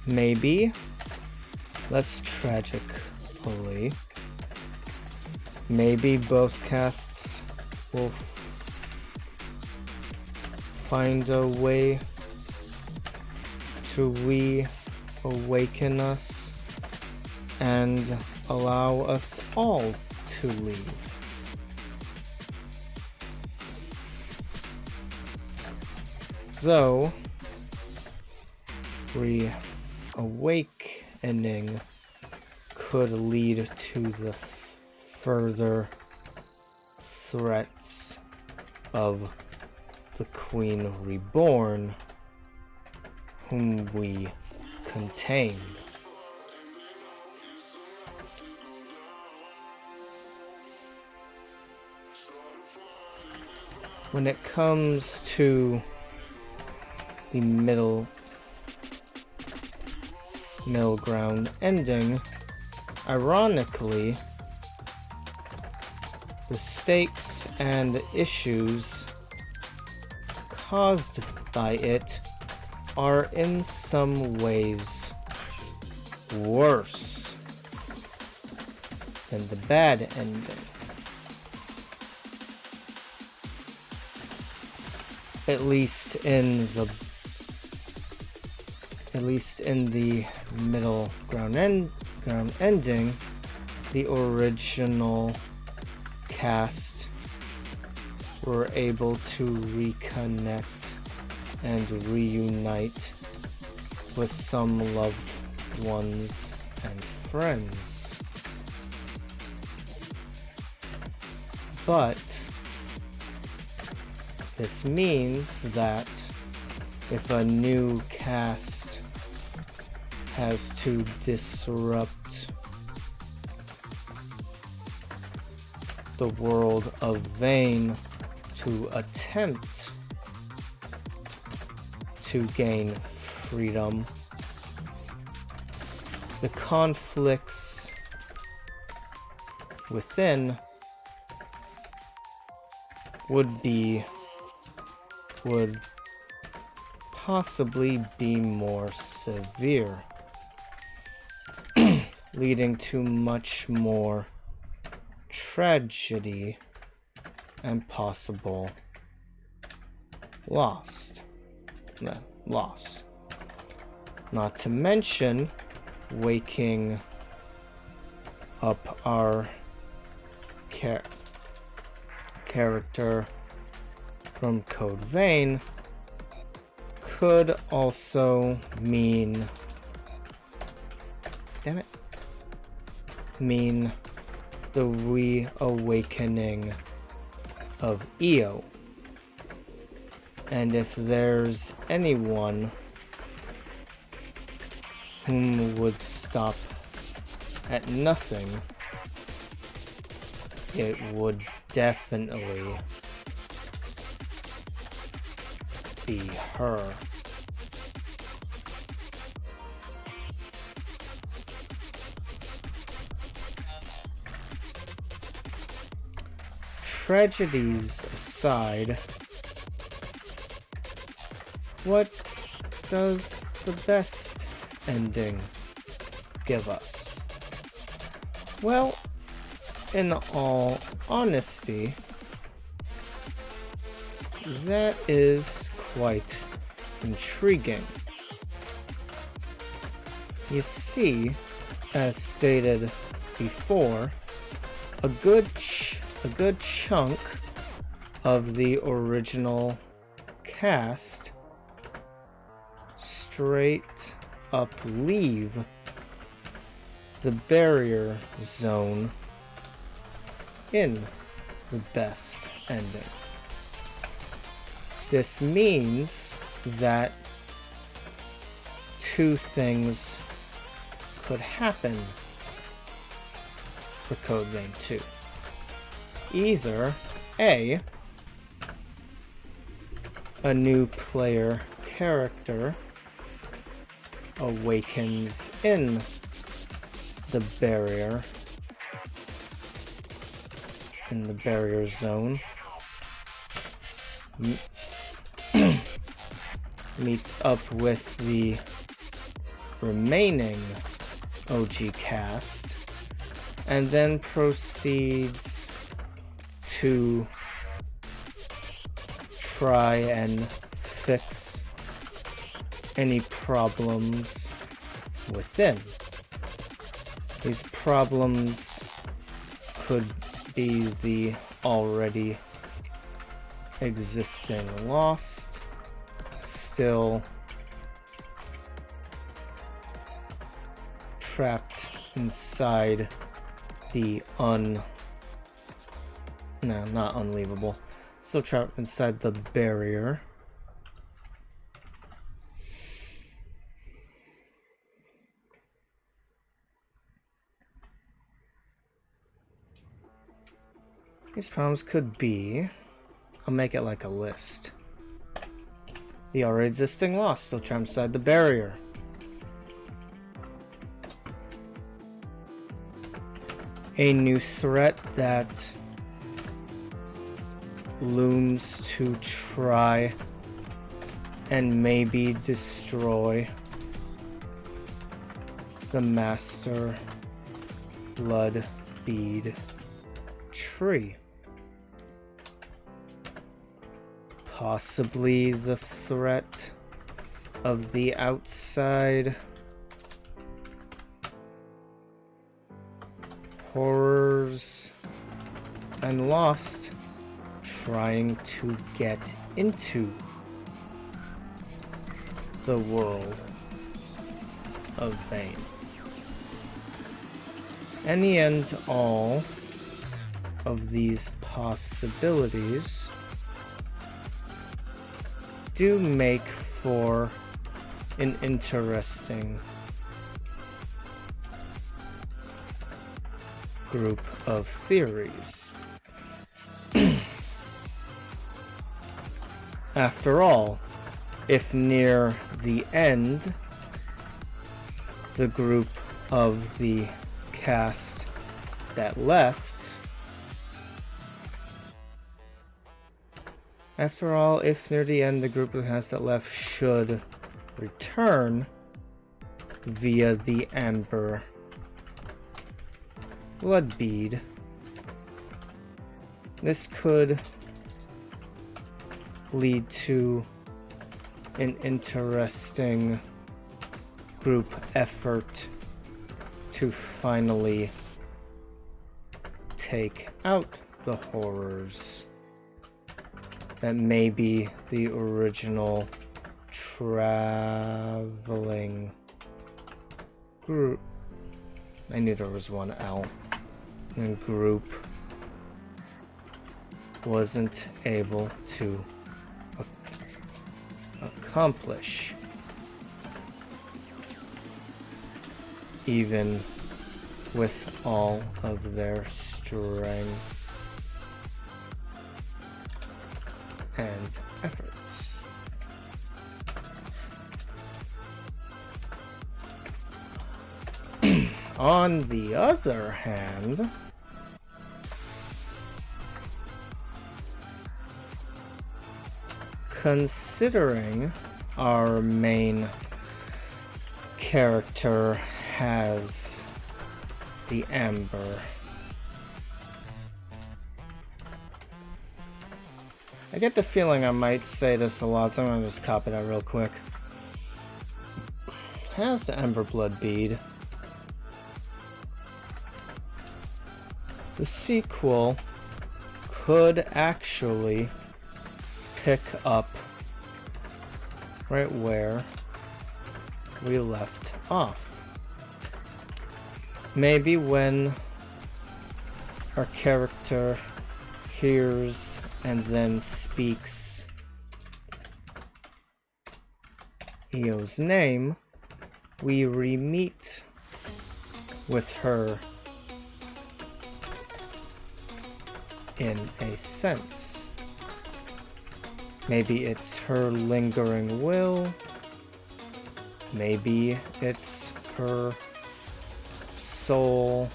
Maybe, less tragically, maybe both casts will find a way to reawaken us and allow us all to leave. Though reawakening could lead to the further threats of the Queen Reborn, whom we contain. When it comes to the middle ground ending, ironically, the stakes and issues caused by it are in some ways worse than the bad ending. At least in the middle ground ending, the original cast were able to reconnect and reunite with some loved ones and friends. But this means that if a new cast has to disrupt the world of Vayne to attempt to gain freedom, the conflicts within would possibly be more severe, leading to much more tragedy and possible loss. Not to mention waking up our character from Code Vein could also mean the reawakening of Io. And if there's anyone whom would stop at nothing, it would definitely be her. Tragedies aside, what does the best ending give us? Well, in all honesty, that is quite intriguing. You see, as stated before, a good chunk of the original cast straight up leave the barrier zone in the best ending. This means that two things could happen for Code Vein 2. Either A new player character awakens in the barrier zone, meets up with the remaining OG cast, and then proceeds to try and fix any problems within. These problems could be the already existing Lost, still trapped inside the not unleavable, still trapped inside the barrier. These problems could be, I'll make it like a list. The already existing Lost, still trapped inside the barrier. A new threat that looms to try and maybe destroy the Master Blood Bead tree. Possibly the threat of the outside horrors and Lost trying to get into the world of Vane. Any and all of these possibilities do make for an interesting group of theories. After all, if near the end, the group of the cast that left, after all, if near the end, the group of the cast that left should return via the Amber Blood Bead, this could lead to an interesting group effort to finally take out the horrors that maybe the original traveling group, I knew there was one L, and group wasn't able to accomplish, even with all of their strength and efforts. On the other hand, considering our main character has the Amber, I get the feeling I might say this a lot, so I'm gonna just copy that real quick. Has the Amber Blood Bead. The sequel could actually pick up right where we left off. Maybe when our character hears and then speaks Io's name, we re-meet with her in a sense. Maybe it's her lingering will. Maybe it's her soul.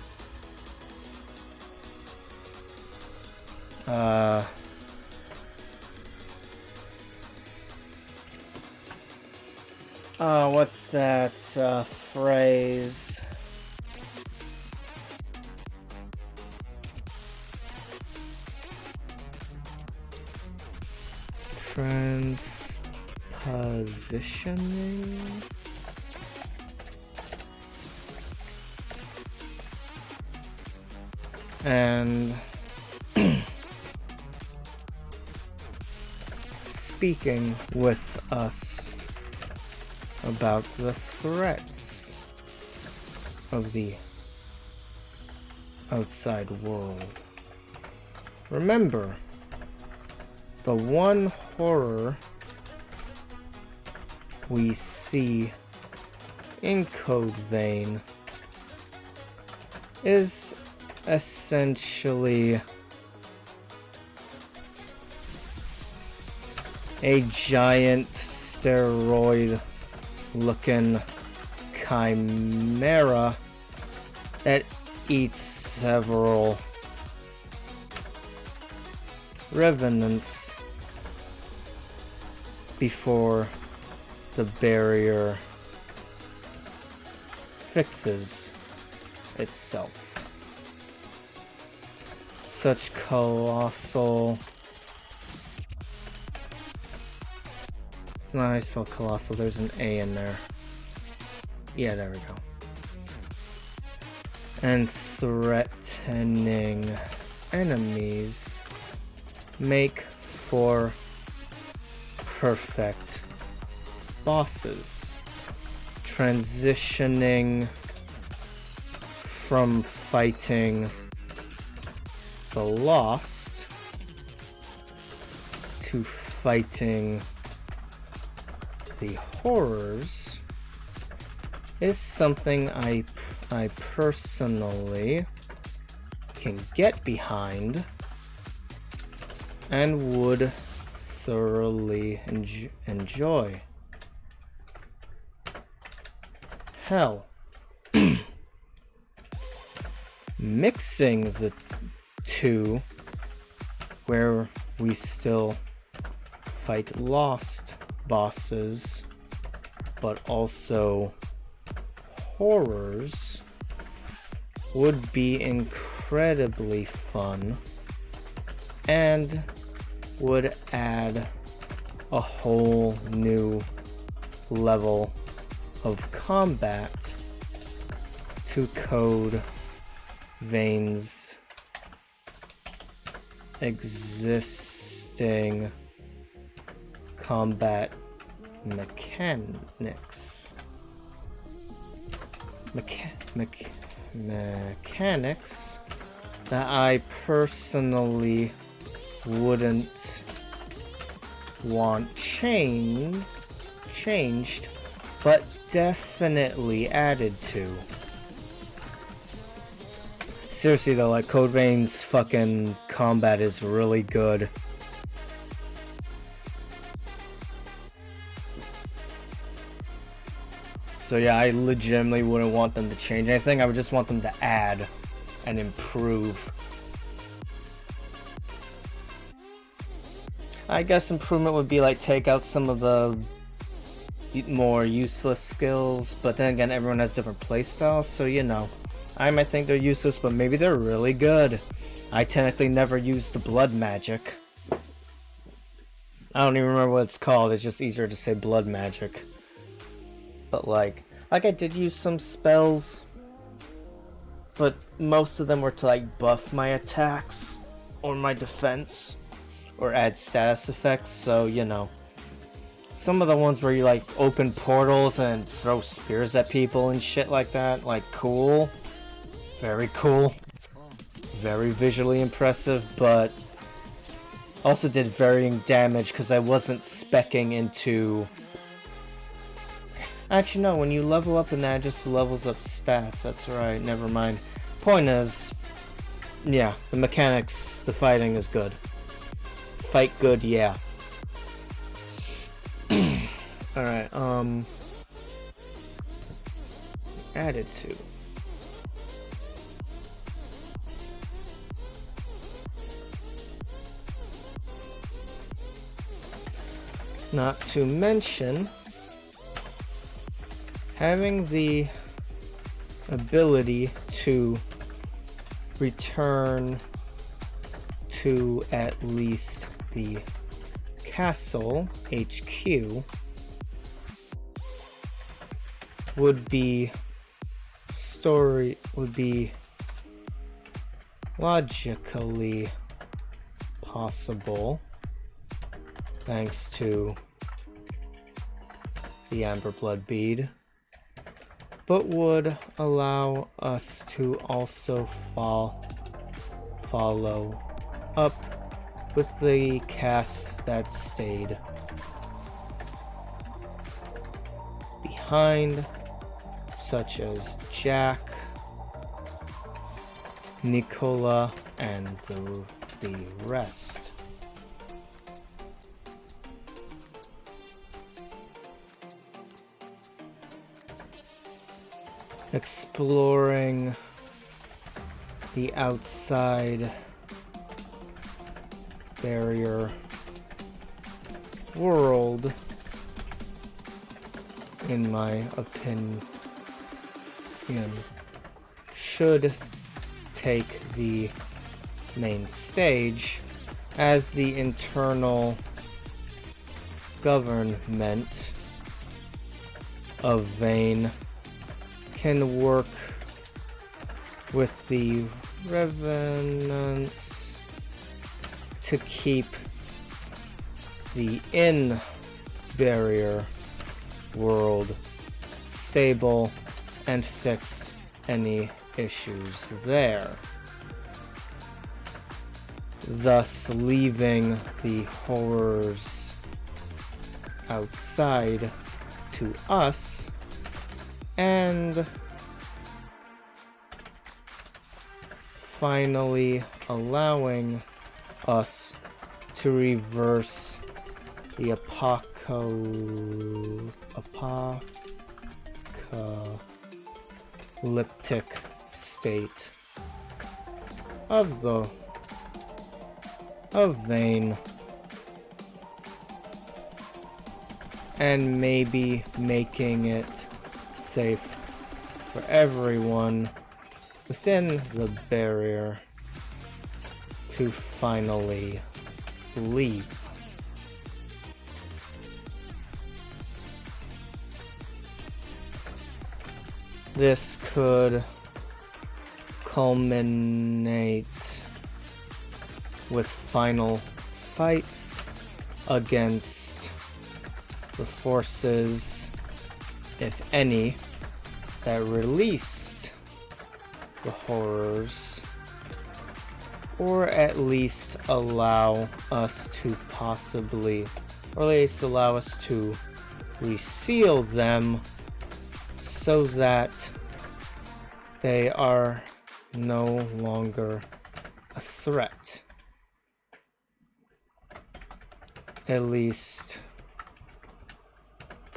What's that phrase? Transpositioning? And speaking with us about the threats of the outside world. Remember, the one horror we see in Code Vein is essentially a giant steroid-looking chimera that eats several revenants before the barrier fixes itself. Such colossal... It's not how you spell colossal, there's an A in there. Yeah, there we go. And threatening enemies make for perfect bosses. transitioning from fighting the Lost to fighting the Horrors is something I personally can get behind and would thoroughly enjoy. Hell, mixing the two, where we still fight Lost bosses, but also Horrors, would be incredibly fun and would add a whole new level of combat to Code Vein's existing combat mechanics. Mechanics that I personally wouldn't want changed, but definitely added to. Seriously though, like, Code Vein's fucking combat is really good. So yeah, I legitimately wouldn't want them to change anything. I would just want them to add and improve. I guess improvement would be like take out some of the more useless skills, but then again, everyone has different playstyles, so you know. I might think they're useless, but maybe they're really good. I technically never used the blood magic. I don't even remember what it's called, it's just easier to say blood magic. But like I did use some spells, but most of them were to like buff my attacks or my defense or add status effects, so you know. Some of the ones where you like open portals and throw spears at people and shit like that, like cool. Very cool. Very visually impressive, but also did varying damage because I wasn't speccing into... Actually, no, when you level up in that, it just levels up stats. That's right, never mind. Point is, yeah, the mechanics, the fighting is good. Fight good, yeah. Alright, added to. Not to mention having the ability to return to at least the castle HQ would be logically possible thanks to the Amber Blood Bead, but would allow us to also follow up with the cast that stayed behind, such as Jack, Nicola, and the rest. Exploring the outside barrier world, in my opinion, should take the main stage, as the internal government of Vein can work with the Revenants to keep the in-barrier world stable and fix any issues there, thus leaving the horrors outside to us and finally allowing us to reverse the apocalyptic state of Vane, and maybe making it safe for everyone within the barrier to finally leave. This could culminate with final fights against the forces, if any, that released the horrors, or at least allow us to possibly, or at least allow us to reseal them so that they are no longer a threat. At least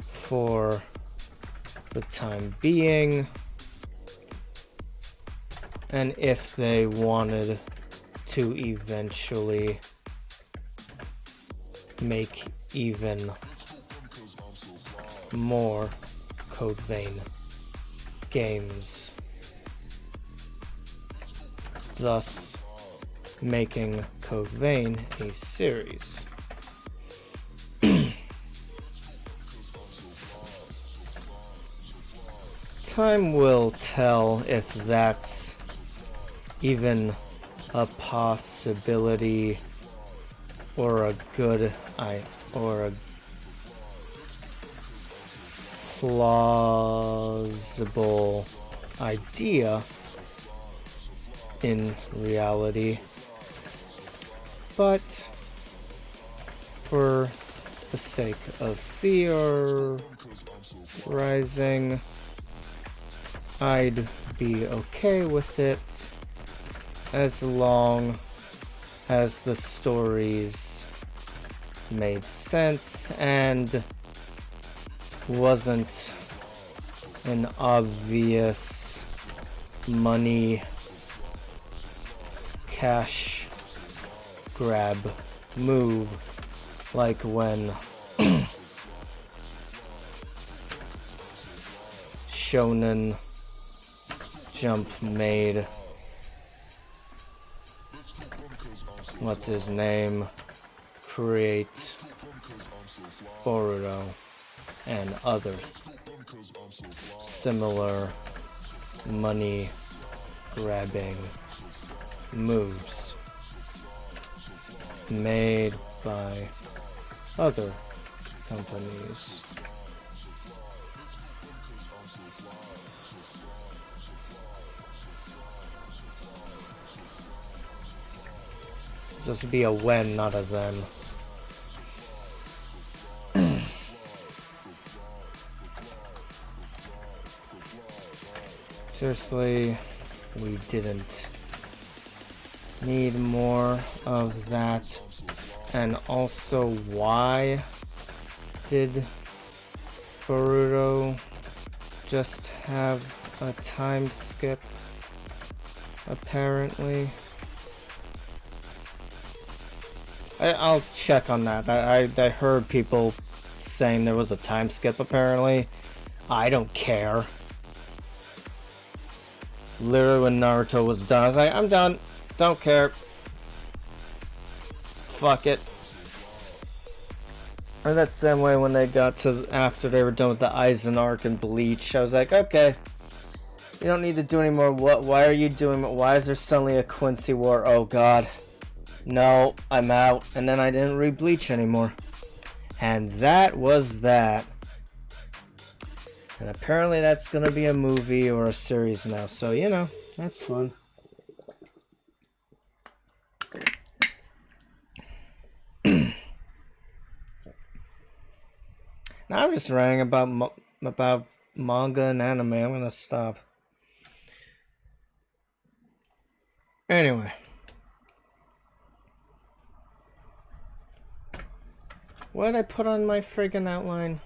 for the time being. And if they wanted to eventually make even more Code Vein games, thus making Code Vein a series. Time will tell if that's even a possibility or a good or a plausible idea in reality, but for the sake of theorizing, I'd be okay with it as long as the stories made sense and wasn't an obvious money cash grab move like when Shonen Jump made what's his name create Boruto and other similar money grabbing moves made by other companies. So this would be a when, not a then. Seriously, we didn't need more of that. And also, why did Boruto just have a time skip, apparently? I'll check on that. I heard people saying there was a time skip, apparently. I don't care. Literally when Naruto was done, I was like, I'm done. Don't care. Fuck it. Or that same way when they got to after they were done with the Aizen arc and Bleach, I was like, okay, you don't need to do any more. Why are you doing? Why is there suddenly a Quincy War? Oh god, no, I'm out. And then I didn't read Bleach anymore, and that was that. And apparently that's gonna be a movie or a series now, so you know, that's fun. Now I'm just ranting about manga and anime. I'm gonna stop. Anyway. What did I put on my friggin' outline?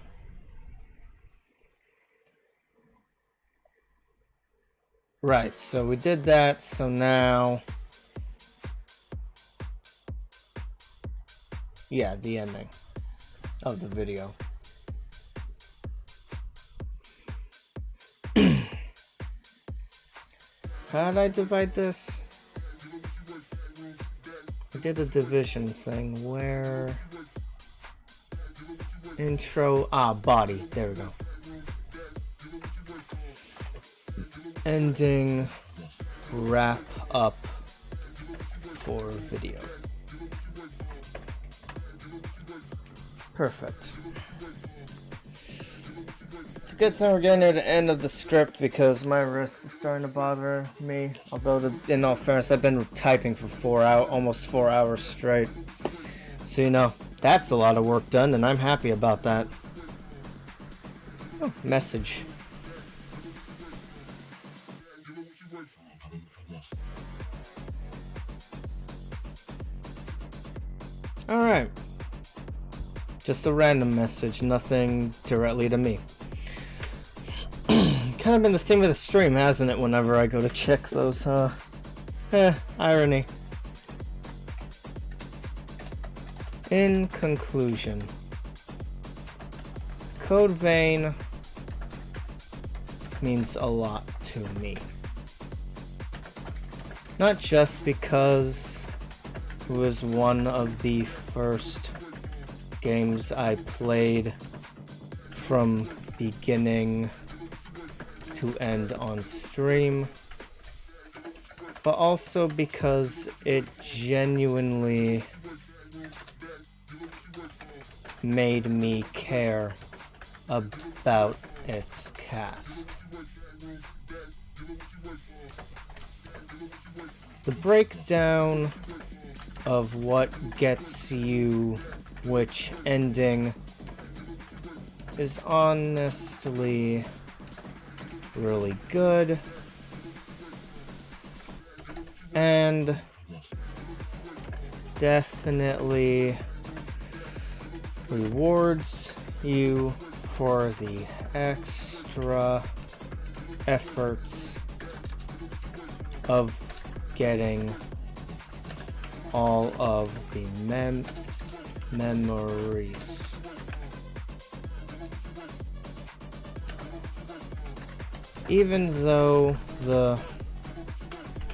Right, so we did that, so now... Yeah, the ending of the video. How did I divide this? I did a division thing where... Intro, body, there we go. Ending, wrap up for video. Perfect. It's a good thing we're getting near the end of the script because my wrist is starting to bother me. Although, in all fairness, I've been typing for almost 4 hours straight. So, you know, that's a lot of work done, and I'm happy about that. Oh, message. Alright. Just a random message, nothing directly to me. Kind of been the theme of the stream, hasn't it, whenever I go to check those, irony. In conclusion, Code Vein means a lot to me. Not just because it was one of the first games I played from beginning to end on stream, but also because it genuinely made me care about its cast. The breakdown of what gets you which ending is honestly really good and definitely rewards you for the extra efforts of getting all of the memories. Even though the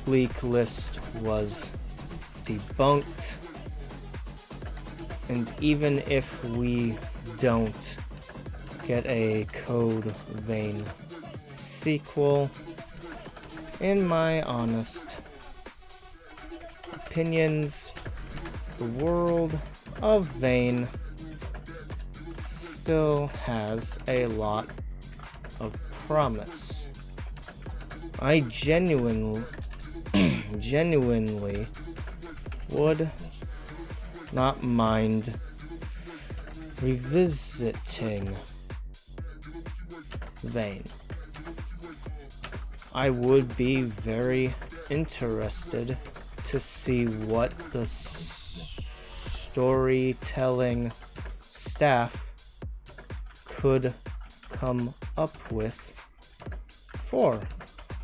leak list was debunked, and even if we don't get a Code Vein sequel, in my honest opinions, the world of Vein still has a lot of promise. I genuinely would not mind revisiting Vein. I would be very interested to see what the storytelling staff could come up with for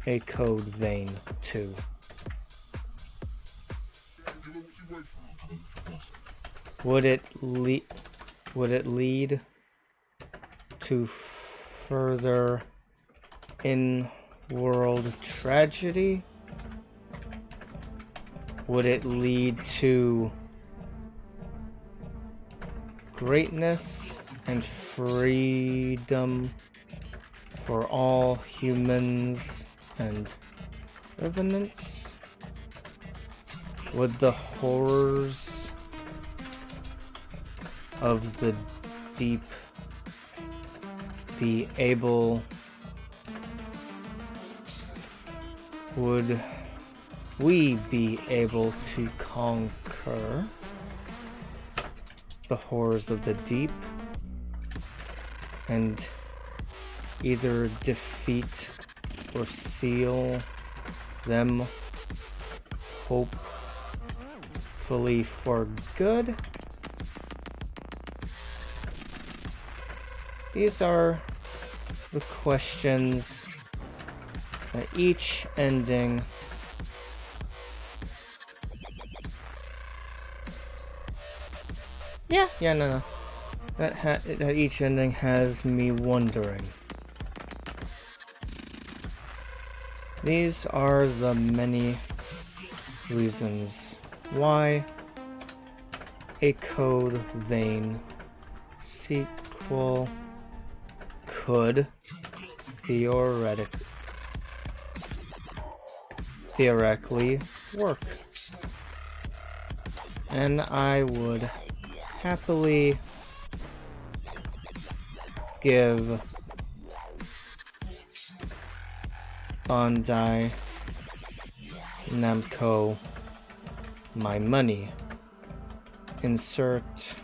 a Code Vein 2. Would it lead to further in-world tragedy? Would it lead to greatness and freedom for all humans and revenants? Would the horrors of the deep be able would we be able to conquer the horrors of the deep and either defeat or seal them, hopefully for good? These are the questions that each ending no. That each ending has me wondering. These are the many reasons why a Code Vein sequel could theoretically work. And I would happily give Bandai Namco my money. Insert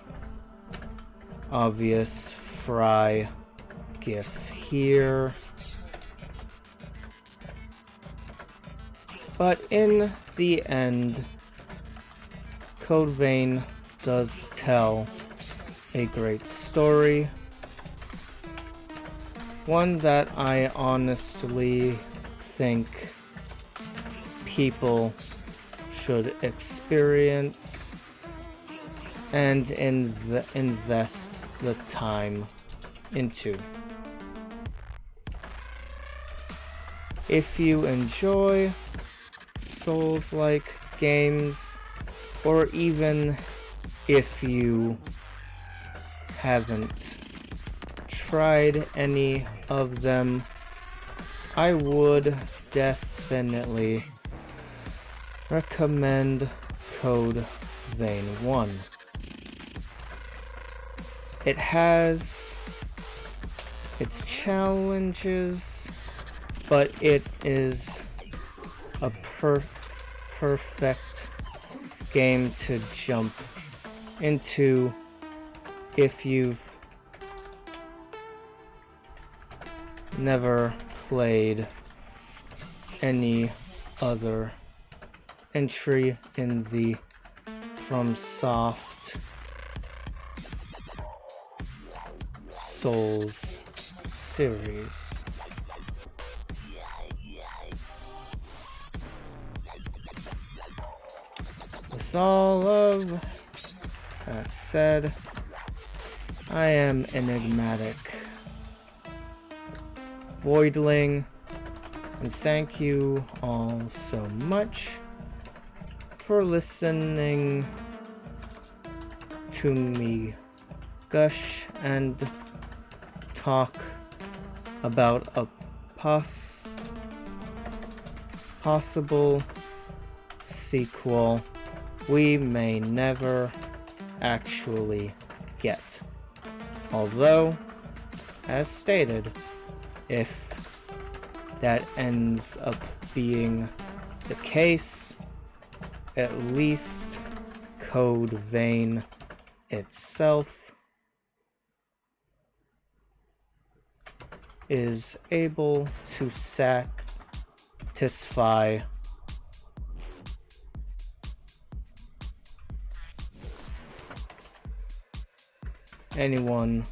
obvious Fry gif here. But in the end, Code Vein does tell a great story. One that I honestly think people should experience and invest the time into. If you enjoy Souls-like games, or even if you haven't tried any of them, I would definitely recommend Code Vein 1. It has its challenges, but it is a perfect game to jump into if you've never played any other entry in the FromSoft Souls series. With all of that said, I am Enigmatic Voidling, and thank you all so much for listening to me gush and talk about a possible sequel we may never actually get. Although, as stated, if that ends up being the case, at least Code Vein itself is able to satisfy anyone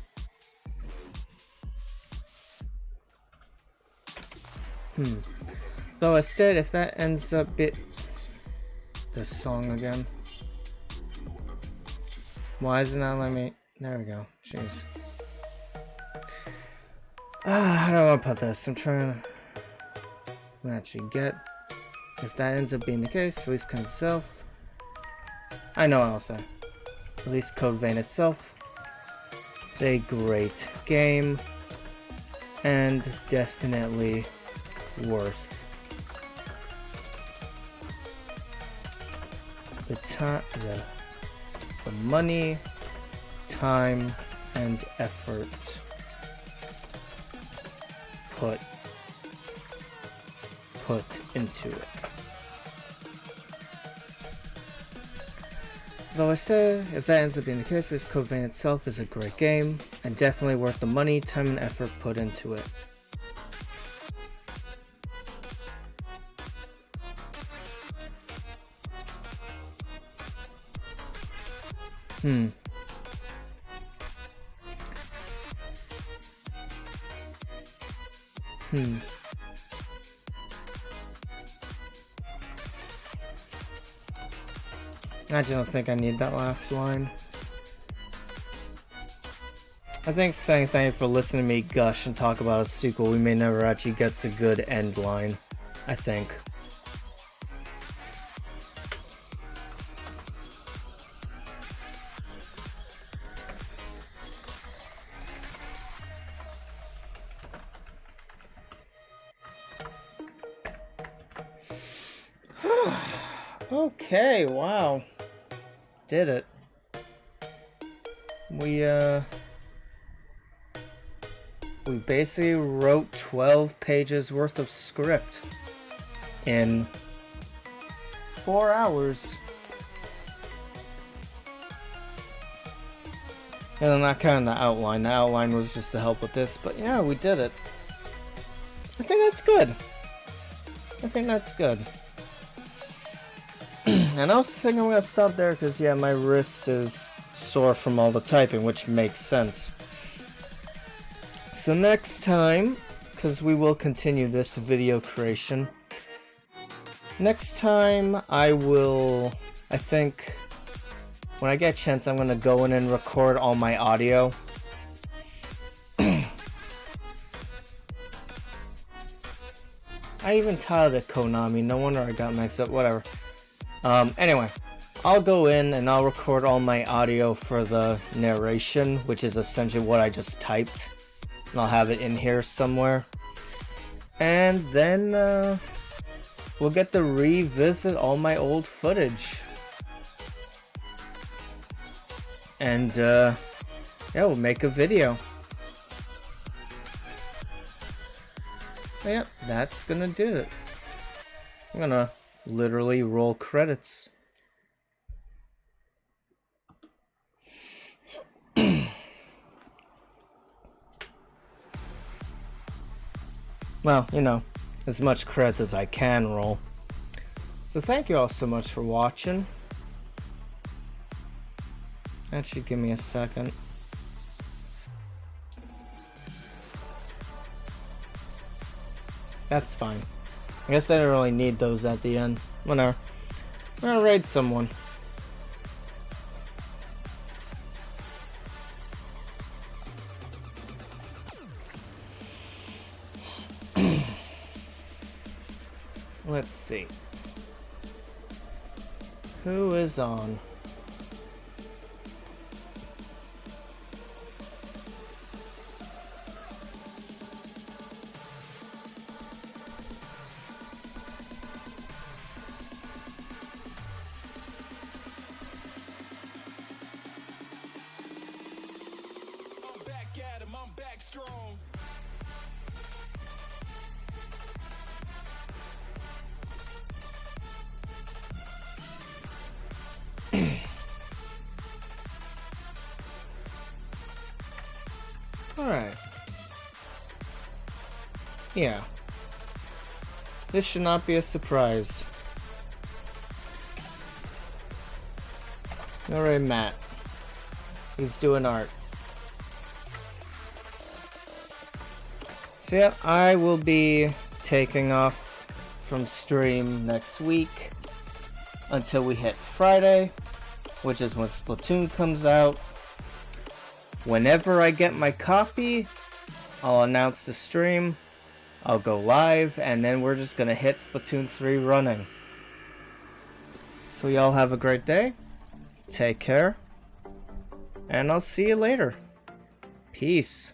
though instead, if that ends up this song again, why is it not letting me? There we go. Jeez. I don't want to put this. I'm trying to actually get. If that ends up being the case, at least Code itself. I know what I'll say. At least Code Vein itself is a great game and definitely worth the time, the money, time, and put into it. Though I say, if that ends up being the case, this Code Vein itself is a great game, and definitely worth the money, time, and effort put into it. I just don't think I need that last line. I think saying thank you for listening to me gush and talk about a sequel we may never actually gets a good end line. I think. Okay, wow. Did it. We basically wrote 12 pages worth of script in 4 hours. And I'm not counting the outline. The outline was just to help with this, but yeah, we did it. I think that's good. I think that's good. And I also think I'm gonna stop there because, yeah, my wrist is sore from all the typing, which makes sense. So next time, because we will continue this video creation, next time I think, when I get a chance, I'm gonna go in and record all my audio. I even titled it Konami, no wonder I got mixed up, whatever. Anyway, I'll go in and I'll record all my audio for the narration, which is essentially what I just typed. And I'll have it in here somewhere. And then, we'll get to revisit all my old footage. And, yeah, we'll make a video. Yep, that's gonna do it. I'm gonna literally roll credits. Well, you know, as much credits as I can roll. So thank you all so much for watching. Actually, give me a second. That's fine. I guess I don't really need those at the end. Whatever. I'm gonna raid someone. Let's see. Who is on? I'm back strong. Alright. Yeah. This should not be a surprise. Alright, Matt. He's doing art. So yeah, I will be taking off from stream next week until we hit Friday, which is when Splatoon comes out. Whenever I get my copy, I'll announce the stream, I'll go live, and then we're just gonna hit Splatoon 3 running. So y'all have a great day, take care, and I'll see you later. Peace.